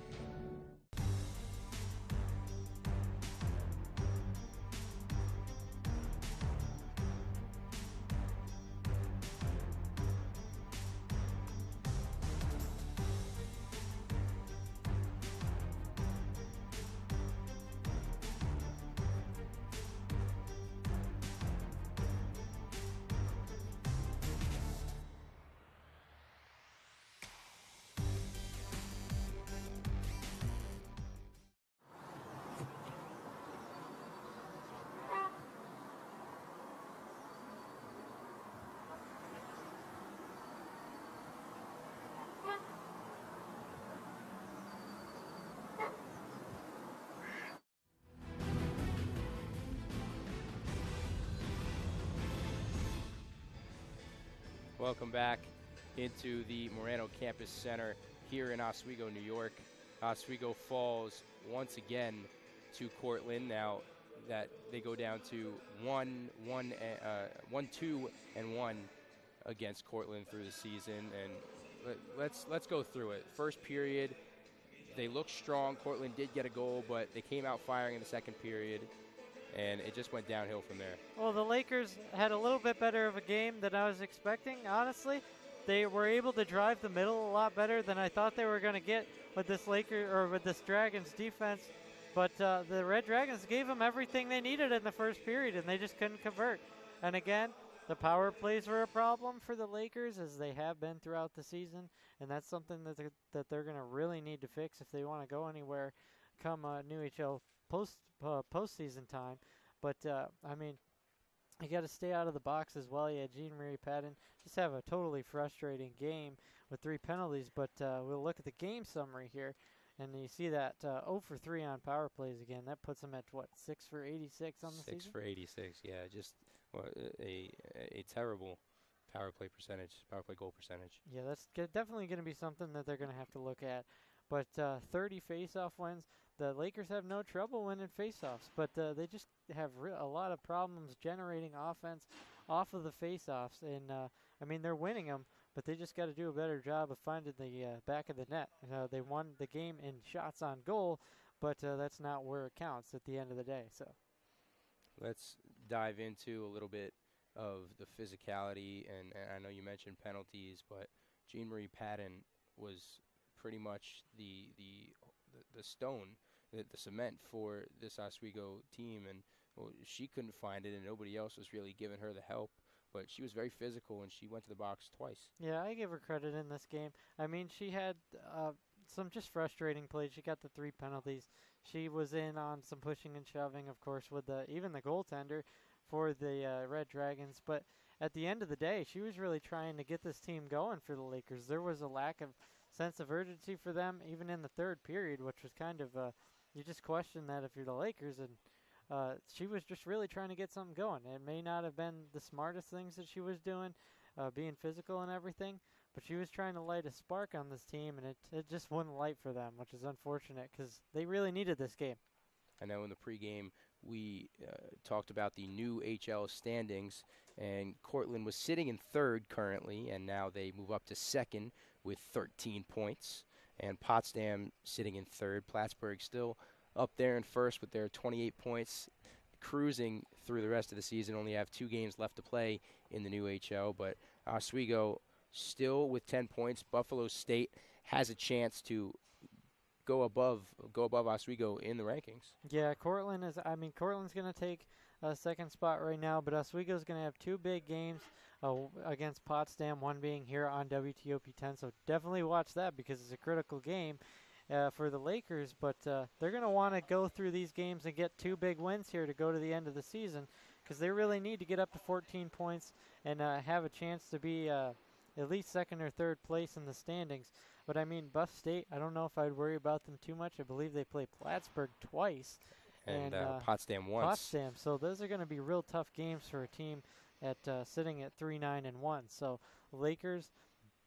Welcome back into the Morano Campus Center here in Oswego, New York. Oswego falls once again to Cortland now that they go down to 1-2-1 against Cortland through the season. And let's go through it. First period, they looked strong. Cortland did get a goal, but they came out firing in the second period, and it just went downhill from there. Well, the Lakers had a little bit better of a game than I was expecting, honestly. They were able to drive the middle a lot better than I thought they were going to get with this Dragons defense. But the Red Dragons gave them everything they needed in the first period, and they just couldn't convert. And again, The power plays were a problem for the Lakers, as they have been throughout the season, and that's something that they're going to really need to fix if they want to go anywhere come new HL postseason time. But, I mean, you got to stay out of the box as well. Yeah, Jean-Marie Patton just have a totally frustrating game with 3 penalties. But we'll look at the game summary here, and you see that 0 for 3 on power plays again. That puts them at, what, 6 for 86 on the season? 6 for 86, yeah. Just a terrible power play goal percentage. Yeah, that's definitely going to be something that they're going to have to look at. But 30 face-off wins. The Lakers have no trouble winning face-offs, but they just have a lot of problems generating offense off of the face-offs. And, I mean, they're winning them, but they just got to do a better job of finding the back of the net. They won the game in shots on goal, but that's not where it counts at the end of the day. So let's dive into a little bit of the physicality. And I know you mentioned penalties, but Jean-Marie Patton was pretty much the stone, the cement for this Oswego team, and she couldn't find it, and nobody else was really giving her the help. But she was very physical, and she went to the box twice. Yeah, I give her credit in this game. I mean, she had some just frustrating plays. She got the 3 penalties. She was in on some pushing and shoving, of course, with even the goaltender for the Red Dragons. But at the end of the day, she was really trying to get this team going for the Lakers. There was a lack of sense of urgency for them, even in the third period, which was kind of, you just question that if you're the Lakers. And she was just really trying to get something going. It may not have been the smartest things that she was doing, being physical and everything, but she was trying to light a spark on this team, and it just wouldn't light for them, which is unfortunate because they really needed this game. I know in the pregame we talked about the new HL standings, and Cortland was sitting in 3rd currently, and now they move up to 2nd with 13 points, and Potsdam sitting in 3rd. Plattsburgh still up there in 1st with their 28 points, cruising through the rest of the season. Only have 2 games left to play in the new HL, but Oswego still with 10 points. Buffalo State has a chance to go above Oswego in the rankings. Yeah, Cortland's going to take a 2nd spot right now, but Oswego's going to have 2 big games against Potsdam, one being here on WTOP 10, so definitely watch that because it's a critical game for the Lakers, but they're going to want to go through these games and get 2 big wins here to go to the end of the season because they really need to get up to 14 points and have a chance to be at least 2nd or 3rd place in the standings. But, I mean, Buff State, I don't know if I'd worry about them too much. I believe they play Plattsburgh twice. And Potsdam once. Potsdam. So those are going to be real tough games for a team at sitting at 3-9-1. So Lakers,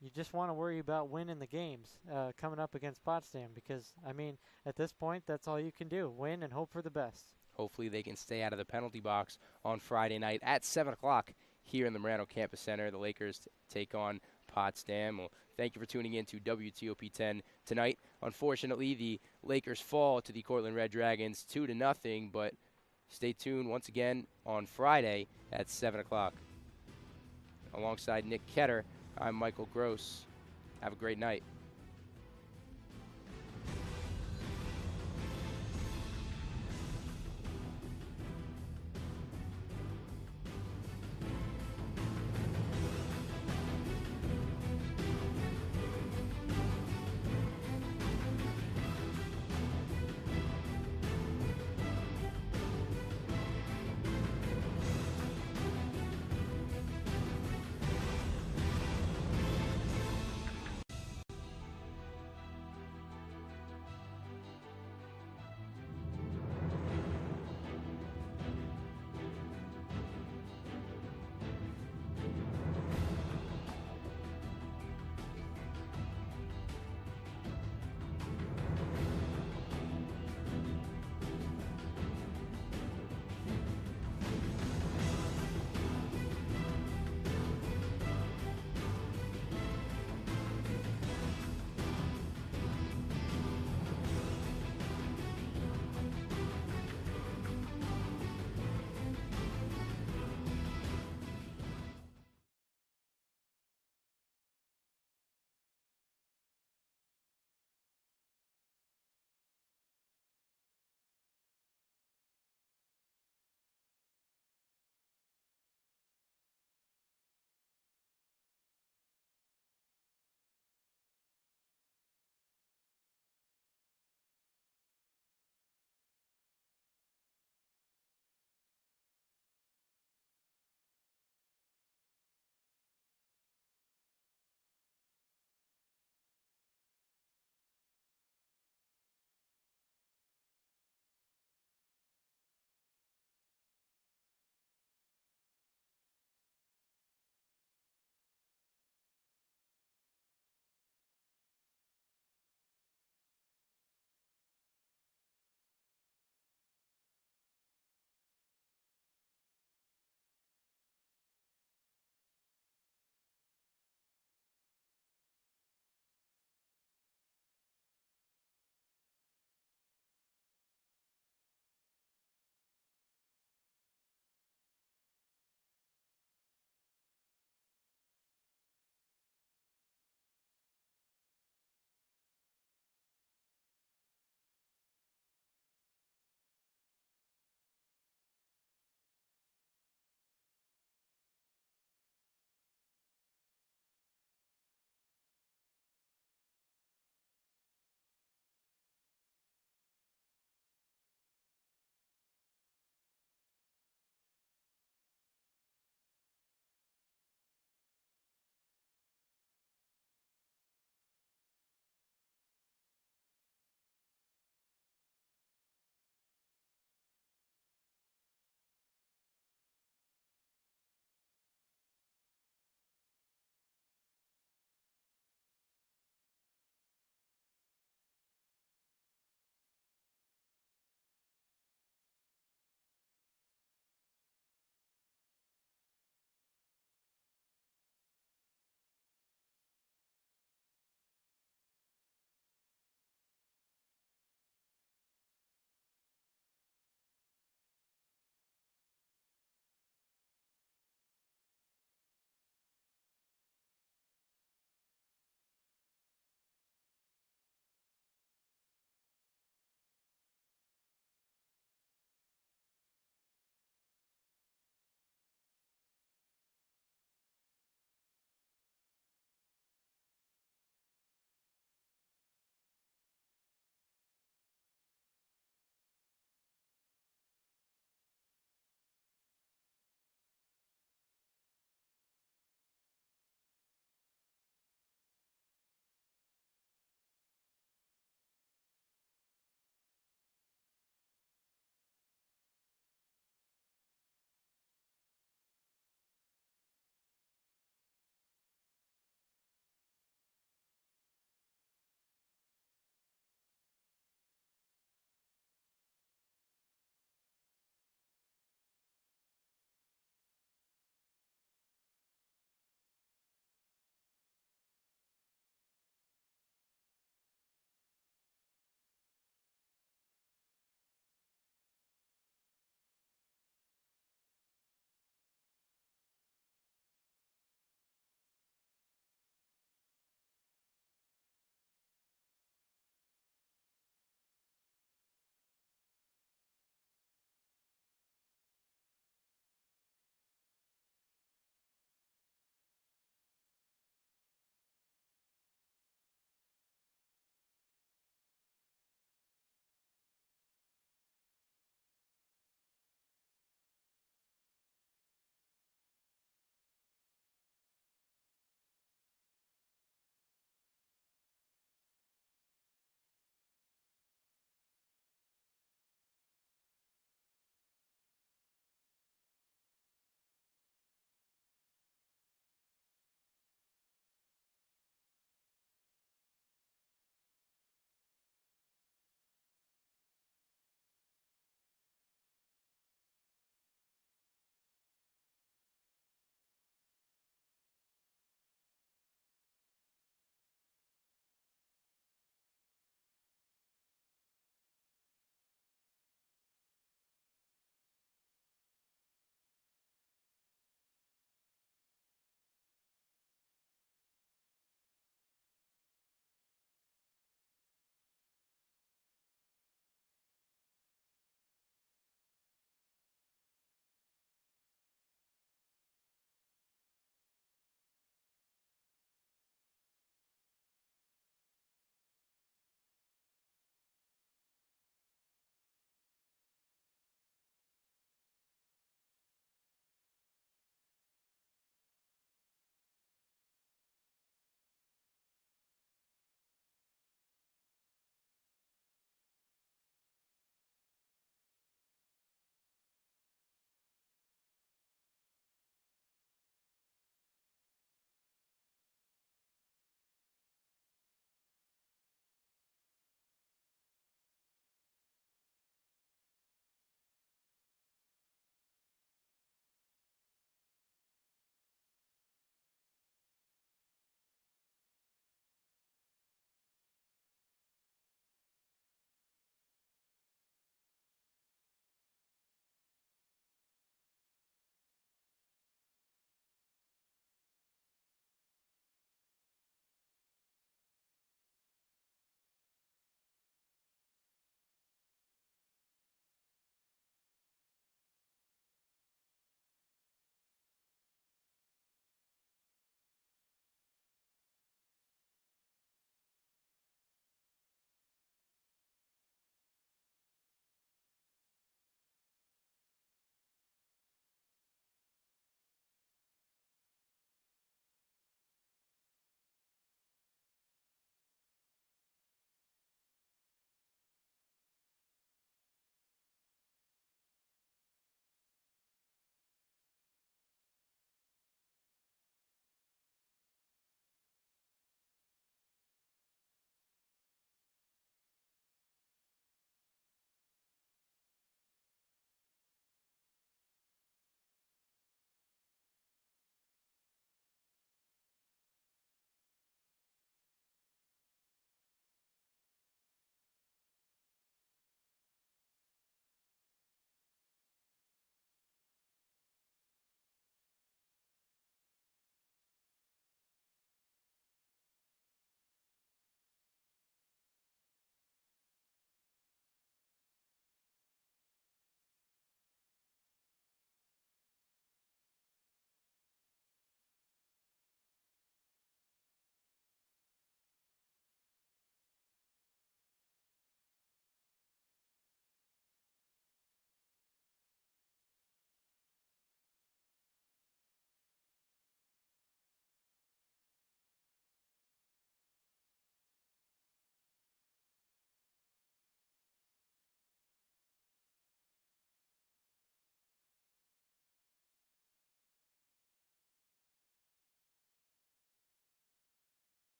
you just want to worry about winning the games coming up against Potsdam because, I mean, at this point, that's all you can do, win and hope for the best. Hopefully they can stay out of the penalty box on Friday night at 7 o'clock here in the Marano Campus Center. The Lakers take on Potsdam. Well, thank you for tuning in to WTOP 10 tonight. Unfortunately, the Lakers fall to the Cortland Red Dragons 2-0, but stay tuned once again on Friday at 7 o'clock. Alongside Nick Ketter, I'm Michael Gross. Have a great night.